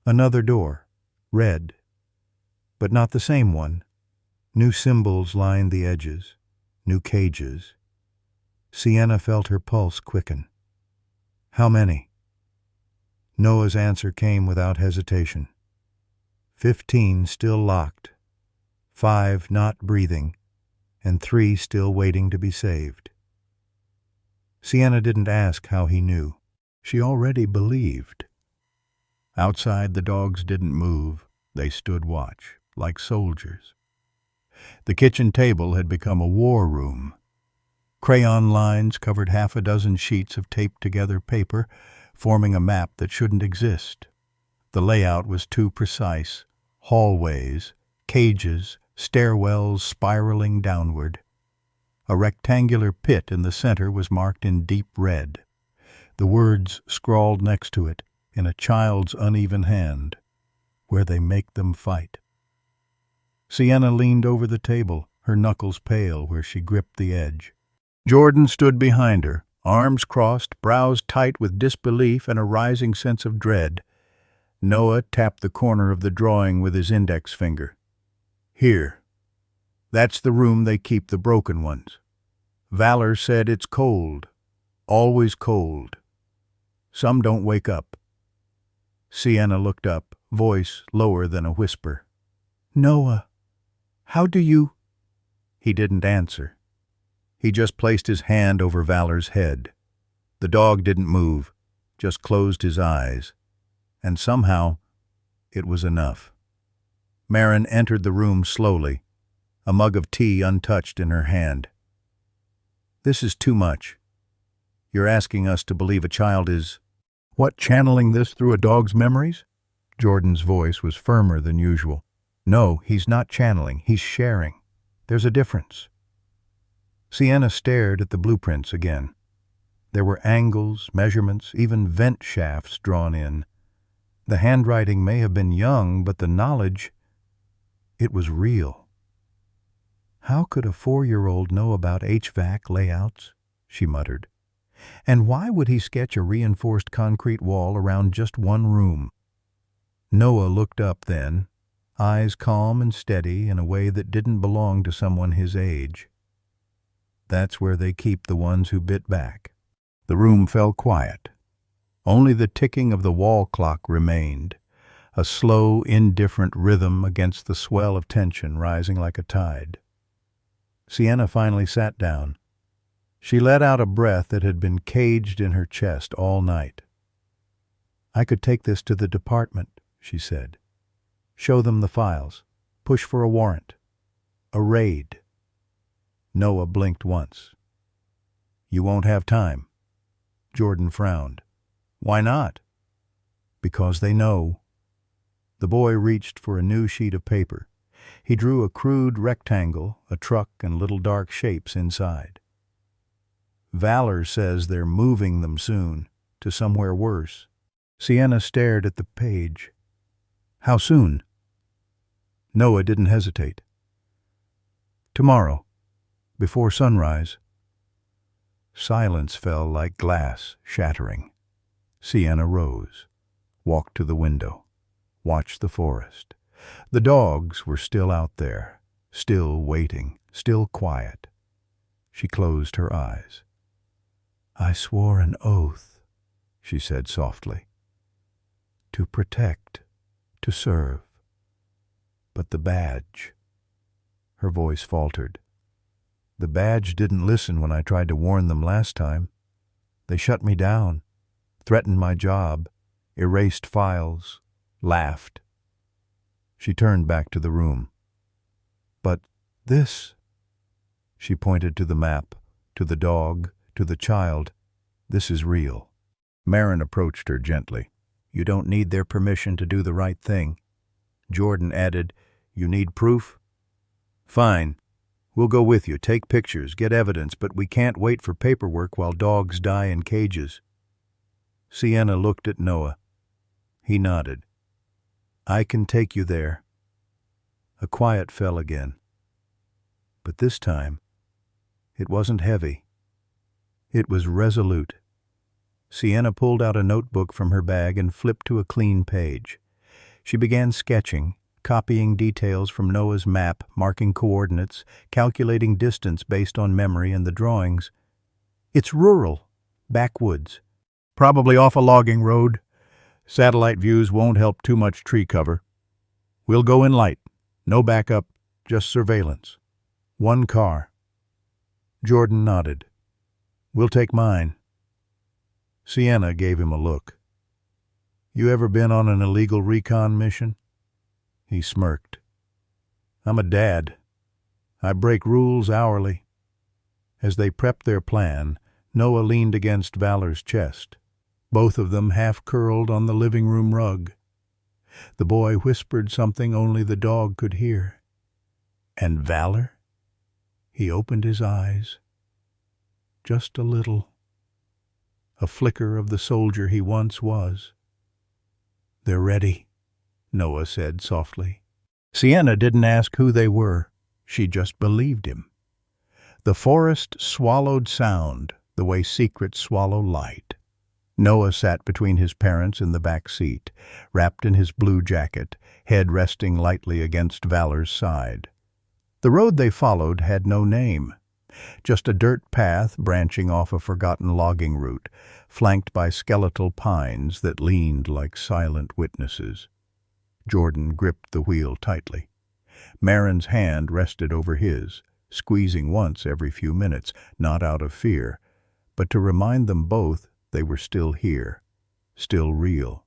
Another door, red. But not the same one. New symbols lined the edges, new cages. Sienna felt her pulse quicken. "How many?" Noah's answer came without hesitation. 15 still locked, 5 not breathing, and 3 still waiting to be saved. Sienna didn't ask how he knew. She already believed. Outside, the dogs didn't move. They stood watch, like soldiers. The kitchen table had become a war room. Crayon lines covered half a dozen sheets of taped-together paper, forming a map that shouldn't exist. The layout was too precise. Hallways, cages, stairwells spiraling downward. A rectangular pit in the center was marked in deep red. The words scrawled next to it, in a child's uneven hand, "Where they make them fight." Sienna leaned over the table, her knuckles pale where she gripped the edge. Jordan stood behind her, arms crossed, brows tight with disbelief and a rising sense of dread. Noah tapped the corner of the drawing with his index finger. "Here. That's the room they keep the broken ones. Valor said it's cold. Always cold. Some don't wake up." Sienna looked up, voice lower than a whisper. "Noah, how do you—" He didn't answer. He just placed his hand over Valor's head. The dog didn't move, just closed his eyes. And somehow, it was enough. Marin entered the room slowly, a mug of tea untouched in her hand. "This is too much. You're asking us to believe a child is—" "What, channeling this through a dog's memories?" Jordan's voice was firmer than usual. "No, he's not channeling, he's sharing. There's a difference." Sienna stared at the blueprints again. There were angles, measurements, even vent shafts drawn in. The handwriting may have been young, but the knowledge, it was real. "How could a 4-year-old know about HVAC layouts?" she muttered. "And why would he sketch a reinforced concrete wall around just one room?" Noah looked up then, eyes calm and steady in a way that didn't belong to someone his age. "That's where they keep the ones who bit back." The room fell quiet. Only the ticking of the wall clock remained, a slow, indifferent rhythm against the swell of tension rising like a tide. Sienna finally sat down. She let out a breath that had been caged in her chest all night. "I could take this to the department," she said. "Show them the files. Push for a warrant. A raid." Noah blinked once. "You won't have time." Jordan frowned. "Why not?" "Because they know." The boy reached for a new sheet of paper. He drew a crude rectangle, a truck, and little dark shapes inside. "Valor says they're moving them soon, to somewhere worse." Sienna stared at the page. "How soon?" Noah didn't hesitate. "Tomorrow, before sunrise." Silence fell like glass shattering. Sienna rose, walked to the window, watched the forest. The dogs were still out there, still waiting, still quiet. She closed her eyes. "I swore an oath," she said softly. "To protect, to serve. But the badge—" Her voice faltered. "The badge didn't listen when I tried to warn them last time. They shut me down, threatened my job, erased files, laughed." She turned back to the room. "But this—" She pointed to the map, to the dog, to the child. "This is real." Marin approached her gently. "You don't need their permission to do the right thing." Jordan added, "You need proof? Fine. We'll go with you, take pictures, get evidence, but we can't wait for paperwork while dogs die in cages." Sienna looked at Noah. He nodded. "I can take you there." A quiet fell again. But this time, it wasn't heavy. It was resolute. Sienna pulled out a notebook from her bag and flipped to a clean page. She began sketching, copying details from Noah's map, marking coordinates, calculating distance based on memory and the drawings. "It's rural, backwoods, probably off a logging road." Satellite views won't help too much tree cover. We'll go in light. No backup, just surveillance. One car. Jordan nodded. We'll take mine. Sienna gave him a look. You ever been on an illegal recon mission? He smirked. I'm a dad. I break rules hourly. As they prepped their plan, Noah leaned against Valor's chest, both of them half-curled on the living room rug. The boy whispered something only the dog could hear. And Valor? He opened his eyes. Just a little. A flicker of the soldier he once was. They're ready, Noah said softly. Sienna didn't ask who they were. She just believed him. The forest swallowed sound the way secrets swallow light. Noah sat between his parents in the back seat, wrapped in his blue jacket, head resting lightly against Valor's side. The road they followed had no name, just a dirt path branching off a forgotten logging route, flanked by skeletal pines that leaned like silent witnesses. Jordan gripped the wheel tightly. Marin's hand rested over his, squeezing once every few minutes, not out of fear, but to remind them both they were still here, still real.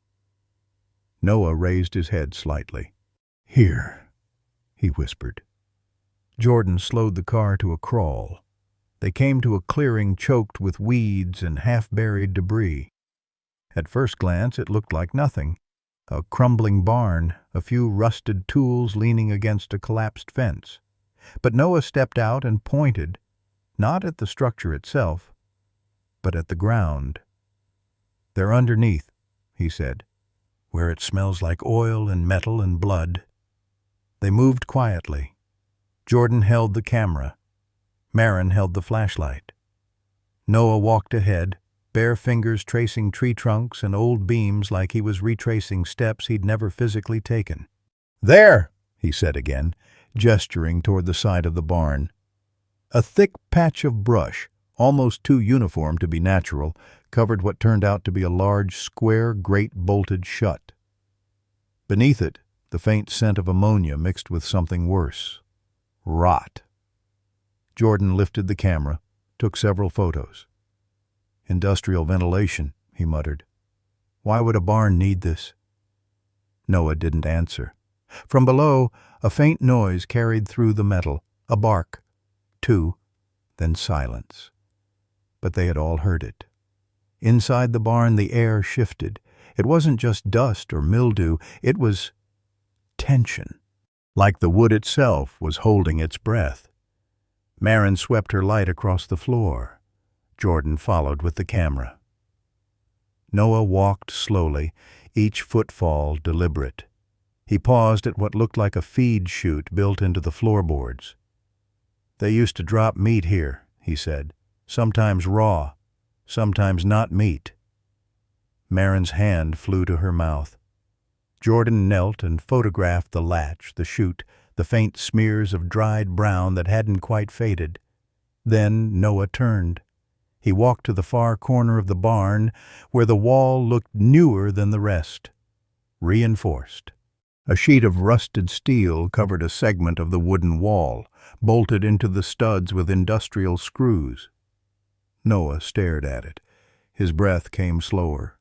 Noah raised his head slightly. Here, he whispered. Jordan slowed the car to a crawl. They came to a clearing choked with weeds and half-buried debris. At first glance, it looked like nothing. A crumbling barn, a few rusted tools leaning against a collapsed fence. But Noah stepped out and pointed, not at the structure itself, but at the ground. They're underneath, he said, where it smells like oil and metal and blood. They moved quietly. Jordan held the camera. Marin held the flashlight. Noah walked ahead, bare fingers tracing tree trunks and old beams like he was retracing steps he'd never physically taken. There, he said again, gesturing toward the side of the barn. A thick patch of brush, almost too uniform to be natural, covered what turned out to be a large square grate bolted shut. Beneath it, the faint scent of ammonia mixed with something worse. Rot. Jordan lifted the camera, took several photos. Industrial ventilation, he muttered. Why would a barn need this? Noah didn't answer. From below, a faint noise carried through the metal, a bark, two, then silence. But they had all heard it. Inside the barn, the air shifted. It wasn't just dust or mildew, it was tension, like the wood itself was holding its breath. Marin swept her light across the floor. Jordan followed with the camera. Noah walked slowly, each footfall deliberate. He paused at what looked like a feed chute built into the floorboards. They used to drop meat here, he said, sometimes raw, sometimes not meat. Marin's hand flew to her mouth. Jordan knelt and photographed the latch, the chute, the faint smears of dried brown that hadn't quite faded. Then Noah turned. He walked to the far corner of the barn, where the wall looked newer than the rest, reinforced. A sheet of rusted steel covered a segment of the wooden wall, bolted into the studs with industrial screws. Noah stared at it. His breath came slower,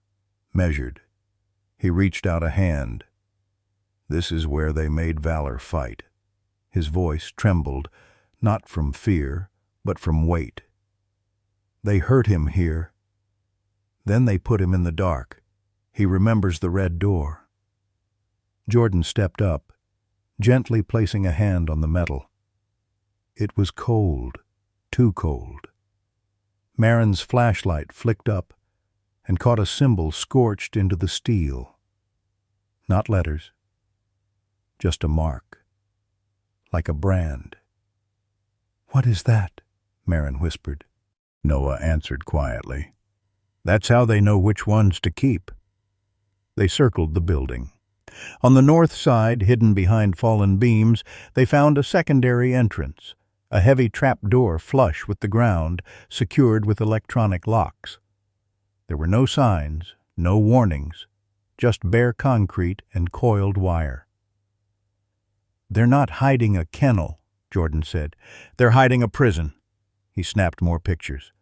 measured. He reached out a hand. This is where they made Valor fight. His voice trembled, not from fear, but from weight. They hurt him here. Then they put him in the dark. He remembers the red door. Jordan stepped up, gently placing a hand on the metal. It was cold, too cold. Marin's flashlight flicked up and caught a symbol scorched into the steel. Not letters, just a mark, like a brand. "What is that?" Marin whispered. Noah answered quietly. "That's how they know which ones to keep." They circled the building. On the north side, hidden behind fallen beams, they found a secondary entrance, a heavy trapdoor flush with the ground, secured with electronic locks. There were no signs, no warnings, just bare concrete and coiled wire. "They're not hiding a kennel," Jordan said. "They're hiding a prison." He snapped more pictures.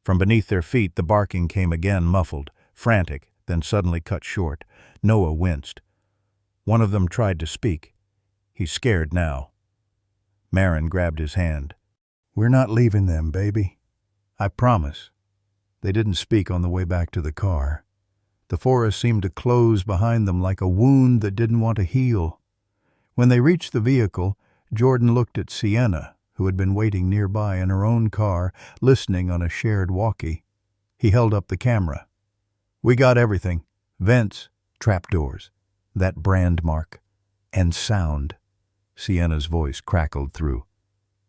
From beneath their feet, the barking came again, muffled, frantic, then suddenly cut short. Noah winced. One of them tried to speak. He's scared now. Marin grabbed his hand. "We're not leaving them, baby. I promise." They didn't speak on the way back to the car. The forest seemed to close behind them like a wound that didn't want to heal. When they reached the vehicle, Jordan looked at Sienna, who had been waiting nearby in her own car, listening on a shared walkie. He held up the camera. "We got everything. Vents, trapdoors, that brand mark, and sound." Sienna's voice crackled through.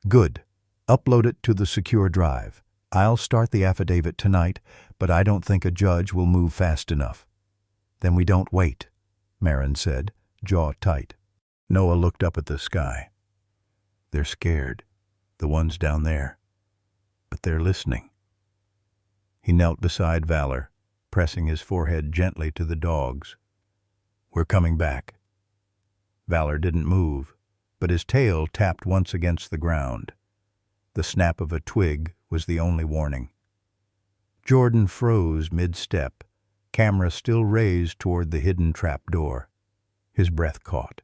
"Good. Upload it to the secure drive. I'll start the affidavit tonight, but I don't think a judge will move fast enough." "Then we don't wait," Marin said, jaw tight. Noah looked up at the sky. "They're scared, the ones down there. But they're listening." He knelt beside Valor, pressing his forehead gently to the dog's. "We're coming back." Valor didn't move, but his tail tapped once against the ground. The snap of a twig was the only warning. Jordan froze mid-step, camera still raised toward the hidden trapdoor. His breath caught.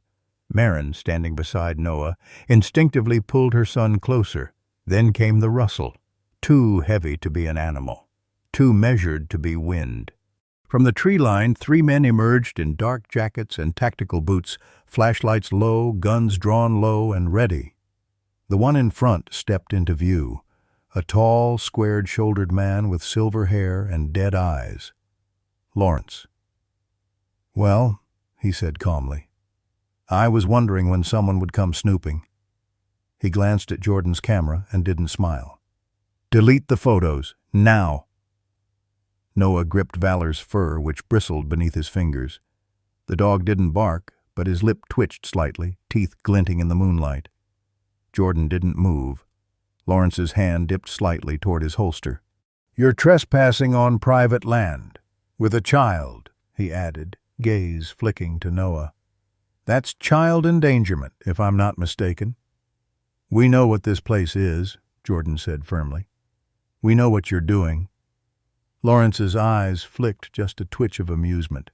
Marin, standing beside Noah, instinctively pulled her son closer. Then came the rustle, too heavy to be an animal, too measured to be wind. From the tree line, 3 men emerged in dark jackets and tactical boots, flashlights low, guns drawn low and ready. The one in front stepped into view, a tall, squared-shouldered man with silver hair and dead eyes. Lawrence. "Well," he said calmly, "I was wondering when someone would come snooping." He glanced at Jordan's camera and didn't smile. "Delete the photos, now." Noah gripped Valor's fur, which bristled beneath his fingers. The dog didn't bark, but his lip twitched slightly, teeth glinting in the moonlight. Jordan didn't move. Lawrence's hand dipped slightly toward his holster. "You're trespassing on private land. With a child," he added, gaze flicking to Noah. "That's child endangerment, if I'm not mistaken." "We know what this place is," Jordan said firmly. "We know what you're doing." Lawrence's eyes flicked just a twitch of amusement.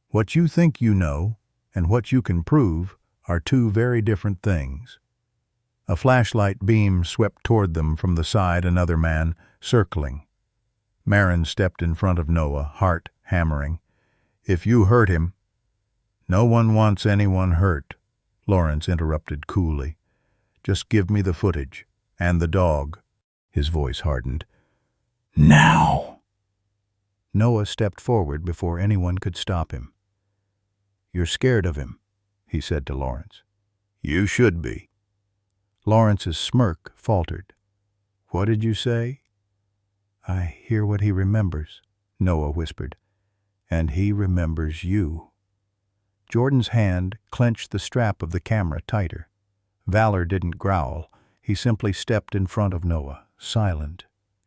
"What you think you know, and what you can prove, are 2 very different things." A flashlight beam swept toward them from the side another man, circling. Marin stepped in front of Noah, heart hammering. "If you hurt him—" "No one wants anyone hurt," Lawrence interrupted coolly. "Just give me the footage, and the dog." His voice hardened. "Now!" Noah stepped forward before anyone could stop him. "You're scared of him," he said to Lawrence. "You should be." Lawrence's smirk faltered. "What did you say?" "I hear what he remembers," Noah whispered. "And he remembers you." Jordan's hand clenched the strap of the camera tighter. Valor didn't growl. He simply stepped in front of Noah, silent,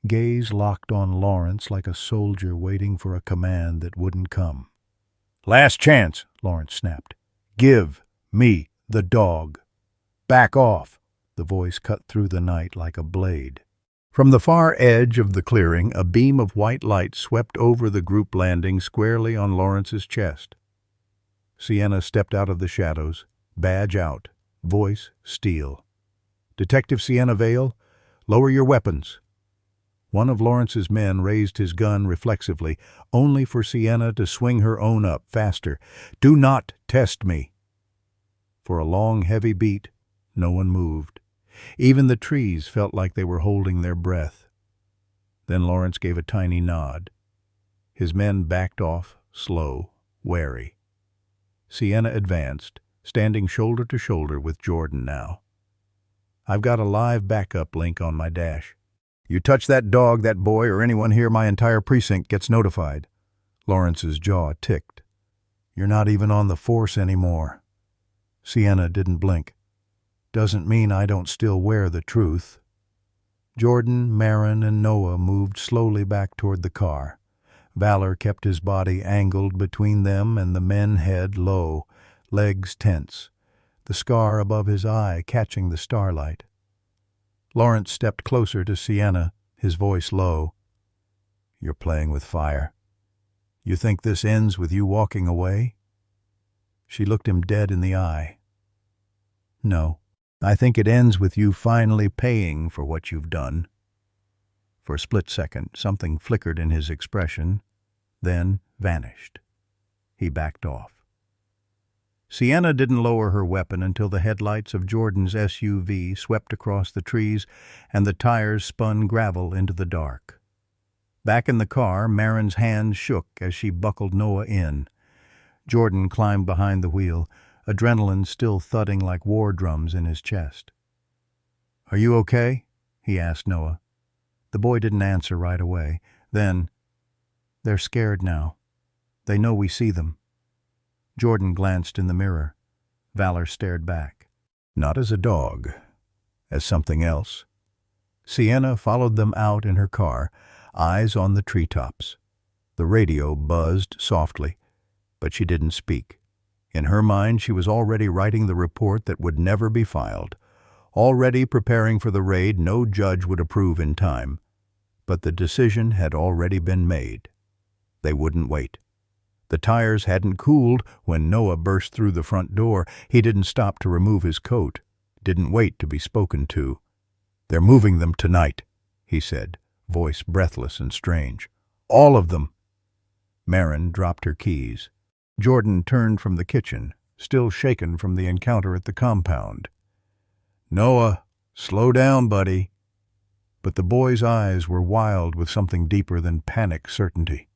gaze locked on Lawrence like a soldier waiting for a command that wouldn't come. "Last chance," Lawrence snapped. "Give me the dog. Back off." The voice cut through the night like a blade. From the far edge of the clearing, a beam of white light swept over the group landing squarely on Lawrence's chest. Sienna stepped out of the shadows, badge out, voice steel. "Detective Sienna Vale, lower your weapons." One of Lawrence's men raised his gun reflexively, only for Sienna to swing her own up faster. "Do not test me." For a long, heavy beat, no one moved. Even the trees felt like they were holding their breath. Then Lawrence gave a tiny nod. His men backed off, slow, wary. Sienna advanced, standing shoulder to shoulder with Jordan now. "I've got a live backup link on my dash. You touch that dog, that boy, or anyone here, my entire precinct gets notified." Lawrence's jaw ticked. "You're not even on the force anymore." Sienna didn't blink. "Doesn't mean I don't still wear the truth." Jordan, Marin, and Noah moved slowly back toward the car. Valor kept his body angled between them and the men, head low, legs tense, the scar above his eye catching the starlight. Lawrence stepped closer to Sienna, his voice low. "You're playing with fire. You think this ends with you walking away?" She looked him dead in the eye. "No, I think it ends with you finally paying for what you've done." For a split second, something flickered in his expression, then vanished. He backed off. Sienna didn't lower her weapon until the headlights of Jordan's SUV swept across the trees and the tires spun gravel into the dark. Back in the car, Marin's hands shook as she buckled Noah in. Jordan climbed behind the wheel, adrenaline still thudding like war drums in his chest. "Are you okay?" he asked Noah. The boy didn't answer right away. Then, "They're scared now. They know we see them." Jordan glanced in the mirror. Valor stared back. Not as a dog, as something else. Sienna followed them out in her car, eyes on the treetops. The radio buzzed softly, but she didn't speak. In her mind, she was already writing the report that would never be filed, already preparing for the raid no judge would approve in time. But the decision had already been made. They wouldn't wait. The tires hadn't cooled when Noah burst through the front door. He didn't stop to remove his coat, didn't wait to be spoken to. "They're moving them tonight," he said, voice breathless and strange. "All of them." Marin dropped her keys. Jordan turned from the kitchen, still shaken from the encounter at the compound. "Noah, slow down, buddy." But the boy's eyes were wild with something deeper than panic certainty.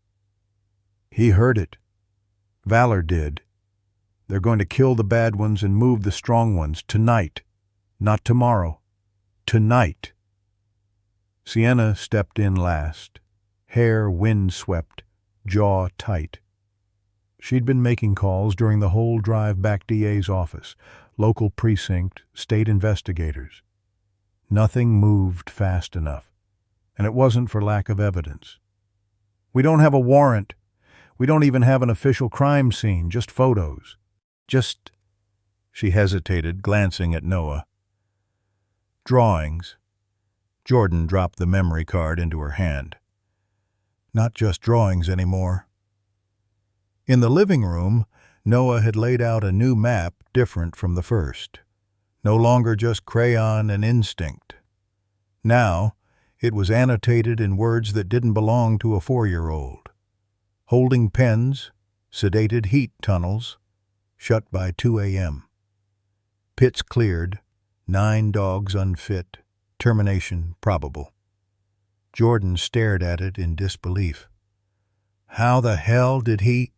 "He heard it. Valor did. They're going to kill the bad ones and move the strong ones tonight. Not tomorrow. Tonight." Sienna stepped in last, hair wind-swept, jaw tight. She'd been making calls during the whole drive back DA's office, local precinct, state investigators. Nothing moved fast enough, and it wasn't for lack of evidence. "We don't have a warrant. We don't even have an official crime scene, just photos. Just—" She hesitated, glancing at Noah. "Drawings." Jordan dropped the memory card into her hand. "Not just drawings anymore." In the living room, Noah had laid out a new map different from the first. No longer just crayon and instinct. Now, it was annotated in words that didn't belong to a 4-year-old. Holding pens, sedated heat tunnels, shut by 2 a.m. Pits cleared, 9 dogs unfit, termination probable. Jordan stared at it in disbelief. "How the hell did he—"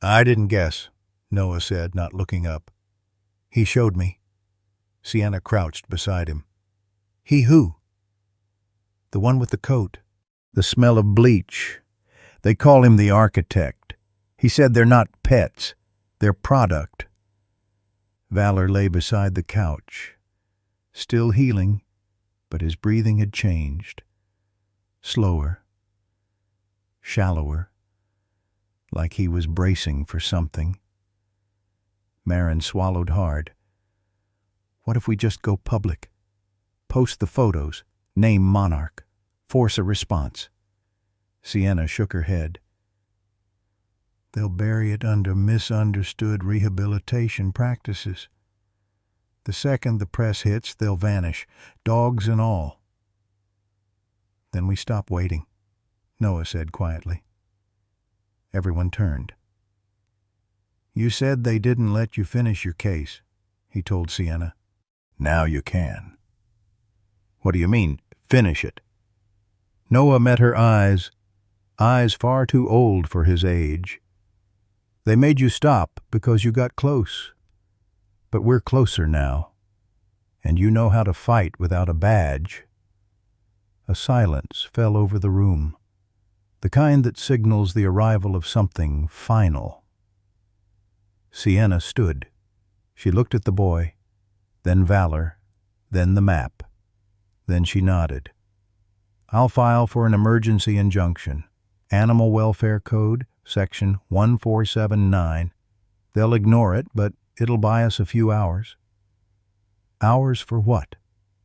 "I didn't guess," Noah said, not looking up. "He showed me." Sienna crouched beside him. "He who?" "The one with the coat. The smell of bleach. They call him the architect. He said they're not pets. They're product." Valor lay beside the couch, still healing, but his breathing had changed. Slower, shallower, like he was bracing for something. Marin swallowed hard. "What if we just go public? Post the photos, name Monarch, force a response." Sienna shook her head. "They'll bury it under misunderstood rehabilitation practices. The second the press hits, they'll vanish, dogs and all." "Then we stop waiting," Noah said quietly. Everyone turned. "You said they didn't let you finish your case," he told Sienna. "Now you can." "What do you mean, finish it?" Noah met her eyes far too old for his age. "They made you stop because you got close. But we're closer now, and you know how to fight without a badge." A silence fell over the room, the kind that signals the arrival of something final. Sienna stood. She looked at the boy, then Valor, then the map. Then she nodded. "I'll file for an emergency injunction. Animal Welfare Code, Section 1479. They'll ignore it, but it'll buy us a few hours." "Hours for what?"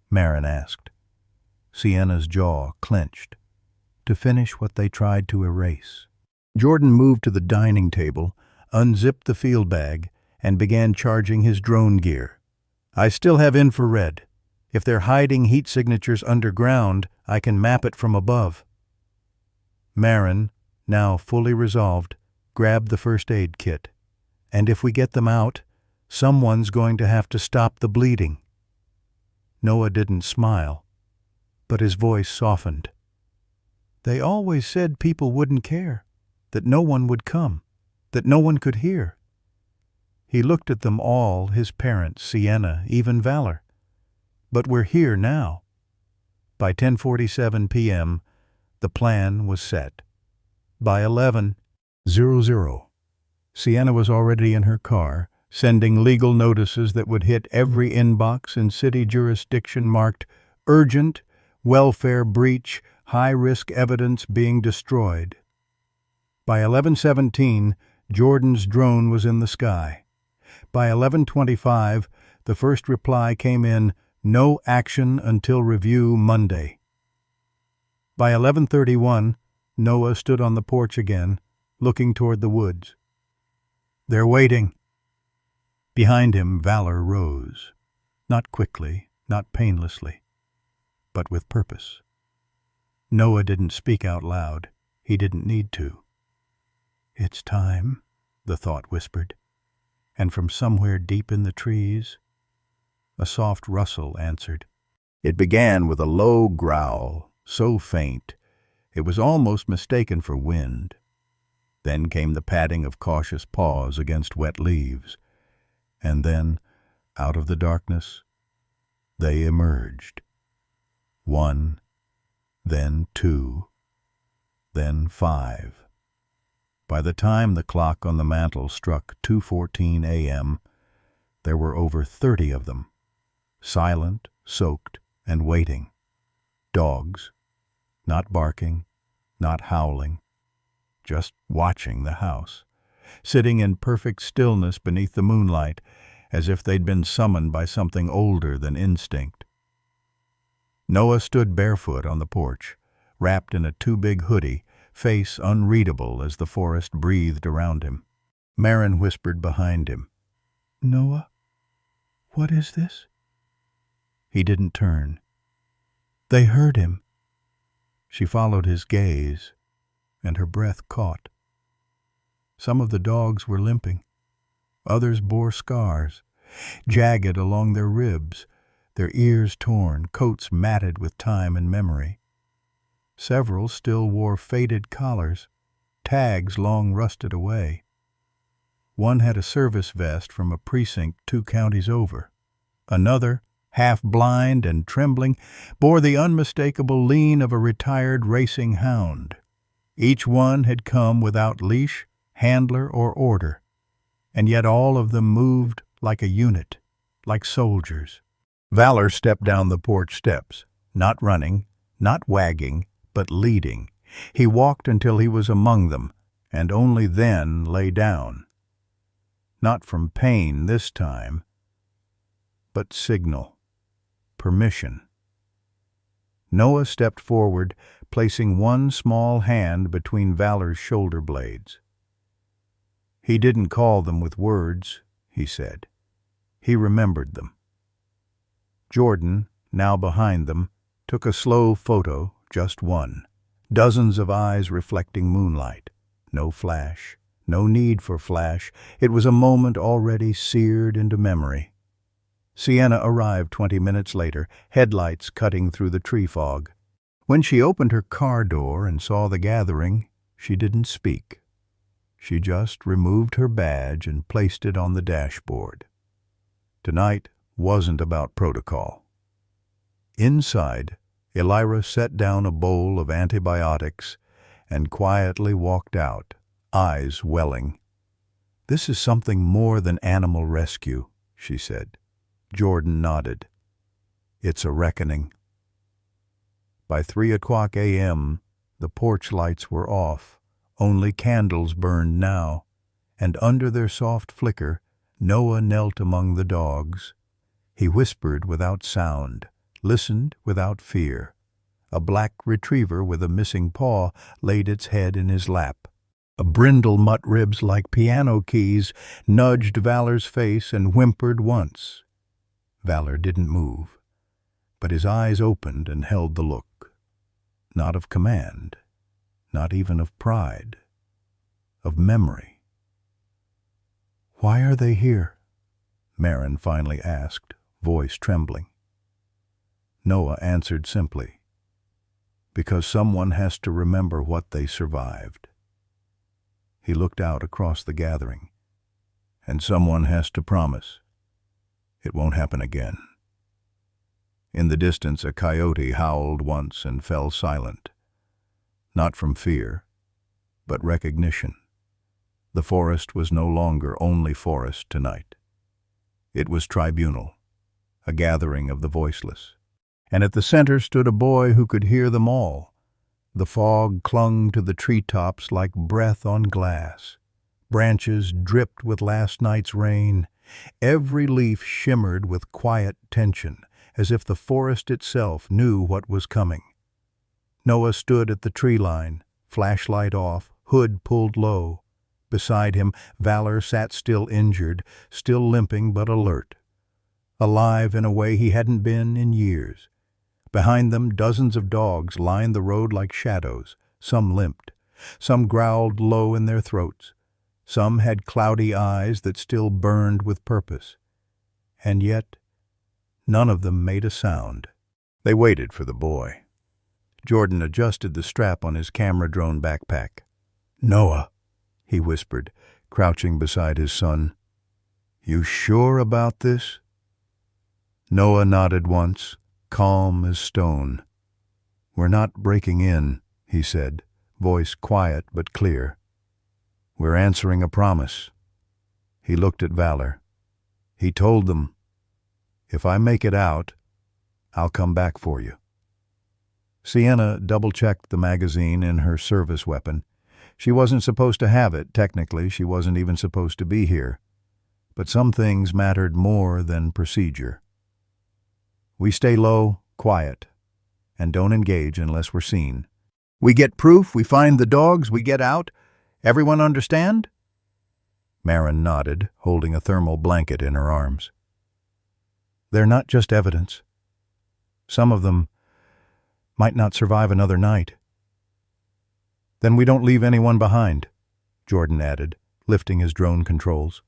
Marin asked. Sienna's jaw clenched. "To finish what they tried to erase." Jordan moved to the dining table, unzipped the field bag, and began charging his drone gear. "I still have infrared. If they're hiding heat signatures underground, I can map it from above." Marin, now fully resolved, grabbed the first aid kit. "And if we get them out, someone's going to have to stop the bleeding." Noah didn't smile, but his voice softened. "They always said people wouldn't care, that no one would come, that no one could hear." He looked at them all, his parents, Sienna, even Valor. "But we're here now." By 10:47 p.m., the plan was set. By 11:00, Sienna was already in her car, sending legal notices that would hit every inbox in city jurisdiction marked "Urgent, Welfare Breach, High-Risk Evidence Being Destroyed." By 11:17, Jordan's drone was in the sky. By 11:25, the first reply came in, "No action until review Monday." By 11:31, Noah stood on the porch again, looking toward the woods. "They're waiting." Behind him, Valor rose. Not quickly, not painlessly, but with purpose. Noah didn't speak out loud. He didn't need to. "It's time," the thought whispered, and from somewhere deep in the trees, a soft rustle answered. It began with a low growl, so faint it was almost mistaken for wind. Then came the padding of cautious paws against wet leaves, and then, out of the darkness, they emerged. One, then two, then five. By the time the clock on the mantel struck 2:14 a.m., there were over 30 of them, silent, soaked, and waiting. Dogs, not barking, not howling, just watching the house, sitting in perfect stillness beneath the moonlight, as if they'd been summoned by something older than instinct. Noah stood barefoot on the porch, wrapped in a too-big hoodie, face unreadable as the forest breathed around him. Marin whispered behind him, "Noah, what is this?" He didn't turn. They heard him. She followed his gaze, and her breath caught. Some of the dogs were limping. Others bore scars, jagged along their ribs, their ears torn, coats matted with time and memory. Several still wore faded collars, tags long rusted away. One had a service vest from a precinct 2 counties over. Another, half blind and trembling, bore the unmistakable lean of a retired racing hound. Each one had come without leash, handler, or order, and yet all of them moved like a unit, like soldiers. Valor stepped down the porch steps, not running, not wagging, but leading. He walked until he was among them, and only then lay down. Not from pain this time, but signal. Permission. Noah stepped forward, placing one small hand between Valor's shoulder blades. He didn't call them with words, he said. He remembered them. Jordan, now behind them, took a slow photo, just one. Dozens of eyes reflecting moonlight. No flash, no need for flash. It was a moment already seared into memory. Sienna arrived 20 minutes later, headlights cutting through the tree fog. When she opened her car door and saw the gathering, she didn't speak. She just removed her badge and placed it on the dashboard. Tonight wasn't about protocol. Inside, Elira set down a bowl of antibiotics and quietly walked out, eyes welling. "This is something more than animal rescue," she said. Jordan nodded. "It's a reckoning." By 3 o'clock a.m., the porch lights were off. Only candles burned now, and under their soft flicker, Noah knelt among the dogs. He whispered without sound, listened without fear. A black retriever with a missing paw laid its head in his lap. A brindle mutt ribs like piano keys nudged Valor's face and whimpered once. Valor didn't move, but his eyes opened and held the look. Not of command, not even of pride, of memory. "Why are they here?" Marin finally asked, voice trembling. Noah answered simply, "Because someone has to remember what they survived." He looked out across the gathering, "And someone has to promise it won't happen again." In the distance, a coyote howled once and fell silent, not from fear, but recognition. The forest was no longer only forest tonight. It was tribunal, a gathering of the voiceless. And at the center stood a boy who could hear them all. The fog clung to the treetops like breath on glass. Branches dripped with last night's rain. Every leaf shimmered with quiet tension, as if the forest itself knew what was coming. Noah stood at the tree line, flashlight off, hood pulled low. Beside him, Valor sat still injured, still limping but alert. Alive in a way he hadn't been in years. Behind them, dozens of dogs lined the road like shadows. Some limped. Some growled low in their throats. Some had cloudy eyes that still burned with purpose. And yet, none of them made a sound. They waited for the boy. Jordan adjusted the strap on his camera drone backpack. "Noah," he whispered, crouching beside his son. "You sure about this?" Noah nodded once, calm as stone. "We're not breaking in," he said, voice quiet but clear. "We're answering a promise." He looked at Valor. He told them, "If I make it out, I'll come back for you." Sienna double-checked the magazine in her service weapon. She wasn't supposed to have it, technically. She wasn't even supposed to be here. But some things mattered more than procedure. "We stay low, quiet, and don't engage unless we're seen. We get proof, we find the dogs, we get out. Everyone understand?" Marin nodded, holding a thermal blanket in her arms. "They're not just evidence. Some of them might not survive another night." "Then we don't leave anyone behind," Jordan added, lifting his drone controls.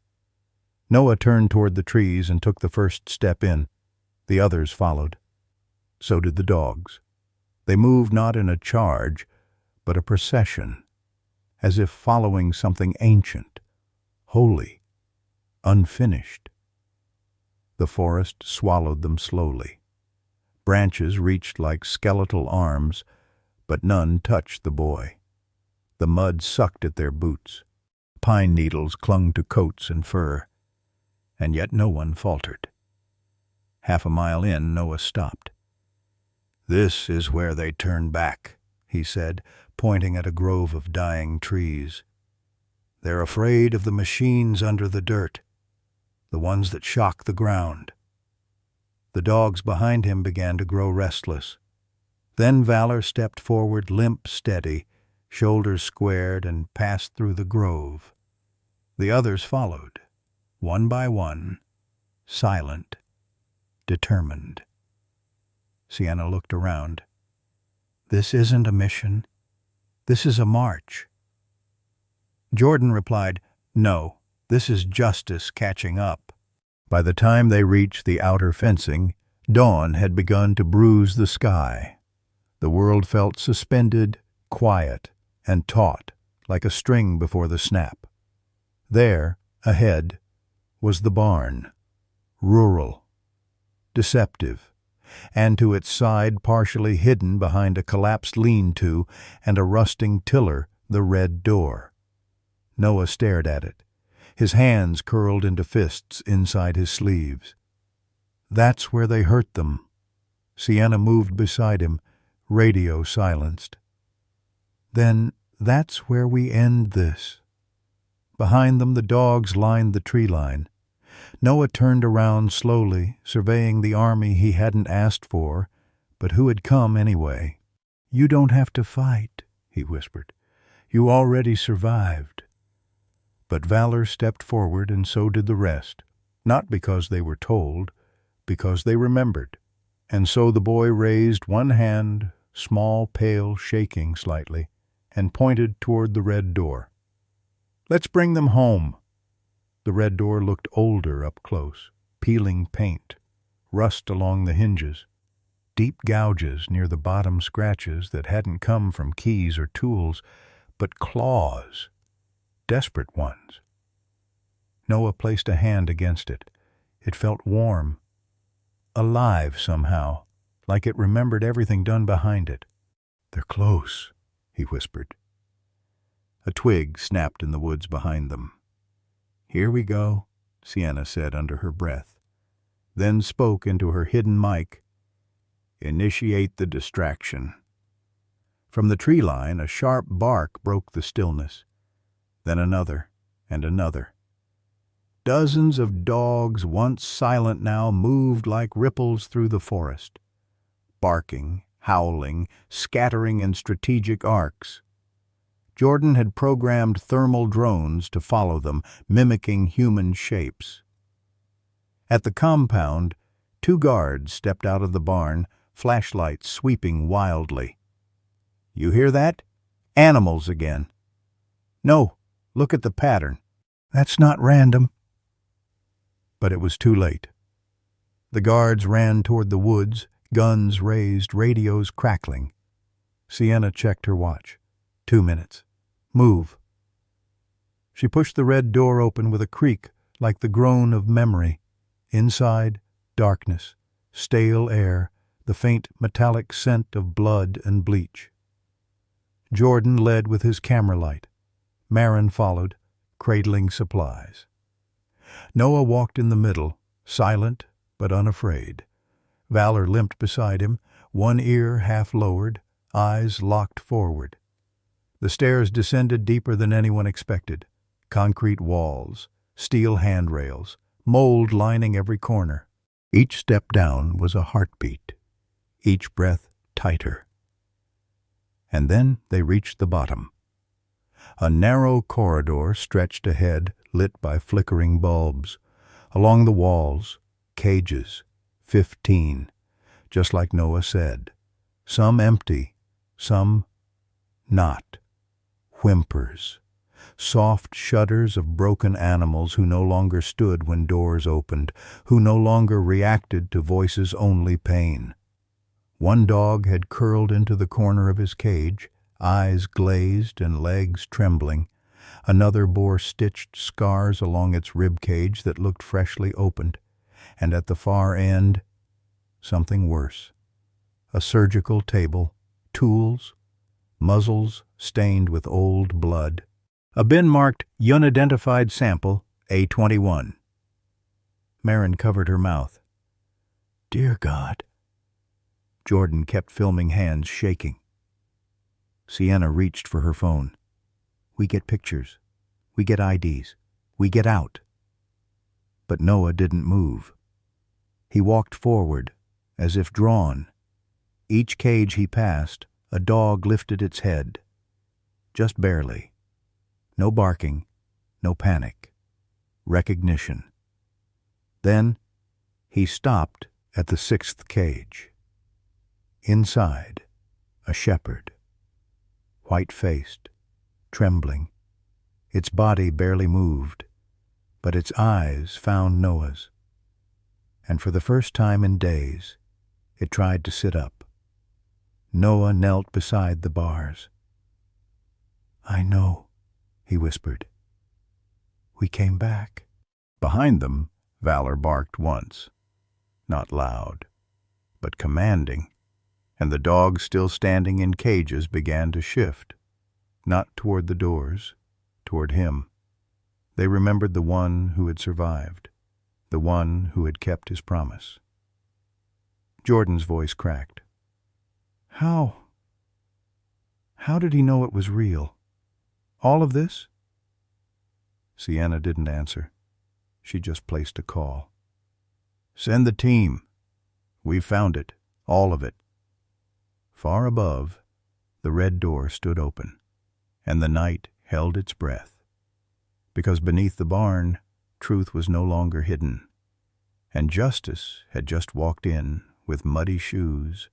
Noah turned toward the trees and took the first step in. The others followed. So did the dogs. They moved not in a charge, but a procession, as if following something ancient, holy, unfinished. The forest swallowed them slowly. Branches reached like skeletal arms, but none touched the boy. The mud sucked at their boots. Pine needles clung to coats and fur. And yet no one faltered. Half a mile in, Noah stopped. "This is where they turn back," he said, pointing at a grove of dying trees. "They're afraid of the machines under the dirt, the ones that shock the ground." The dogs behind him began to grow restless. Then Valor stepped forward, limp steady, shoulders squared, and passed through the grove. The others followed, one by one, silent, determined. Sienna looked around. "This isn't a mission. This is a march." Jordan replied, "No, this is justice catching up." By the time they reached the outer fencing, dawn had begun to bruise the sky. The world felt suspended, quiet, and taut, like a string before the snap. There, ahead, was the barn, rural, deceptive, and to its side partially hidden behind a collapsed lean-to and a rusting tiller, the red door. Noah stared at it, his hands curled into fists inside his sleeves. "That's where they hurt them." Sienna moved beside him, radio silenced. "Then That's where we end this. Behind them, the dogs lined the tree line. Noah turned around slowly, surveying the army he hadn't asked for, but who had come anyway. "You don't have to fight," he whispered. "You already survived." But Valor stepped forward, and so did the rest, not because they were told, because they remembered. And so the boy raised one hand, small, pale, shaking slightly, and pointed toward the red door. "Let's bring them home." The red door looked older up close, peeling paint, rust along the hinges, deep gouges near the bottom scratches that hadn't come from keys or tools, but claws, desperate ones. Noah placed a hand against it. It felt warm, alive somehow, like it remembered everything done behind it. "They're close," he whispered. A twig snapped in the woods behind them. "Here we go," Sienna said under her breath, then spoke into her hidden mic. "Initiate the distraction." From the tree line, a sharp bark broke the stillness. Then another and another. Dozens of dogs, once silent now, moved like ripples through the forest, barking, howling, scattering in strategic arcs. Jordan had programmed thermal drones to follow them, mimicking human shapes. At the compound, 2 guards stepped out of the barn, flashlights sweeping wildly. "You hear that? Animals again." "No, look at the pattern." "That's not random." But it was too late. The guards ran toward the woods, guns raised, radios crackling. Sienna checked her watch. 2 minutes. "Move." She pushed the red door open with a creak like the groan of memory. Inside, darkness, stale air, the faint metallic scent of blood and bleach. Jordan led with his camera light. Marin followed, cradling supplies. Noah walked in the middle, silent but unafraid. Valor limped beside him, one ear half lowered, eyes locked forward. The stairs descended deeper than anyone expected. Concrete walls, steel handrails, mold lining every corner. Each step down was a heartbeat, each breath tighter. And then they reached the bottom. A narrow corridor stretched ahead, lit by flickering bulbs. Along the walls, cages, 15, just like Noah said. Some empty, some not. Whimpers, soft shudders of broken animals who no longer stood when doors opened, who no longer reacted to voices only pain. One dog had curled into the corner of his cage, eyes glazed and legs trembling. Another bore stitched scars along its rib cage that looked freshly opened. And at the far end, something worse. A surgical table, tools, muzzles stained with old blood. A bin marked Unidentified Sample, A21. Marin covered her mouth. "Dear God." Jordan kept filming, hands shaking. Sienna reached for her phone. "We get pictures. We get IDs. We get out." But Noah didn't move. He walked forward, as if drawn. Each cage he passed, a dog lifted its head. Just barely. No barking, no panic. Recognition. Then he stopped at the 6th cage. Inside, a shepherd. White-faced, trembling. Its body barely moved, but its eyes found Noah's. And for the first time in days, it tried to sit up. Noah knelt beside the bars. "I know," he whispered. "We came back." Behind them, Valor barked once. Not loud, but commanding, and the dogs still standing in cages began to shift, not toward the doors, toward him. They remembered the one who had survived, the one who had kept his promise. Jordan's voice cracked. How did he know it was real?" All of this?" Sienna didn't answer. She just placed a call. "Send the team. We've found it. All of it." Far above, the red door stood open, and the night held its breath, because beneath the barn, truth was no longer hidden, and justice had just walked in with muddy shoes,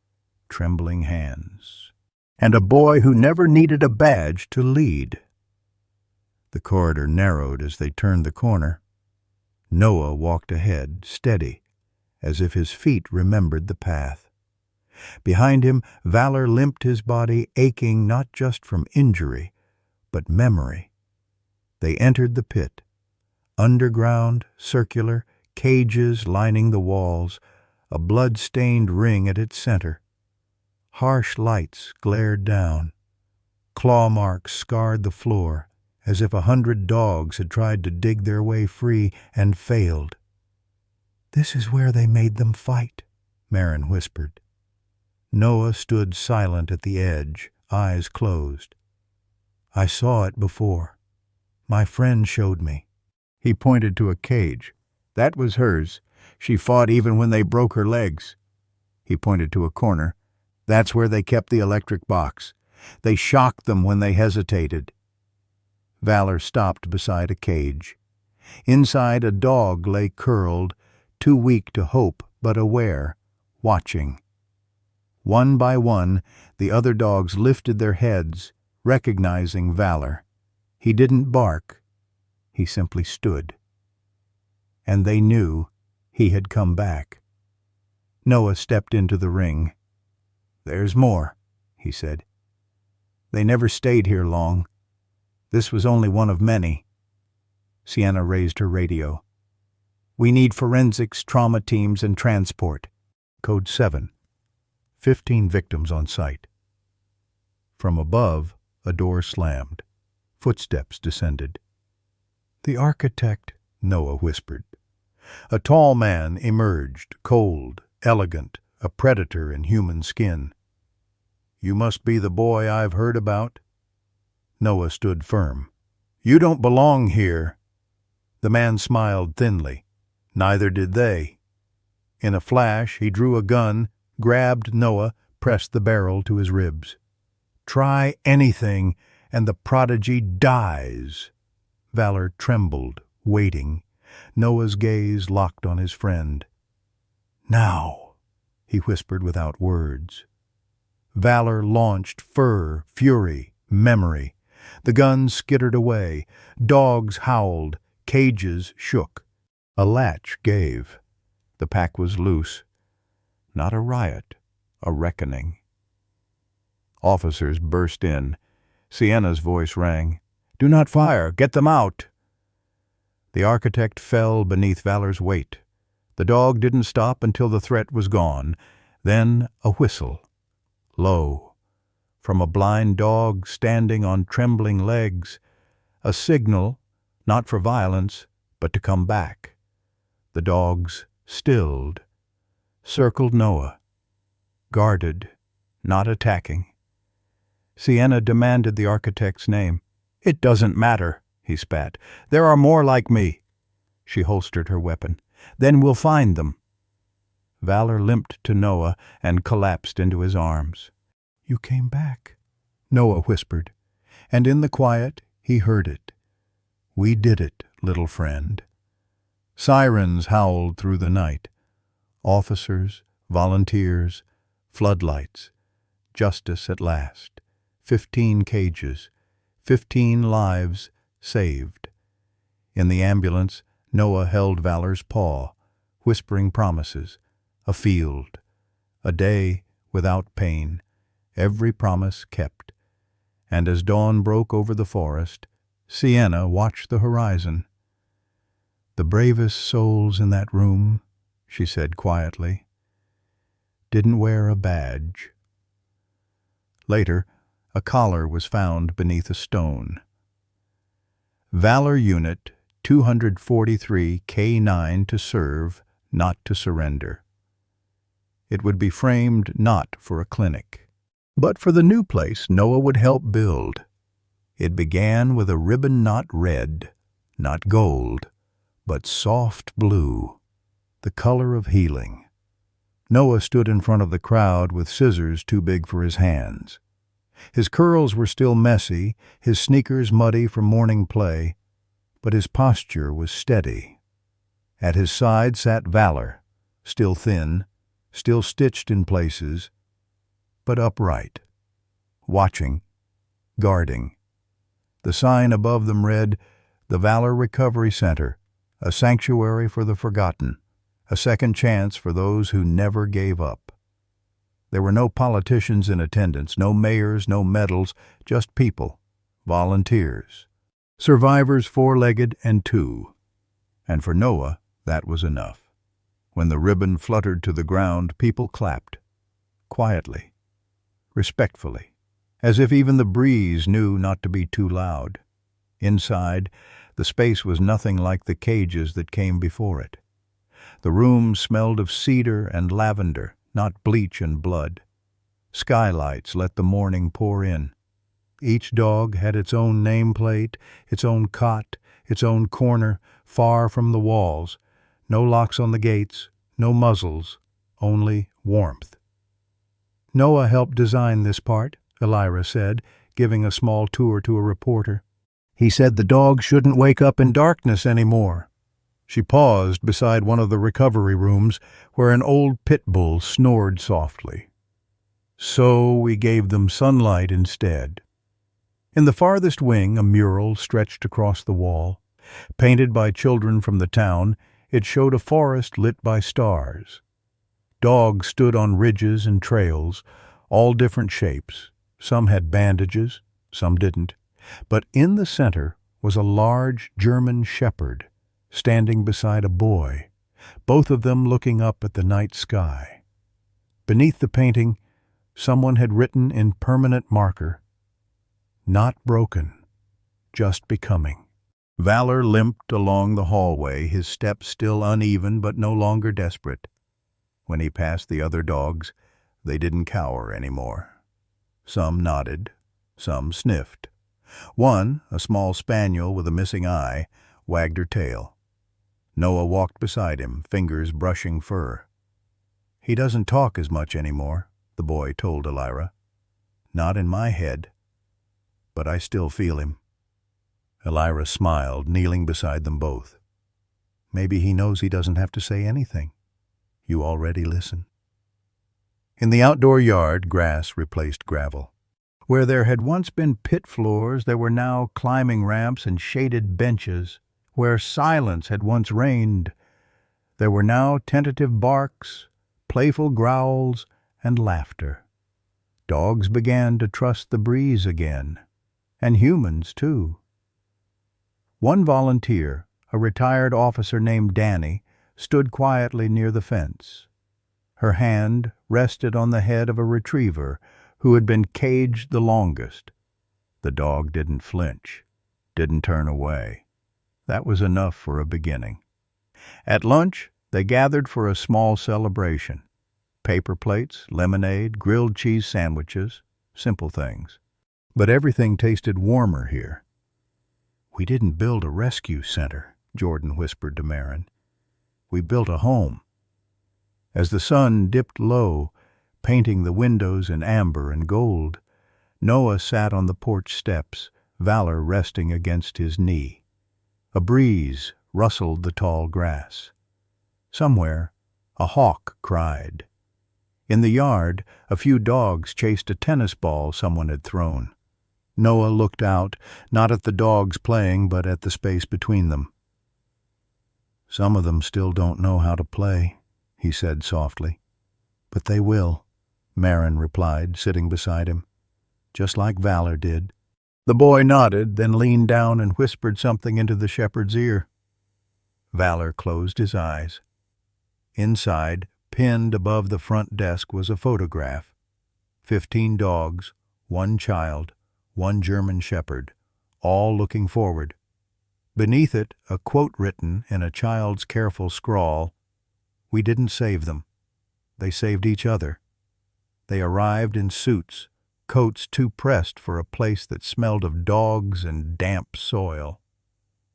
trembling hands, and a boy who never needed a badge to lead. The corridor narrowed as they turned the corner. Noah walked ahead, steady, as if his feet remembered the path. Behind him, Valor limped his body, aching not just from injury, but memory. They entered the pit. Underground, circular, cages lining the walls, a blood-stained ring at its center. Harsh lights glared down. Claw marks scarred the floor, as if 100 dogs had tried to dig their way free and failed. "This is where they made them fight," Marin whispered. Noah stood silent at the edge, eyes closed. "I saw it before. My friend showed me." He pointed to a cage. "That was hers. She fought even when they broke her legs." He pointed to a corner. "That's where they kept the electric box. They shocked them when they hesitated." Valor stopped beside a cage. Inside, a dog lay curled, too weak to hope but aware, watching. One by one, the other dogs lifted their heads, recognizing Valor. He didn't bark. He simply stood. And they knew he had come back. Noah stepped into the ring. "There's more," he said. "They never stayed here long. This was only one of many." Sienna raised her radio. "We need forensics, trauma teams, and transport. Code 7. 15 victims on site." From above, a door slammed. Footsteps descended. "The architect," Noah whispered. A tall man emerged, cold, elegant, a predator in human skin. "You must be the boy I've heard about." Noah stood firm. "You don't belong here." The man smiled thinly. Neither did they. In a flash, he drew a gun, grabbed Noah, pressed the barrel to his ribs. "Try anything, and the prodigy dies." Valor trembled, waiting. Noah's gaze locked on his friend. "Now," he whispered without words. Valor launched fur, fury, memory. The gun skittered away. Dogs howled. Cages shook. A latch gave. The pack was loose. Not a riot, a reckoning. Officers burst in. Sienna's voice rang. "Do not fire! Get them out!" The architect fell beneath Valor's weight. The dog didn't stop until the threat was gone. Then a whistle. Low. From a blind dog standing on trembling legs. A signal, not for violence, but to come back. The dogs stilled. Circled Noah. Guarded, not attacking. Sienna demanded the architect's name. "It doesn't matter," he spat. "There are more like me." She holstered her weapon. "Then we'll find them." Valor limped to Noah and collapsed into his arms. "You came back," Noah whispered, and in the quiet he heard it. "We did it, little friend." Sirens howled through the night. Officers, volunteers, floodlights. Justice at last. 15 cages. 15 lives saved. In the ambulance, Noah held Valor's paw, whispering promises. A field. A day without pain. Every promise kept. And as dawn broke over the forest, Sienna watched the horizon. "The bravest souls in that room," she said quietly, "didn't wear a badge." Later, a collar was found beneath a stone. Valor Unit 243 K9 to serve, not to surrender. It would be framed not for a clinic, but for the new place Noah would help build. It began with a ribbon not red, not gold, but soft blue, the color of healing. Noah stood in front of the crowd with scissors too big for his hands. His curls were still messy, his sneakers muddy from morning play, but his posture was steady. At his side sat Valor, still thin, still stitched in places, but upright, watching, guarding. The sign above them read, "The Valor Recovery Center, a sanctuary for the forgotten, a second chance for those who never gave up." There were no politicians in attendance, no mayors, no medals, just people, volunteers, survivors four-legged and two. And for Noah, that was enough. When the ribbon fluttered to the ground, people clapped, quietly, respectfully, as if even the breeze knew not to be too loud. Inside, the space was nothing like the cages that came before it. The room smelled of cedar and lavender, not bleach and blood. Skylights let the morning pour in. Each dog had its own nameplate, its own cot, its own corner, far from the walls. No locks on the gates, no muzzles, only warmth. "Noah helped design this part," Elira said, giving a small tour to a reporter. "He said the dogs shouldn't wake up in darkness anymore." She paused beside one of the recovery rooms where an old pit bull snored softly. "So we gave them sunlight instead." In the farthest wing, a mural stretched across the wall. Painted by children from the town, it showed a forest lit by stars. Dogs stood on ridges and trails, all different shapes. Some had bandages, some didn't. But in the center was a large German shepherd, standing beside a boy, both of them looking up at the night sky. Beneath the painting, someone had written in permanent marker, "Not broken, just becoming." Valor limped along the hallway, his steps still uneven but no longer desperate. When he passed the other dogs, they didn't cower anymore. Some nodded, some sniffed. One, a small spaniel with a missing eye, wagged her tail. Noah walked beside him, fingers brushing fur. "He doesn't talk as much anymore," the boy told Elira. "Not in my head, but I still feel him." Elira smiled, kneeling beside them both. "Maybe he knows he doesn't have to say anything. You already listen." In the outdoor yard, grass replaced gravel. Where there had once been pit floors, there were now climbing ramps and shaded benches. Where silence had once reigned, there were now tentative barks, playful growls, and laughter. Dogs began to trust the breeze again, and humans too. One volunteer, a retired officer named Danny, stood quietly near the fence. Her hand rested on the head of a retriever who had been caged the longest. The dog didn't flinch, didn't turn away. That was enough for a beginning. At lunch, they gathered for a small celebration. Paper plates, lemonade, grilled cheese sandwiches, simple things. But everything tasted warmer here. "We didn't build a rescue center," Jordan whispered to Marin. "We built a home." As the sun dipped low, painting the windows in amber and gold, Noah sat on the porch steps, Valor resting against his knee. A breeze rustled the tall grass. Somewhere, a hawk cried. In the yard, a few dogs chased a tennis ball someone had thrown. Noah looked out, not at the dogs playing, but at the space between them. "Some of them still don't know how to play," he said softly. "But they will," Marin replied, sitting beside him. "Just like Valor did." The boy nodded, then leaned down and whispered something into the shepherd's ear. Valor closed his eyes. Inside, pinned above the front desk, was a photograph. 15 dogs, 1 child, 1 German shepherd, all looking forward. Beneath it, a quote written in a child's careful scrawl, "We didn't save them. They saved each other. They arrived in suits, coats too pressed for a place that smelled of dogs and damp soil.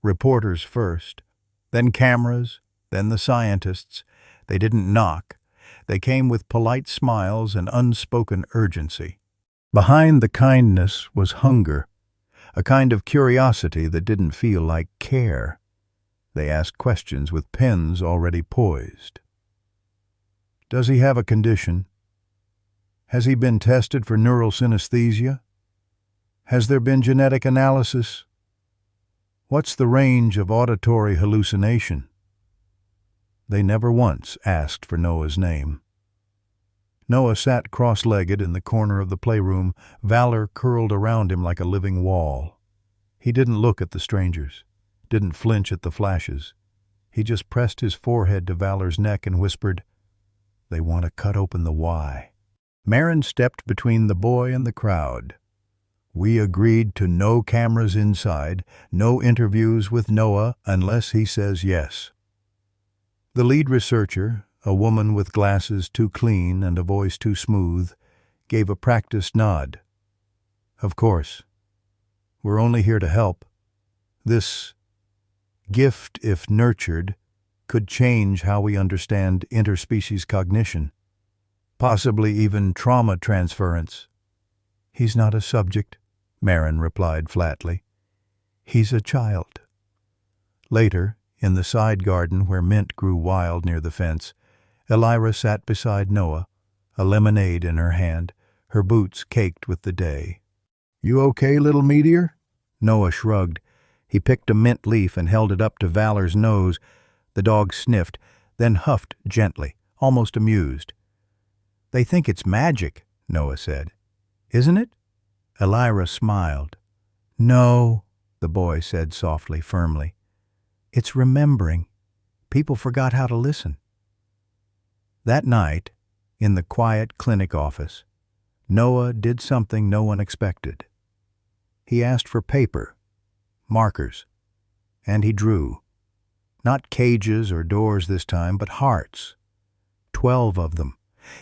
Reporters first, then cameras, then the scientists. They didn't knock. They came with polite smiles and unspoken urgency. Behind the kindness was hunger, a kind of curiosity that didn't feel like care. They asked questions with pens already poised. Does he have a condition? Has he been tested for neural synesthesia? Has there been genetic analysis? What's the range of auditory hallucination? They never once asked for Noah's name. Noah sat cross-legged in the corner of the playroom, Valor curled around him like a living wall. He didn't look at the strangers, didn't flinch at the flashes. He just pressed his forehead to Valor's neck and whispered, "They want to cut open the why." Marin stepped between the boy and the crowd. "We agreed to no cameras inside, no interviews with Noah unless he says yes." The lead researcher, a woman with glasses too clean and a voice too smooth, gave a practiced nod. "Of course. We're only here to help. This gift, if nurtured, could change how we understand interspecies cognition, possibly even trauma transference." "He's not a subject," Marin replied flatly. "He's a child." Later, in the side garden where mint grew wild near the fence, Elira sat beside Noah, a lemonade in her hand, her boots caked with the day. "You okay, little meteor?" Noah shrugged. He picked a mint leaf and held it up to Valor's nose. The dog sniffed, then huffed gently, almost amused. "They think it's magic," Noah said. "Isn't it?" Elira smiled. "No," the boy said softly, firmly. "It's remembering. People forgot how to listen." That night, in the quiet clinic office, Noah did something no one expected. He asked for paper, markers, and he drew. Not cages or doors this time, but hearts. 12 of them,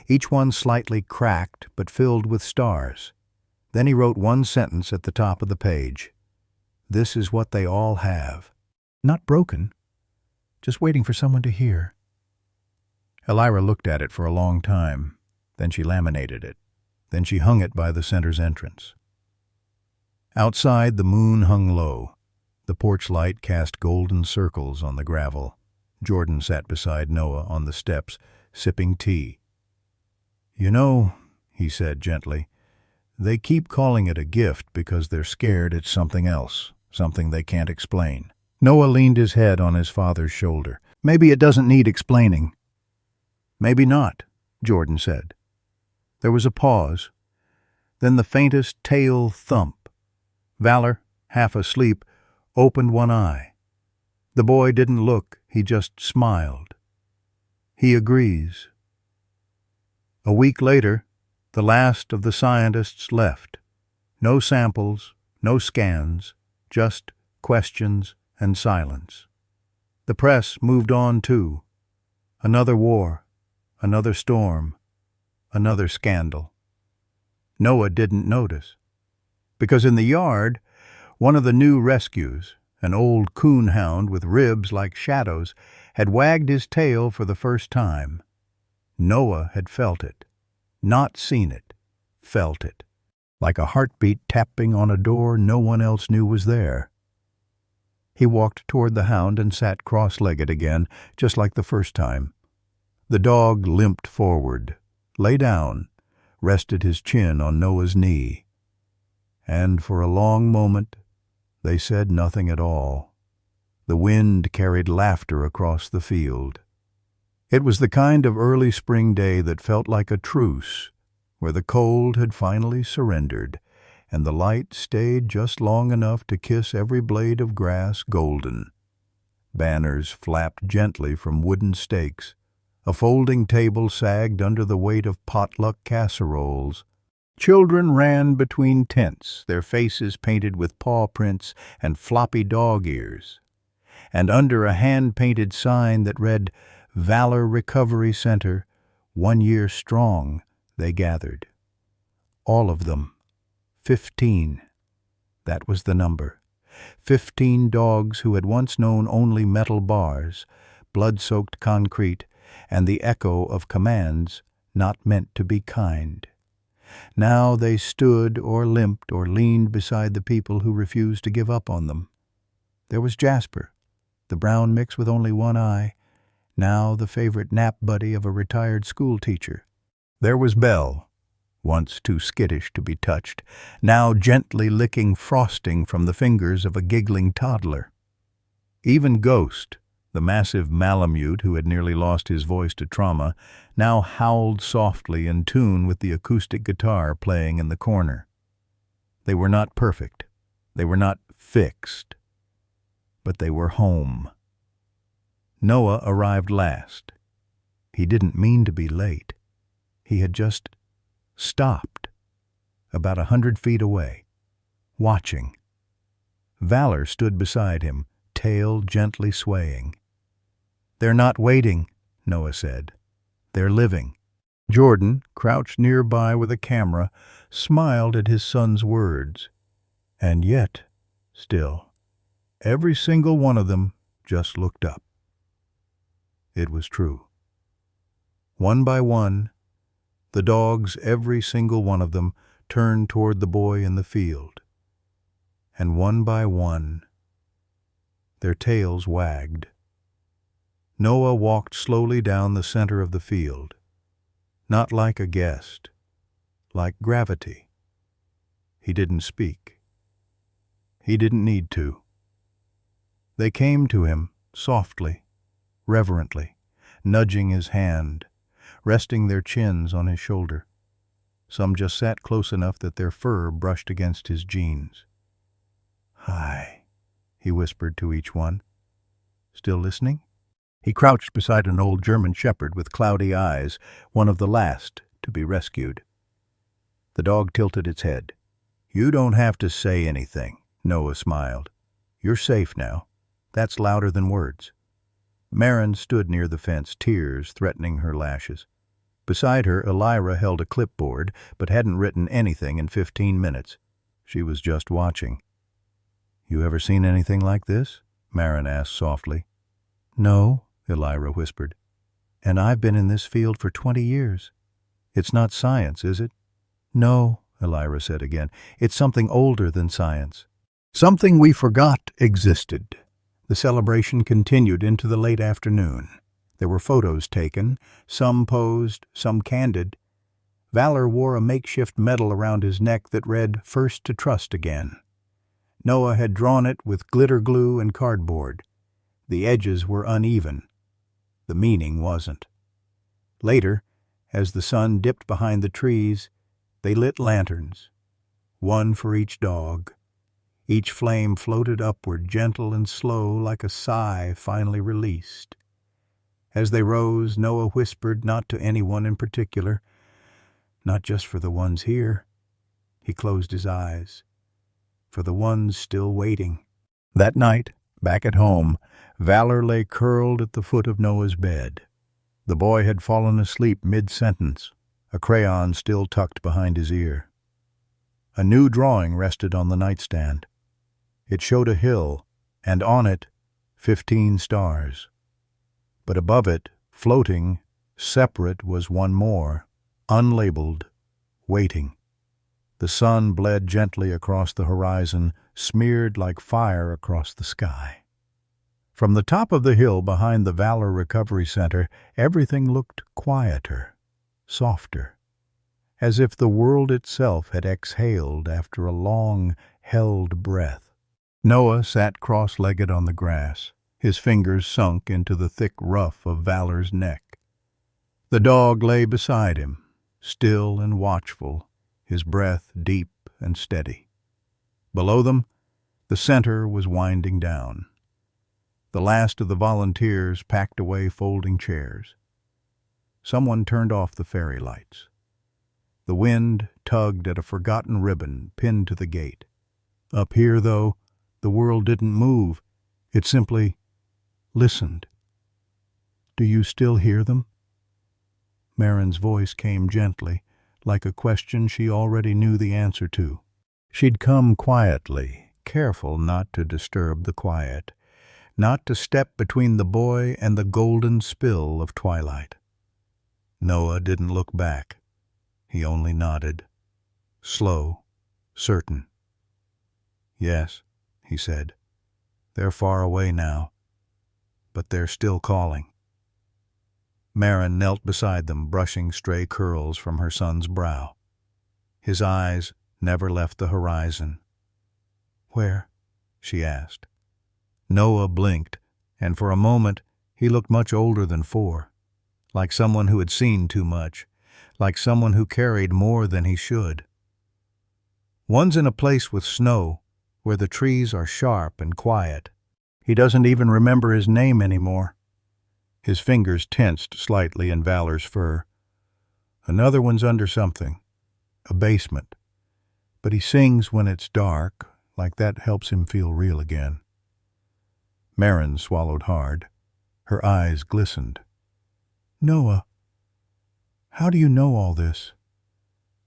each one slightly cracked but filled with stars. Then he wrote one sentence at the top of the page. "This is what they all have. Not broken, just waiting for someone to hear." Elira looked at it for a long time. Then she laminated it. Then she hung it by the center's entrance. Outside, the moon hung low. The porch light cast golden circles on the gravel. Jordan sat beside Noah on the steps, sipping tea. "You know," he said gently, "they keep calling it a gift because they're scared it's something else, something they can't explain." Noah leaned his head on his father's shoulder. "Maybe it doesn't need explaining." "Maybe not," Jordan said. There was a pause, then the faintest tail thump. Valor, half asleep, opened one eye. The boy didn't look, he just smiled. "He agrees." A week later, the last of the scientists left. No samples, no scans, just questions and silence. The press moved on too. Another war, another storm, another scandal. Noah didn't notice, because in the yard, one of the new rescues, an old coonhound with ribs like shadows, had wagged his tail for the first time. Noah had felt it, not seen it, felt it, like a heartbeat tapping on a door no one else knew was there. He walked toward the hound and sat cross-legged again, just like the first time. The dog limped forward, lay down, rested his chin on Noah's knee. And for a long moment, they said nothing at all. The wind carried laughter across the field. It was the kind of early spring day that felt like a truce, where the cold had finally surrendered, and the light stayed just long enough to kiss every blade of grass golden. Banners flapped gently from wooden stakes. A folding table sagged under the weight of potluck casseroles. Children ran between tents, their faces painted with paw prints and floppy dog ears. And under a hand-painted sign that read, "Valor Recovery Center, 1 year strong," they gathered. All of them 15. That was the number. 15 dogs who had once known only metal bars, blood-soaked concrete, and the echo of commands not meant to be kind. Now they stood or limped or leaned beside the people who refused to give up on them. There was Jasper, the brown mix with only one eye, now the favorite nap buddy of a retired schoolteacher. There was Belle, once too skittish to be touched, now gently licking frosting from the fingers of a giggling toddler. Even Ghost, the massive Malamute who had nearly lost his voice to trauma, now howled softly in tune with the acoustic guitar playing in the corner. They were not perfect. They were not fixed. But they were home. Noah arrived last. He didn't mean to be late. He had just stopped, about 100 feet away, watching. Valor stood beside him, tail gently swaying. "They're not waiting," Noah said. "They're living." Jordan, crouched nearby with a camera, smiled at his son's words. And yet, still, every single one of them just looked up. It was true. One by one, the dogs, every single one of them, turned toward the boy in the field. And one by one, their tails wagged. Noah walked slowly down the center of the field, not like a guest, like gravity. He didn't speak. He didn't need to. They came to him softly, reverently, nudging his hand, resting their chins on his shoulder. Some just sat close enough that their fur brushed against his jeans. "Hi," he whispered to each one. "Still listening?" He crouched beside an old German shepherd with cloudy eyes, one of the last to be rescued. The dog tilted its head. "You don't have to say anything," Noah smiled. "You're safe now. That's louder than words." Marin stood near the fence, tears threatening her lashes. Beside her, Elira held a clipboard, but hadn't written anything in 15 minutes. She was just watching. "You ever seen anything like this?" Marin asked softly. "No," Elira whispered. "And I've been in this field for 20 years. It's not science, is it?" "No," Elira said again. "It's something older than science. Something we forgot existed." The celebration continued into the late afternoon. There were photos taken, some posed, some candid. Valor wore a makeshift medal around his neck that read, "First to Trust Again." Noah had drawn it with glitter glue and cardboard. The edges were uneven. The meaning wasn't. Later, as the sun dipped behind the trees, they lit lanterns, one for each dog. Each flame floated upward, gentle and slow, like a sigh finally released. As they rose, Noah whispered, not to anyone in particular, "Not just for the ones here." He closed his eyes. "For the ones still waiting." That night, back at home, Valor lay curled at the foot of Noah's bed. The boy had fallen asleep mid-sentence, a crayon still tucked behind his ear. A new drawing rested on the nightstand. It showed a hill, and on it, 15 stars. But above it, floating, separate, was one more, unlabeled, waiting. The sun bled gently across the horizon, smeared like fire across the sky. From the top of the hill behind the Valor Recovery Center, everything looked quieter, softer, as if the world itself had exhaled after a long, held breath. Noah sat cross-legged on the grass, his fingers sunk into the thick ruff of Valor's neck. The dog lay beside him, still and watchful, his breath deep and steady. Below them, the center was winding down. The last of the volunteers packed away folding chairs. Someone turned off the fairy lights. The wind tugged at a forgotten ribbon pinned to the gate. Up here, though, the world didn't move. It simply listened. "Do you still hear them?" Marin's voice came gently, like a question she already knew the answer to. She'd come quietly, careful not to disturb the quiet, not to step between the boy and the golden spill of twilight. Noah didn't look back. He only nodded. Slow, certain. "Yes," he said. "They're far away now, but they're still calling." Marin knelt beside them, brushing stray curls from her son's brow. His eyes never left the horizon. "Where?" she asked. Noah blinked, and for a moment he looked much older than 4, like someone who had seen too much, like someone who carried more than he should. "One's in a place with snow, where the trees are sharp and quiet. He doesn't even remember his name anymore." His fingers tensed slightly in Valor's fur. "Another one's under something, a basement. But he sings when it's dark, like that helps him feel real again." Marin swallowed hard. Her eyes glistened. "Noah, how do you know all this?"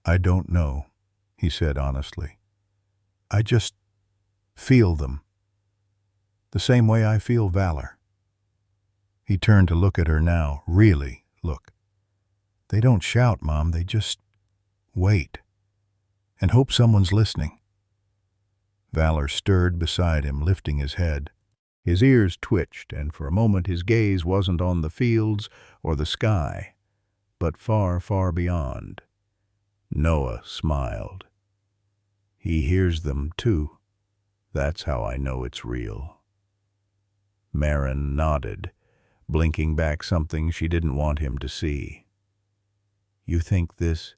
"I don't know," he said honestly. "I just feel them. The same way I feel Valor." He turned to look at her now, really look. "They don't shout, Mom, they just wait and hope someone's listening." Valor stirred beside him, lifting his head. His ears twitched, and for a moment his gaze wasn't on the fields or the sky, but far, far beyond. Noah smiled. "He hears them, too. That's how I know it's real." Marin nodded, blinking back something she didn't want him to see. "You think this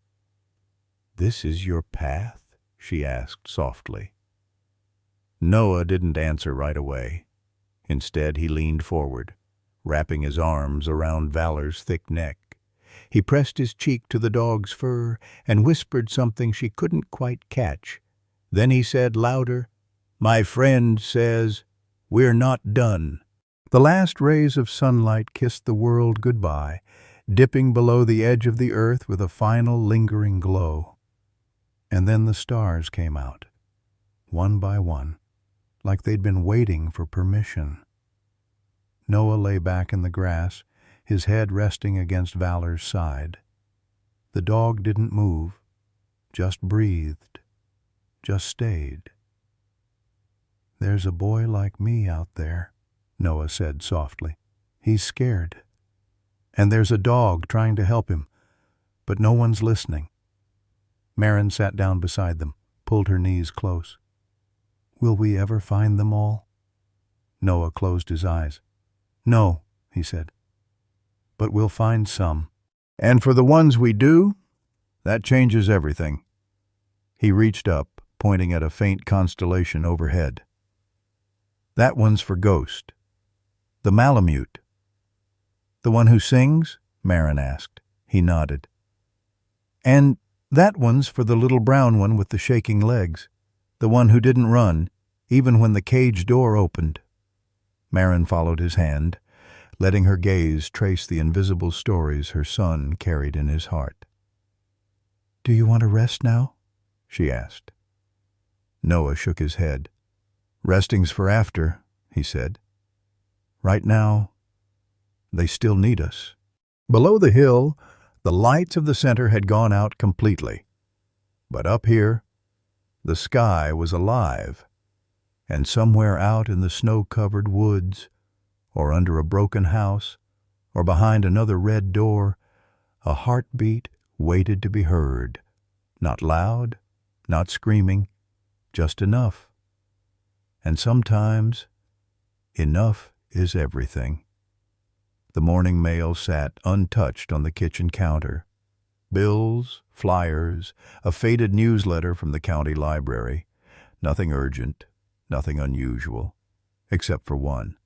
is your path?" she asked softly. Noah didn't answer right away. Instead, he leaned forward, wrapping his arms around Valor's thick neck. He pressed his cheek to the dog's fur and whispered something she couldn't quite catch. Then he said louder, "My friend says, we're not done." The last rays of sunlight kissed the world goodbye, dipping below the edge of the earth with a final lingering glow. And then the stars came out, one by one, like they'd been waiting for permission. Noah lay back in the grass, his head resting against Valor's side. The dog didn't move, just breathed, just stayed. "There's a boy like me out there," Noah said softly. "He's scared. And there's a dog trying to help him, but no one's listening." Marin sat down beside them, pulled her knees close. "Will we ever find them all?" Noah closed his eyes. "No," he said, "but we'll find some. And for the ones we do, that changes everything." He reached up, pointing at a faint constellation overhead. "That one's for Ghost, the Malamute." "The one who sings?" Marin asked. He nodded. "And that one's for the little brown one with the shaking legs, the one who didn't run, even when the cage door opened." Marin followed his hand, letting her gaze trace the invisible stories her son carried in his heart. "Do you want to rest now?" she asked. Noah shook his head. "Resting's for after," he said. "Right now, they still need us." Below the hill, the lights of the center had gone out completely. But up here, the sky was alive, and somewhere out in the snow-covered woods, or under a broken house, or behind another red door, a heartbeat waited to be heard. Not loud, not screaming, just enough. And sometimes, enough is everything. The morning mail sat untouched on the kitchen counter. Bills, flyers, a faded newsletter from the county library. Nothing urgent, nothing unusual, except for one.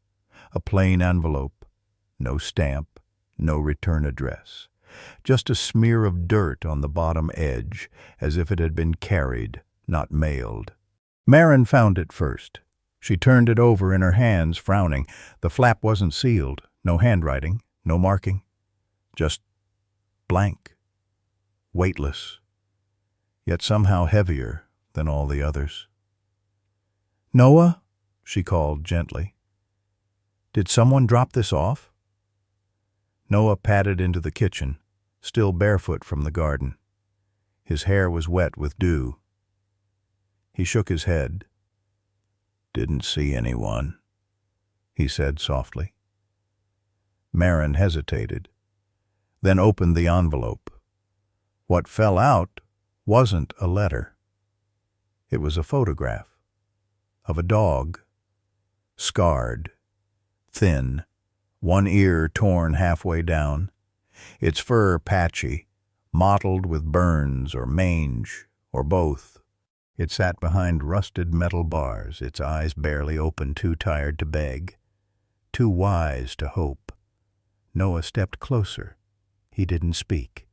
A plain envelope, no stamp, no return address. Just a smear of dirt on the bottom edge, as if it had been carried, not mailed. Marin found it first. She turned it over in her hands, frowning. The flap wasn't sealed, no handwriting, no marking. Just blank, weightless, yet somehow heavier than all the others. "Noah," she called gently. "Did someone drop this off?" Noah padded into the kitchen, still barefoot from the garden. His hair was wet with dew. He shook his head. "Didn't see anyone," he said softly. Marin hesitated, then opened the envelope. What fell out wasn't a letter. It was a photograph of a dog, scarred, thin, one ear torn halfway down, its fur patchy, mottled with burns or mange, or both. It sat behind rusted metal bars, its eyes barely open, too tired to beg, too wise to hope. Noah stepped closer. He didn't speak.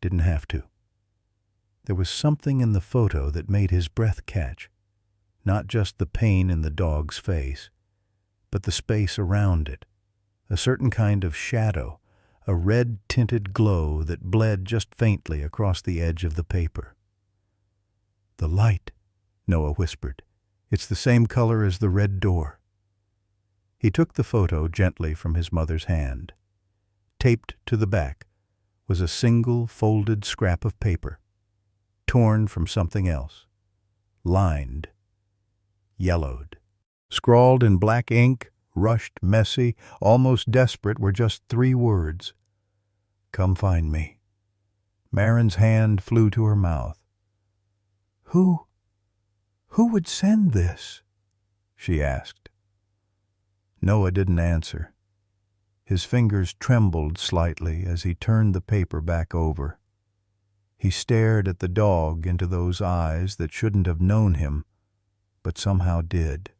Didn't have to. There was something in the photo that made his breath catch. Not just the pain in the dog's face, but the space around it. A certain kind of shadow, a red-tinted glow that bled just faintly across the edge of the paper. "The light," Noah whispered. "It's the same color as the red door." He took the photo gently from his mother's hand. Taped to the back was a single folded scrap of paper, torn from something else, lined, yellowed. Scrawled in black ink, rushed, messy, almost desperate, were just 3 words. "Come find me." Marin's hand flew to her mouth. Who would send this?" she asked. Noah didn't answer. His fingers trembled slightly as he turned the paper back over. He stared at the dog into those eyes that shouldn't have known him, but somehow did.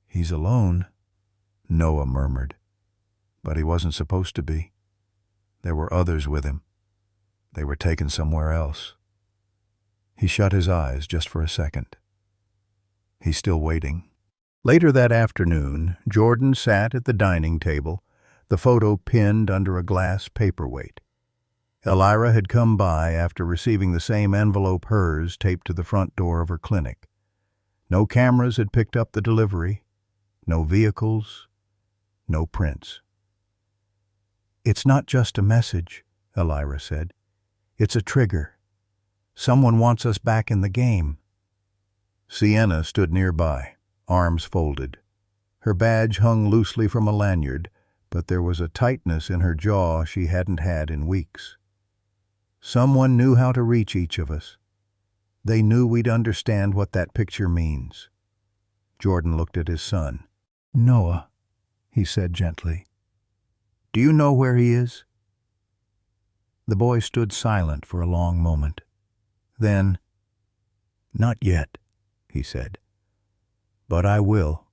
"He's alone," Noah murmured. "But he wasn't supposed to be. There were others with him. They were taken somewhere else." He shut his eyes just for a second. He's still waiting. Later that afternoon, Jordan sat at the dining table, the photo pinned under a glass paperweight. Elira had come by after receiving the same envelope hers taped to the front door of her clinic. No cameras had picked up the delivery, no vehicles, no prints. "It's not just a message," Elira said. "It's a trigger. Someone wants us back in the game." Sienna stood nearby, arms folded. Her badge hung loosely from a lanyard, but there was a tightness in her jaw she hadn't had in weeks. Someone knew how to reach each of us. They knew we'd understand what that picture means. Jordan looked at his son. "Noah," he said gently, "do you know where he is?" The boy stood silent for a long moment. Then, "Not yet," he said, "but I will."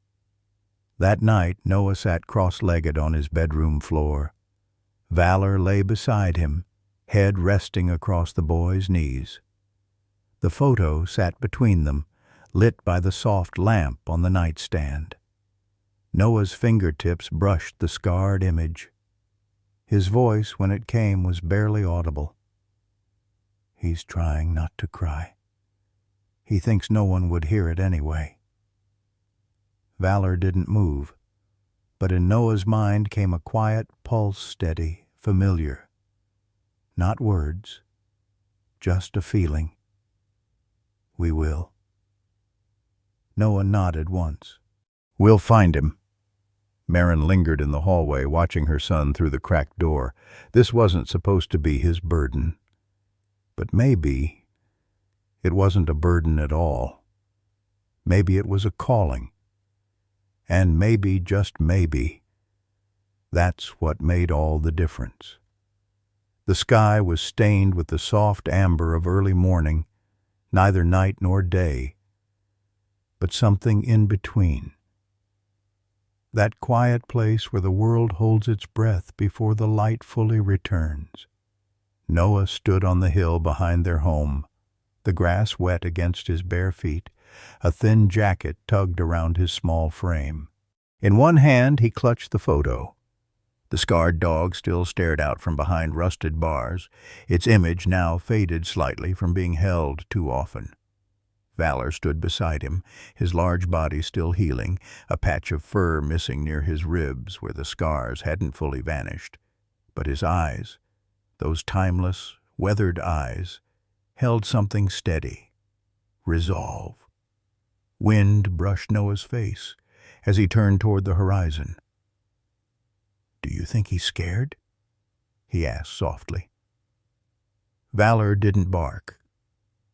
That night, Noah sat cross-legged on his bedroom floor. Valor lay beside him, head resting across the boy's knees. The photo sat between them, lit by the soft lamp on the nightstand. Noah's fingertips brushed the scarred image. His voice, when it came, was barely audible. "He's trying not to cry. He thinks no one would hear it anyway." Valor didn't move, but in Noah's mind came a quiet pulse, steady, familiar. Not words, just a feeling. "We will." Noah nodded once. "We'll find him." Marin lingered in the hallway, watching her son through the cracked door. This wasn't supposed to be his burden. But maybe it wasn't a burden at all. Maybe it was a calling. And maybe, just maybe, that's what made all the difference. The sky was stained with the soft amber of early morning, neither night nor day, but something in between. That quiet place where the world holds its breath before the light fully returns. Noah stood on the hill behind their home, the grass wet against his bare feet, a thin jacket tugged around his small frame. In one hand he clutched the photo. The scarred dog still stared out from behind rusted bars, its image now faded slightly from being held too often. Valor stood beside him, his large body still healing, a patch of fur missing near his ribs where the scars hadn't fully vanished. But his eyes, those timeless, weathered eyes, held something steady. Resolve. Wind brushed Noah's face as he turned toward the horizon. "Do you think he's scared?" he asked softly. Valor didn't bark.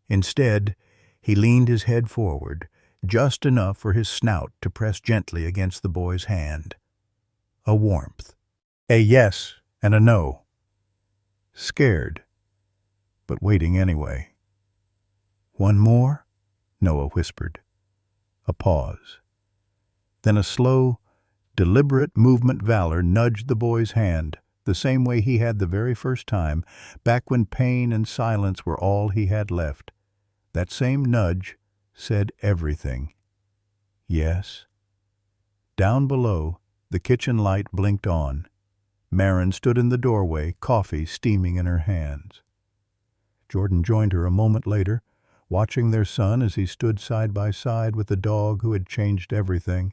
Instead, he leaned his head forward, just enough for his snout to press gently against the boy's hand. A warmth. A yes and a no. Scared, but waiting anyway. "One more?" Noah whispered. A pause. Then a slow, deliberate movement. Valor nudged the boy's hand, the same way he had the very first time, back when pain and silence were all he had left. That same nudge said everything. Yes. Down below, the kitchen light blinked on. Maren stood in the doorway, coffee steaming in her hands. Jordan joined her a moment later, watching their son as he stood side by side with the dog who had changed everything.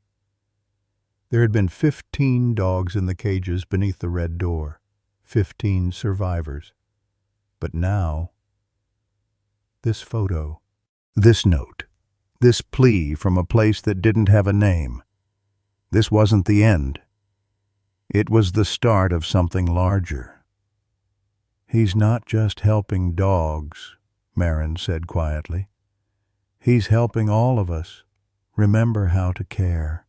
There had been 15 dogs in the cages beneath the red door, 15 survivors. But now, this photo, this note, this plea from a place that didn't have a name. This wasn't the end. It was the start of something larger. "He's not just helping dogs," Maren said quietly. "He's helping all of us remember how to care."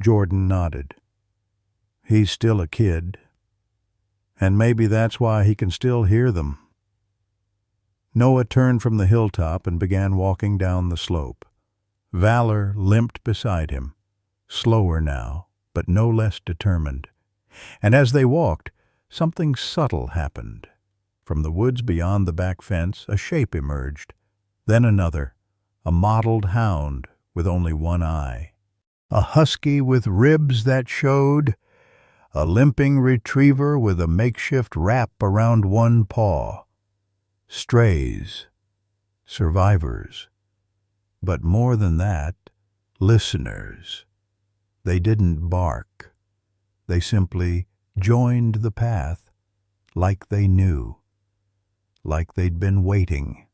Jordan nodded. "He's still a kid, and maybe that's why he can still hear them." Noah turned from the hilltop and began walking down the slope. Valor limped beside him, slower now, but no less determined. And as they walked, something subtle happened. From the woods beyond the back fence, a shape emerged, then another, a mottled hound with only one eye. A husky with ribs that showed, a limping retriever with a makeshift wrap around one paw. Strays, survivors, but more than that, listeners. They didn't bark. They simply joined the path like they knew, like they'd been waiting.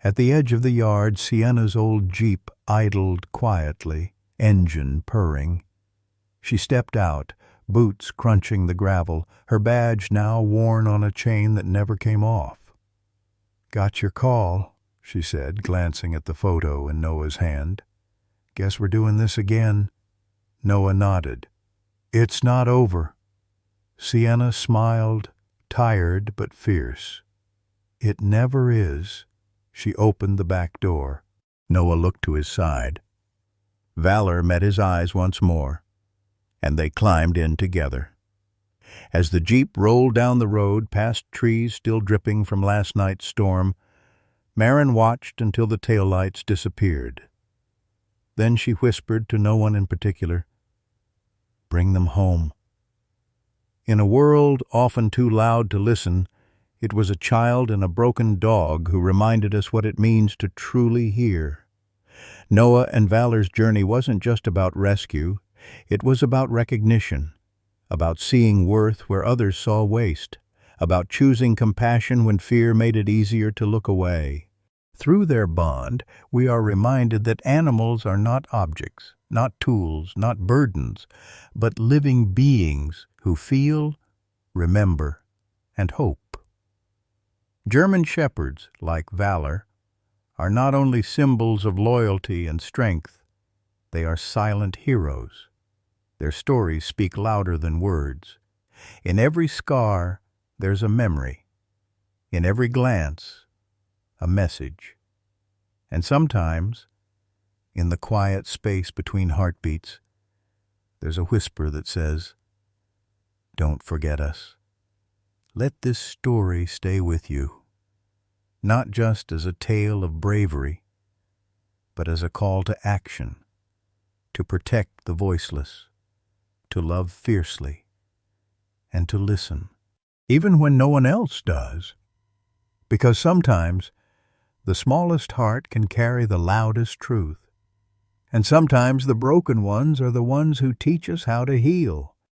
At the edge of the yard, Sienna's old Jeep idled quietly, engine purring. She stepped out, boots crunching the gravel, her badge now worn on a chain that never came off. "Got your call," she said, glancing at the photo in Noah's hand. "Guess we're doing this again." Noah nodded. "It's not over." Sienna smiled, tired but fierce. "It never is." She opened the back door. Noah looked to his side. Valor met his eyes once more, and they climbed in together. As the Jeep rolled down the road past trees still dripping from last night's storm, Maren watched until the taillights disappeared. Then she whispered to no one in particular, "Bring them home." In a world often too loud to listen, it was a child and a broken dog who reminded us what it means to truly hear. Noah and Valor's journey wasn't just about rescue, it was about recognition, about seeing worth where others saw waste, about choosing compassion when fear made it easier to look away. Through their bond, we are reminded that animals are not objects, not tools, not burdens, but living beings who feel, remember, and hope. German shepherds, like Valor, are not only symbols of loyalty and strength, they are silent heroes. Their stories speak louder than words. In every scar, there's a memory. In every glance, a message. And sometimes, in the quiet space between heartbeats, there's a whisper that says, "Don't forget us. Let this story stay with you." Not just as a tale of bravery, but as a call to action, to protect the voiceless, to love fiercely, and to listen, even when no one else does. Because sometimes the smallest heart can carry the loudest truth, and sometimes the broken ones are the ones who teach us how to heal.